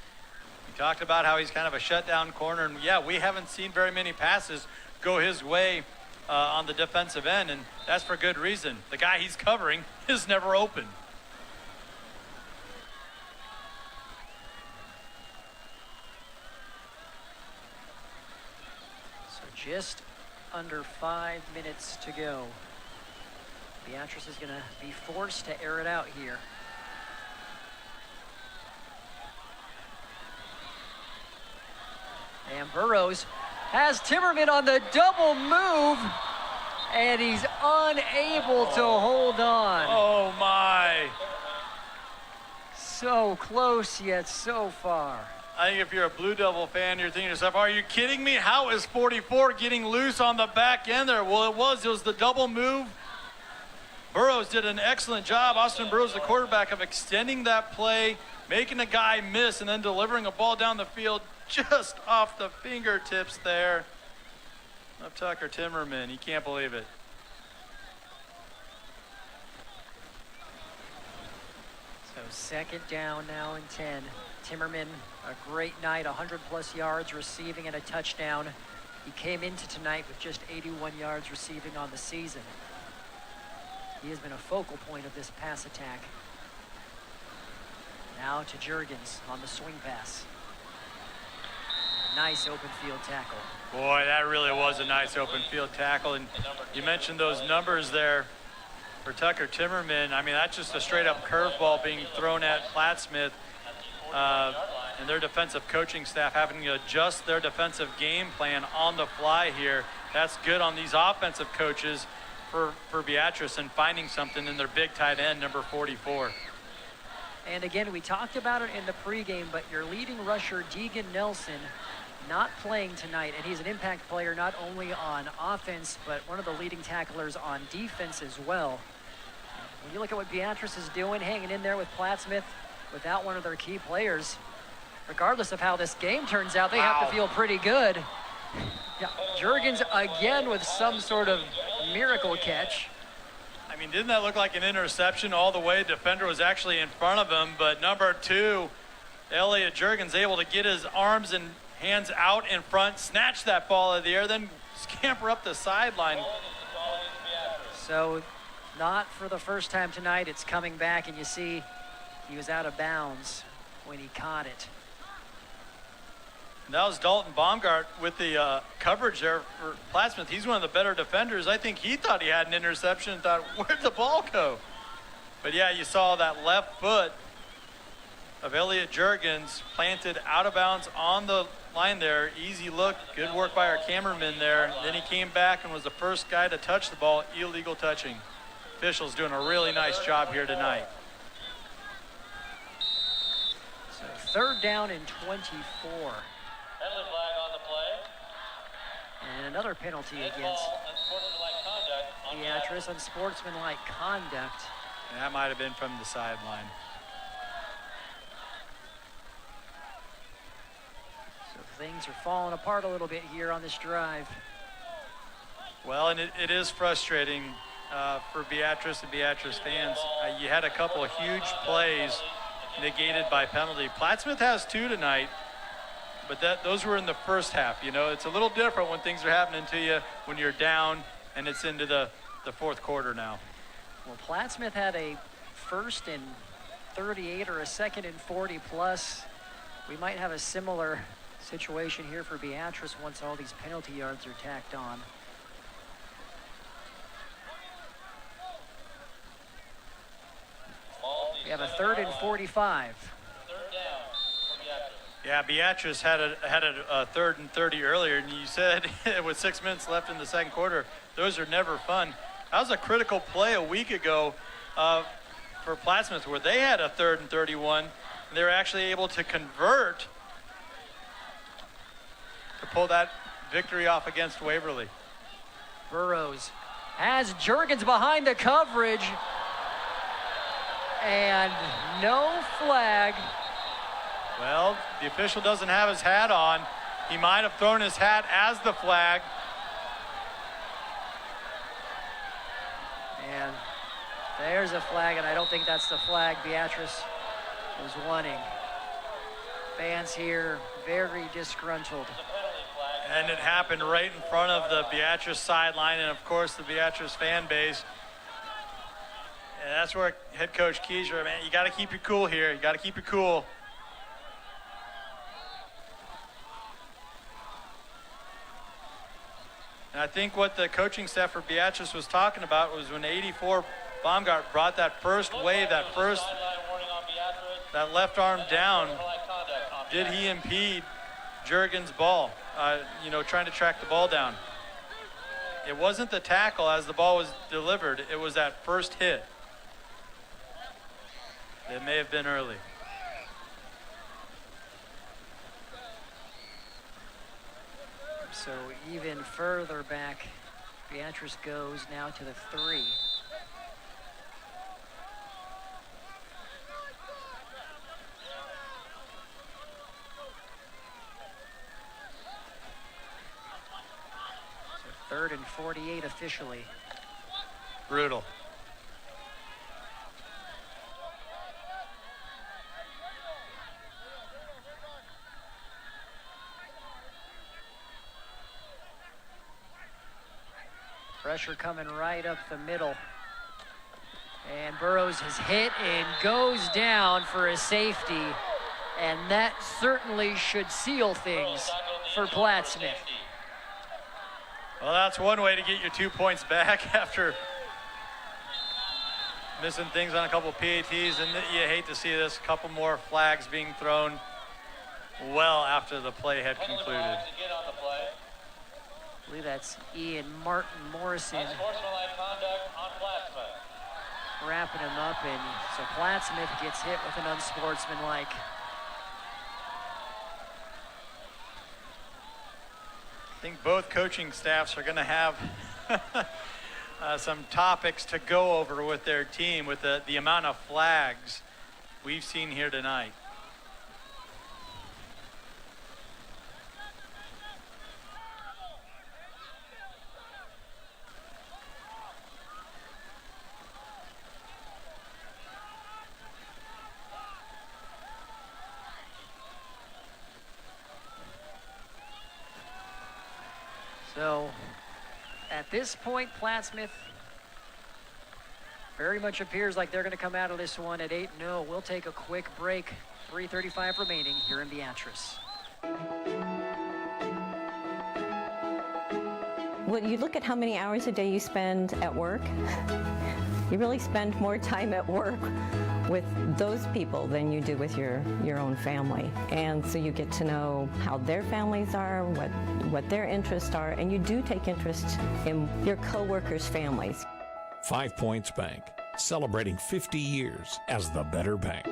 We talked about how he's kind of a shutdown corner, and yeah, we haven't seen very many passes go his way on the defensive end, and that's for good reason. The guy he's covering is never open. Just under 5 minutes to go. Beatrice is going to be forced to air it out here. And Burrows has Timmerman on the double move, and he's unable to hold on. Oh my. So close yet so far. I think if you're a Blue Devil fan, you're thinking to yourself, are you kidding me? How is 44 getting loose on the back end there? Well, it was the double move. Burrows did an excellent job. Austin Burrows, the quarterback, of extending that play, making a guy miss, and then delivering a ball down the field just off the fingertips there of Tucker Timmerman. He can't believe it. So second down now and 10. Timmerman, a great night, 100-plus yards receiving and a touchdown. He came into tonight with just 81 yards receiving on the season. He has been a focal point of this pass attack. Now to Juergens on the swing pass. Nice open field tackle. Boy, that really was a nice open field tackle. And you mentioned those numbers there for Tucker Timmerman. I mean, that's just a straight-up curveball being thrown at Plattsmouth. And their defensive coaching staff having to adjust their defensive game plan on the fly here. That's good on these offensive coaches for Beatrice and finding something in their big tight end, number 44. And again, we talked about it in the pregame, but your leading rusher, Deegan Nelson, not playing tonight, and he's an impact player not only on offense, but one of the leading tacklers on defense as well. When you look at what Beatrice is doing, hanging in there with Plattsmouth without one of their key players, regardless of how this game turns out, they have to feel pretty good. Yeah, Juergens again with some sort of miracle catch. I mean, didn't that look like an interception all the way? Defender was actually in front of him, but number 2, Elliot Juergens, able to get his arms and hands out in front, snatch that ball out of the air, then scamper up the sideline. So not for the first time tonight, it's coming back, and you see he was out of bounds when he caught it. And that was Dalton Baumgart with the coverage there for Plattsmouth. He's one of the better defenders. I think he thought he had an interception and thought, where'd the ball go? But yeah, you saw that left foot of Elliot Juergens planted out of bounds on the line there. Easy look, good work by our cameraman there. And then he came back and was the first guy to touch the ball, illegal touching. Officials doing a really nice job here tonight. So third down and 24. Penalty flag on the play. And another penalty against Beatrice, unsportsmanlike conduct. And that might have been from the sideline. So things are falling apart a little bit here on this drive. Well, and it is frustrating for Beatrice and Beatrice fans. You had a couple of huge plays negated by penalty. Plattsmouth has 2 tonight, but those were in the first half. You know, it's a little different when things are happening to you when you're down and it's into the fourth quarter now. Well, Plattsmouth had a 1st and 38 or a 2nd and 40 plus. We might have a similar situation here for Beatrice once all these penalty yards are tacked on. We have a 3rd and 45. Yeah, Beatrice had a 3rd and 30 earlier, and you said with 6 minutes left in the second quarter, those are never fun. That was a critical play a week ago for Plattsmouth where they had a 3rd and 31, and they were actually able to convert to pull that victory off against Waverly. Burrows has Juergens behind the coverage, and no flag. Well, the official doesn't have his hat on. He might have thrown his hat as the flag. And there's a flag, and I don't think that's the flag Beatrice was wanting. Fans here very disgruntled. And it happened right in front of the Beatrice sideline and, of course, the Beatrice fan base. And that's where head coach Keiser, man, you got to keep your cool here. You got to keep your cool. And I think what the coaching staff for Beatrice was talking about was when 84 Baumgart brought that first wave, that left arm down, did he impede Juergens' ball, trying to track the ball down? It wasn't the tackle as the ball was delivered, it was that first hit. It may have been early. So even further back, Beatrice goes now to the 3. So 3rd and 48 officially. Brutal. Pressure coming right up the middle. And Burrows has hit and goes down for a safety. And that certainly should seal things for Plattsmouth. Well, that's one way to get your 2 points back after missing things on a couple PATs. And you hate to see this, a couple more flags being thrown well after the play had concluded. I believe that's Ian Martin Morrison wrapping him up, and so Plattsmouth gets hit with an unsportsmanlike. I think both coaching staffs are going to have some topics to go over with their team with the amount of flags we've seen here tonight. So at this point, Plattsmouth very much appears like they're going to come out of this one at 8-0. We'll take a quick break. 3:35 remaining here in Beatrice. When you look at how many hours a day you spend at work, you really spend more time at work with those people than you do with your own family. And so you get to know how their families are, what their interests are, and you do take interest in your coworkers' families. 5 Points Bank, celebrating 50 years as the better bank.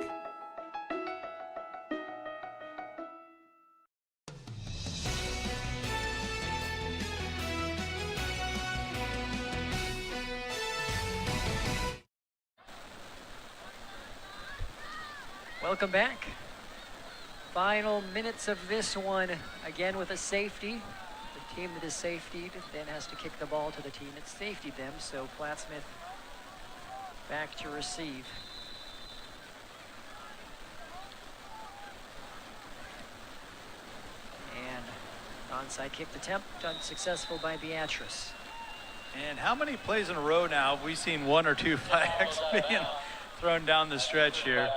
Welcome back. Final minutes of this one, again with a safety. The team that is safetied then has to kick the ball to the team that safetied them, so Plattsmouth back to receive. And onside kick attempt unsuccessful by Beatrice. And how many plays in a row now have we seen 1 or 2 flags being thrown down the stretch here?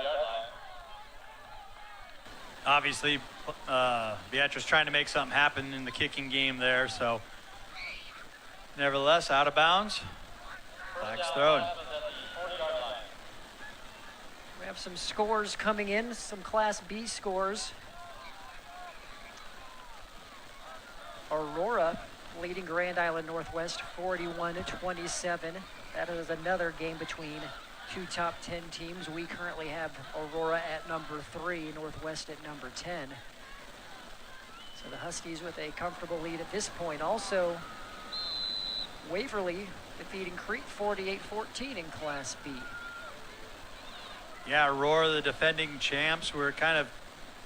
Obviously, Beatrice trying to make something happen in the kicking game there, so nevertheless, out of bounds. Flags thrown. We have some scores coming in, some Class B scores. Aurora leading Grand Island Northwest 41-27. That is another game between 2 top 10 teams. We currently have Aurora at number 3, Northwest at number 10. So the Huskies with a comfortable lead at this point. Also, Waverly defeating Crete 48-14 in Class B. Yeah, Aurora, the defending champs, were kind of,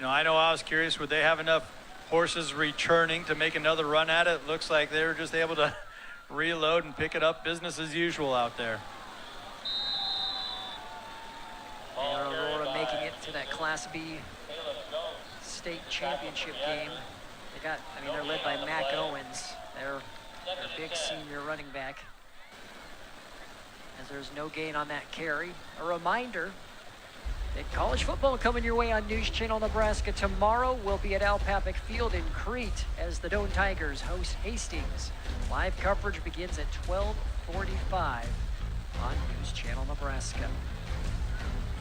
I know I was curious, would they have enough horses returning to make another run at it? Looks like they were just able to reload and pick it up business as usual out there. And Aurora making it to that Class B state championship game. They're led by Mac Owens. They're their big senior running back. As there's no gain on that carry. A reminder And college football coming your way on News Channel Nebraska tomorrow. We'll be at Al Papik Field in Crete as the Doane Tigers host Hastings. Live coverage begins at 12:45 on News Channel Nebraska.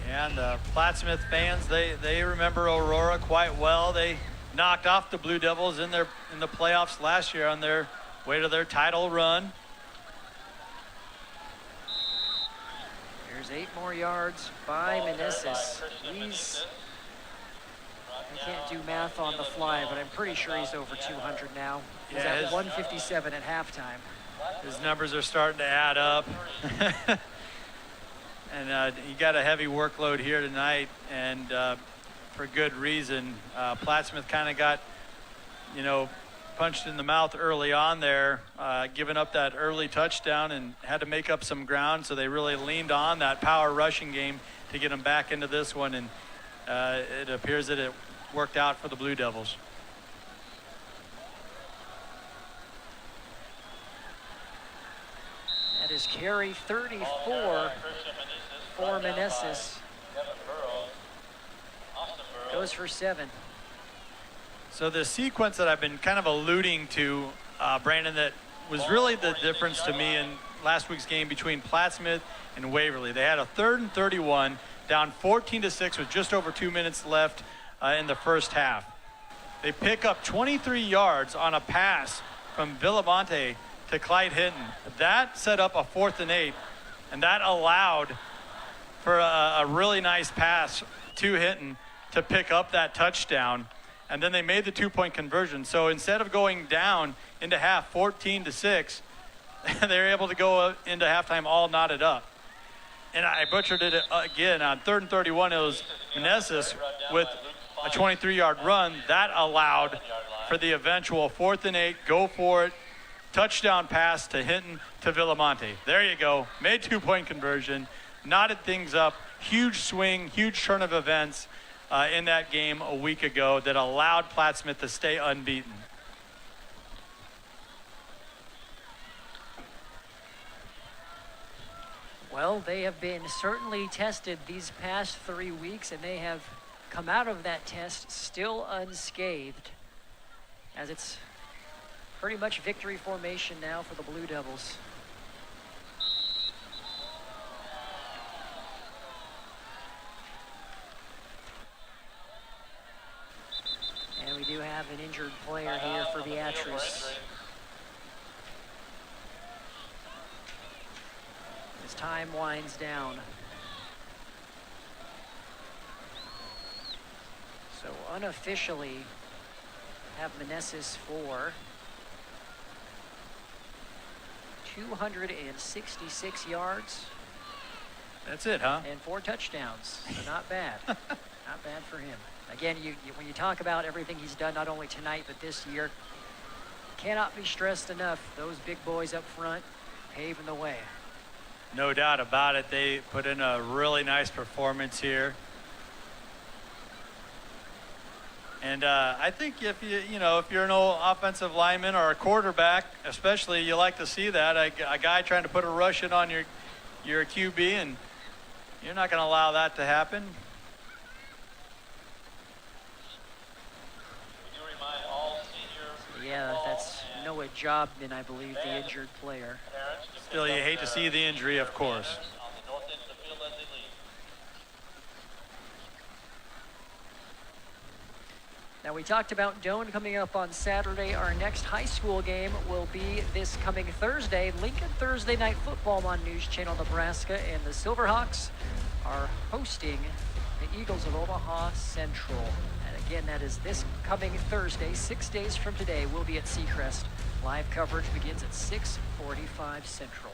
And the Plattsmouth fans, they remember Aurora quite well. They knocked off the Blue Devils in the playoffs last year on their way to their title run. There's 8 more yards by Meneses. I can't do math on the fly, but I'm pretty sure he's over 200 now. He's at 157 at halftime. His numbers are starting to add up. And he got a heavy workload here tonight, and for good reason. Plattsmouth kind of got, punched in the mouth early on there, giving up that early touchdown and had to make up some ground, so they really leaned on that power rushing game to get them back into this one, and it appears that it worked out for the Blue Devils. That is carry 34 for Meneses. Goes for 7. So the sequence that I've been kind of alluding to, Brandon, that was really the difference to me in last week's game between Plattsmouth and Waverly. They had a 3rd and 31, down 14-6 with just over 2 minutes left in the first half. They pick up 23 yards on a pass from Villamonte to Clyde Hinton. That set up a 4th and 8, and that allowed for a really nice pass to Hinton to pick up that touchdown. And then they made the 2-point conversion. So instead of going down into half 14-6, they were able to go into halftime all knotted up. And I butchered it again. On 3rd and 31, it was Meneses with a 23-yard run. That allowed for the eventual 4th and 8, go for it, touchdown pass to Hinton to Villamonte. There you go. Made 2-point conversion, knotted things up. Huge swing, huge turn of events in that game a week ago that allowed Plattsmouth to stay unbeaten. Well, they have been certainly tested these past 3 weeks, and they have come out of that test still unscathed, as it's pretty much victory formation now for the Blue Devils. And we do have an injured player here for Beatrice. As time winds down. So unofficially have Meneses for 266 yards. That's it, huh? And 4 touchdowns. So not bad. Not bad for him. Again, when you talk about everything he's done, not only tonight, but this year, cannot be stressed enough. Those big boys up front paving the way. No doubt about it. They put in a really nice performance here. And I think if you're an old offensive lineman or a quarterback, especially, you like to see that a guy trying to put a rush in on your QB, and you're not going to allow that to happen. Yeah, that's Noah Jobman, I believe, the injured player. Still, you hate to see the injury, of course. Now, we talked about Doane coming up on Saturday. Our next high school game will be this coming Thursday, Lincoln Thursday Night Football on News Channel Nebraska, and the Silverhawks are hosting the Eagles of Omaha Central. And again, that is this coming Thursday, 6 days from today. We'll be at Seacrest. Live coverage begins at 6:45 Central.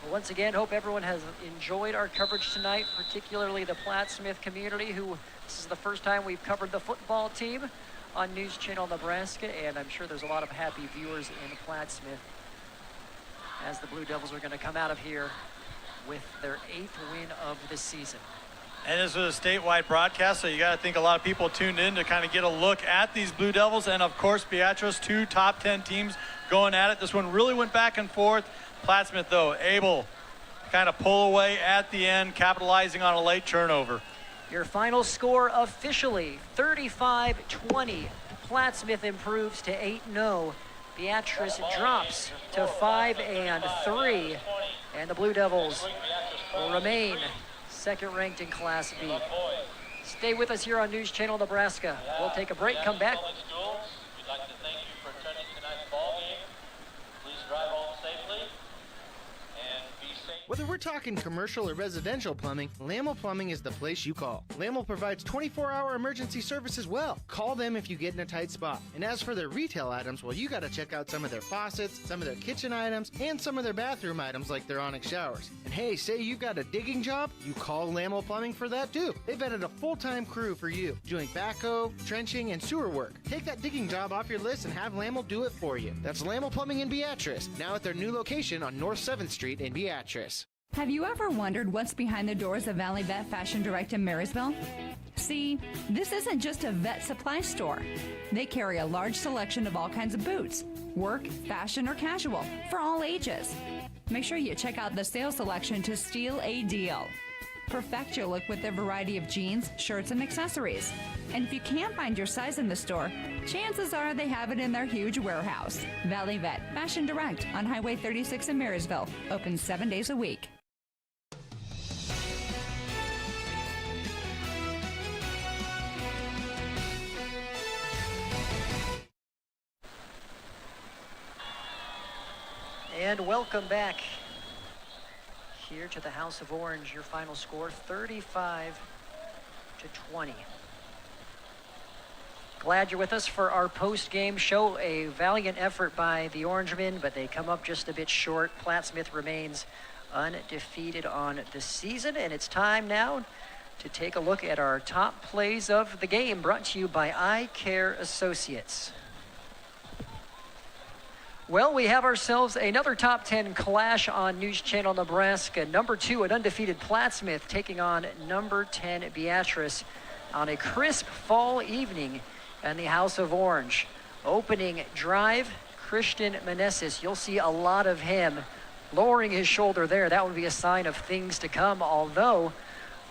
Well, once again, hope everyone has enjoyed our coverage tonight, particularly the Plattsmouth community, who this is the first time we've covered the football team on News Channel Nebraska, and I'm sure there's a lot of happy viewers in Plattsmouth as the Blue Devils are going to come out of here with their 8th win of the season. And this was a statewide broadcast, so you got to think a lot of people tuned in to kind of get a look at these Blue Devils. And, of course, Beatrice, 2 top 10 teams going at it. This one really went back and forth. Plattsmouth, though, able kind of pull away at the end, capitalizing on a late turnover. Your final score officially 35-20. Plattsmouth improves to 8-0. Beatrice drops to 5-3. And the Blue Devils will remain second ranked in Class B. Stay with us here on News Channel Nebraska. We'll take a break, come back. We'd like to thank you for attending tonight's ball game. Please drive home safely and be safe. Whether we're talking commercial or residential plumbing, Lamel Plumbing is the place you call. Lamel provides 24-hour emergency service as well. Call them if you get in a tight spot. And as for their retail items, well, you got to check out some of their faucets, some of their kitchen items, and some of their bathroom items like their Onyx showers. And hey, say you've got a digging job, you call Lamel Plumbing for that too. They've added a full-time crew for you, doing backhoe, trenching, and sewer work. Take that digging job off your list and have Lamel do it for you. That's Lamel Plumbing in Beatrice, now at their new location on North 7th Street in Beatrice. Have you ever wondered what's behind the doors of Valley Vet Fashion Direct in Marysville? See, this isn't just a vet supply store. They carry a large selection of all kinds of boots, work, fashion, or casual, for all ages. Make sure you check out the sales selection to steal a deal. Perfect your look with their variety of jeans, shirts, and accessories. And if you can't find your size in the store, chances are they have it in their huge warehouse. Valley Vet Fashion Direct on Highway 36 in Marysville, open 7 days a week. And welcome back here to the House of Orange. Your final score, 35-20. Glad you're with us for our post-game show. A valiant effort by the Orangemen, but they come up just a bit short. Plattsmouth remains undefeated on the season, and it's time now to take a look at our top plays of the game, brought to you by Eye Care Associates. Well, we have ourselves another top 10 clash on News Channel Nebraska. Number 2, an undefeated Plattsmouth taking on number 10 Beatrice on a crisp fall evening in the House of Orange. Opening drive, Christian Meneses. You'll see a lot of him lowering his shoulder there. That would be a sign of things to come, although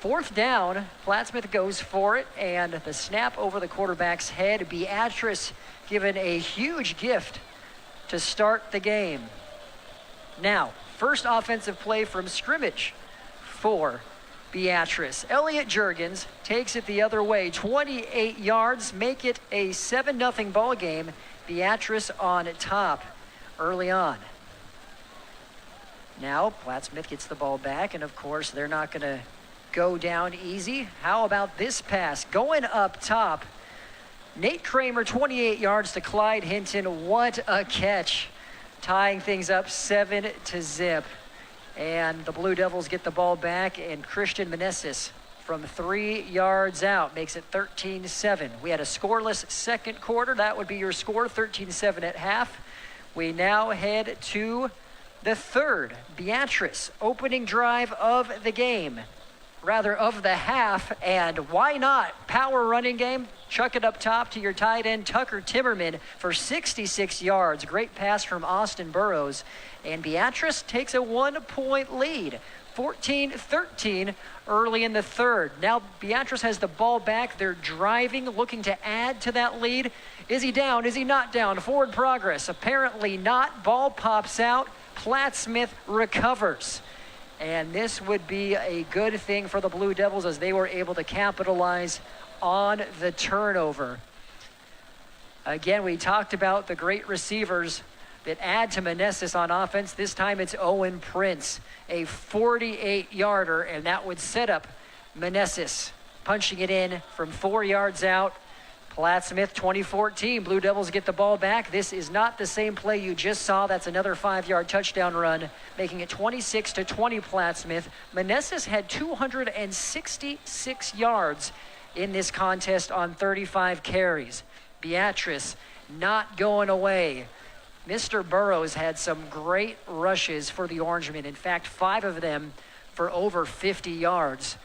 fourth down, Plattsmouth goes for it, and the snap over the quarterback's head. Beatrice given a huge gift to start the game. Now, first offensive play from scrimmage for Beatrice. Elliot Juergens takes it the other way, 28 yards, make it a 7-0 ball game. Beatrice on top early on. Now, Plattsmouth gets the ball back, and of course, they're not going to go down easy. How about this pass? Going up top, Nate Kramer, 28 yards to Clyde Hinton. What a catch. Tying things up 7-0. And the Blue Devils get the ball back, and Christian Meneses from 3 yards out makes it 13-7. We had a scoreless second quarter. That would be your score, 13-7 at half. We now head to the third. Beatrice, opening drive of the game. Rather, of the half, and why not? Power running game. Chuck it up top to your tight end, Tucker Timmerman, for 66 yards. Great pass from Austin Burrows. And Beatrice takes a 1-point lead, 14-13 early in the third. Now Beatrice has the ball back. They're driving, looking to add to that lead. Is he down? Is he not down? Forward progress. Apparently not. Ball pops out. Plattsmouth recovers. And this would be a good thing for the Blue Devils as they were able to capitalize on the turnover. Again, we talked about the great receivers that add to Meneses on offense. This time it's Owen Prince, a 48-yarder, and that would set up Meneses punching it in from 4 yards out. Plattsmouth 2014, Blue Devils get the ball back. This is not the same play you just saw. That's another 5-yard touchdown run, making it 26-20 Plattsmouth. Meneses had 266 yards in this contest on 35 carries. Beatrice not going away. Mr. Burrows had some great rushes for the Orangemen. In fact, 5 of them for over 50 yards.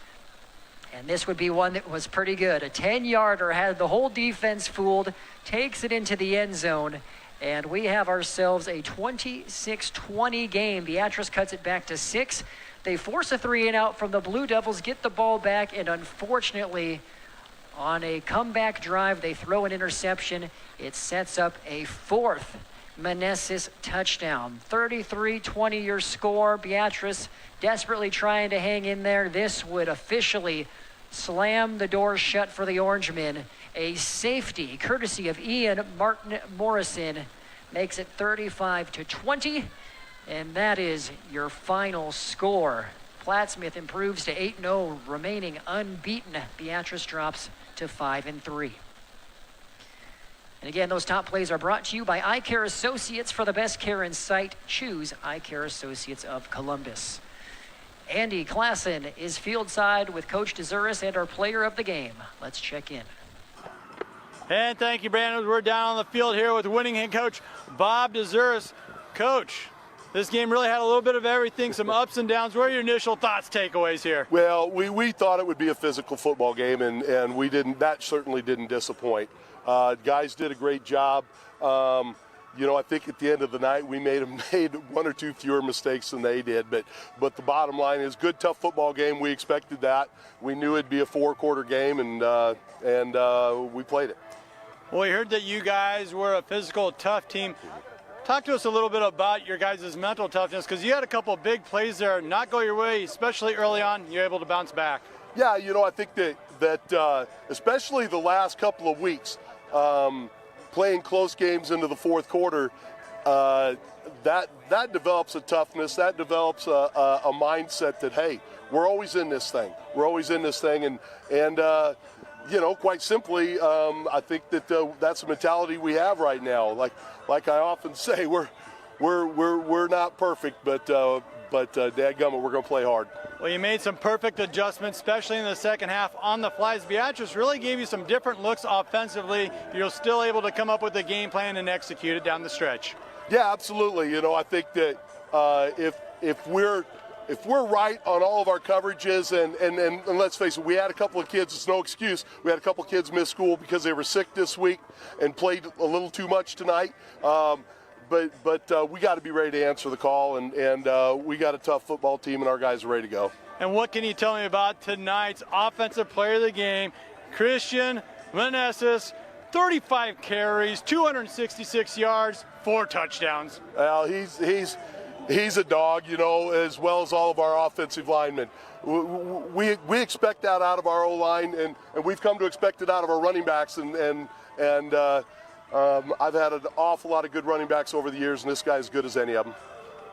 And this would be one that was pretty good. A 10-yarder had the whole defense fooled, takes it into the end zone, And we have ourselves a 26-20 game. Beatrice cuts it back to 6. They force a 3-and-out from the Blue Devils, get the ball back, and unfortunately, on a comeback drive, they throw an interception. It sets up a 4th Meneses touchdown. 33-20 your score. Beatrice desperately trying to hang in there. This would officially slam the door shut for the Orangemen. A safety, courtesy of Ian Martin Morrison, makes it 35-20, and that is your final score. Plattsmouth improves to 8-0, remaining unbeaten. Beatrice drops to 5-3. And again, those top plays are brought to you by Eye Care Associates. For the best care in sight, choose Eye Care Associates of Columbus. Andy Klassen is field side with Coach DeZuris and our player of the game. Let's check in. And thank you, Brandon. We're down on the field here with winning head coach Bob DeZuris. Coach, this game really had a little bit of everything, some ups and downs. What are your initial thoughts, takeaways here? Well, we thought it would be a physical football game, and we didn't. That certainly didn't disappoint. Guys did a great job. I think at the end of the night we made one or two fewer mistakes than they did. But the bottom line is, good, tough football game. We expected that. We knew it'd be a 4-quarter game, and we played it. Well, we heard that you guys were a physical, tough team. Talk to us a little bit about your guys' mental toughness, because you had a couple of big plays there not go your way, especially early on. You're able to bounce back. Yeah, I think that especially the last couple of weeks, playing close games into the fourth quarter, that develops a toughness, that develops a mindset that, hey, we're always in this thing. We're always in this thing, and quite simply, I think that that's the mentality we have right now. Like I often say, we're not perfect, but dadgummit, we're going to play hard. Well, you made some perfect adjustments, especially in the second half on the flies. Beatrice really gave you some different looks offensively. You're still able to come up with a game plan and execute it down the stretch. Yeah, absolutely. I think that if we're right on all of our coverages, and let's face it, we had a couple of kids, it's no excuse, we had a couple of kids miss school because they were sick this week and played a little too much tonight. But we got to be ready to answer the call, and we got a tough football team, and our guys are ready to go. And what can you tell me about tonight's offensive player of the game, Christian Meneses? 35 carries, 266 yards, 4 touchdowns. Well, he's a dog, as well as all of our offensive linemen. We expect that out of our O-line, and we've come to expect it out of our running backs, and I've had an awful lot of good running backs over the years, and this guy's as good as any of them.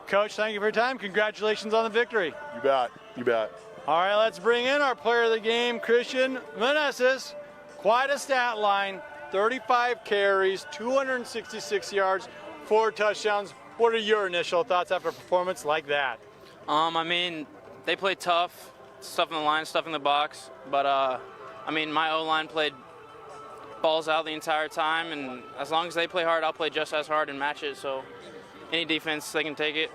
Coach, thank you for your time. Congratulations on the victory. You bet. You bet. All right, let's bring in our player of the game, Christian Meneses. Quite a stat line, 35 carries, 266 yards, 4 touchdowns. What are your initial thoughts after a performance like that? They played tough, stuff in the line, stuff in the box. But, my O-line played balls out the entire time, and as long as they play hard, I'll play just as hard and match it. So any defense, they can take it.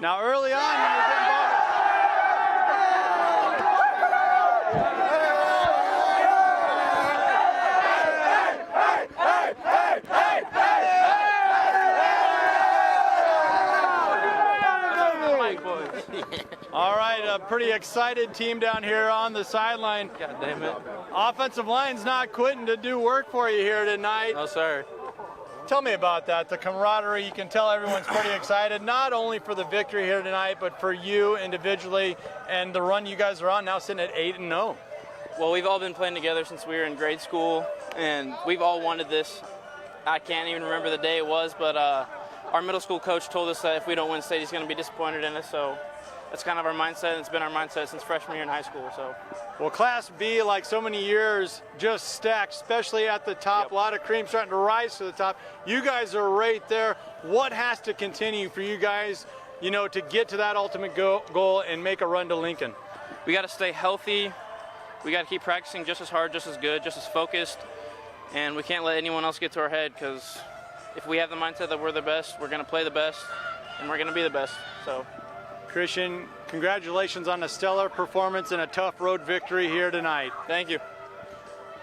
Now, early on, when you're getting ball. All right, a pretty excited team down here on the sideline. God damn it. Offensive line's not quitting to do work for you here tonight. No, sir. Tell me about that, the camaraderie. You can tell everyone's pretty excited, not only for the victory here tonight, but for you individually and the run you guys are on now, sitting at 8-0. Well, we've all been playing together since we were in grade school, and we've all wanted this. I can't even remember the day it was, but our middle school coach told us that if we don't win state, he's going to be disappointed in us. So that's kind of our mindset, and it's been our mindset since freshman year in high school. So, well, Class B, like so many years, just stacked, especially at the top. Yep. A lot of cream starting to rise to the top. You guys are right there. What has to continue for you guys, to get to that ultimate goal and make a run to Lincoln? We got to stay healthy. We got to keep practicing just as hard, just as good, just as focused, and we can't let anyone else get to our head, because if we have the mindset that we're the best, we're going to play the best, and we're going to be the best. So, Christian, congratulations on a stellar performance and a tough road victory here tonight. Thank you.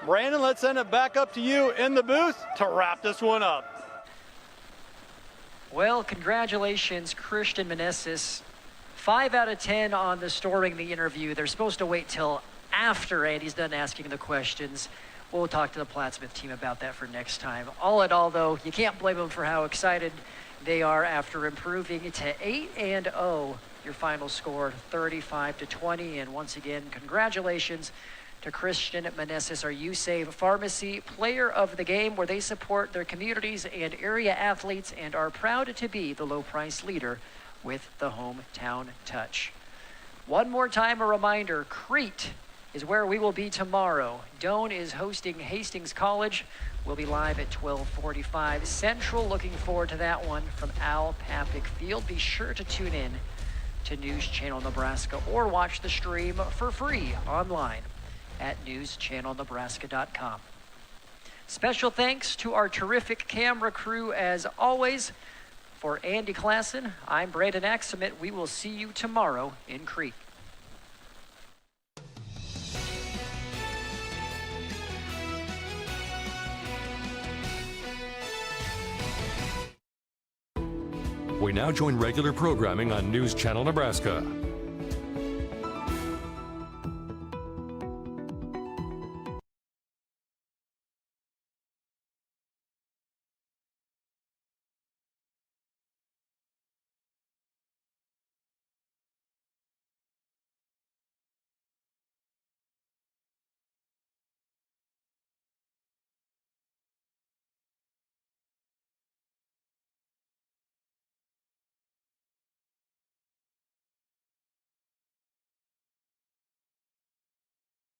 Brandon, let's send it back up to you in the booth to wrap this one up. Well, congratulations, Christian Meneses. 5 out of 10 on the storing the interview. They're supposed to wait till after Andy's done asking the questions. We'll talk to the Plattsmouth team about that for next time. All in all, though, you can't blame them for how excited they are after improving to 8-0. Your final score 35-20. And once again, congratulations to Christian Meneses, our USAVE Pharmacy Player of the Game, where they support their communities and area athletes and are proud to be the low price leader with the hometown touch. One more time, a reminder, Crete is where we will be tomorrow. Doane is hosting Hastings College. We'll be live at 12:45 Central. Looking forward to that one from Al Papik Field. Be sure to tune in to News Channel Nebraska or watch the stream for free online at newschannelnebraska.com. Special thanks to our terrific camera crew as always. For Andy Klassen, I'm Brandon Axelmit. We will see you tomorrow in Crete. We now join regular programming on News Channel Nebraska.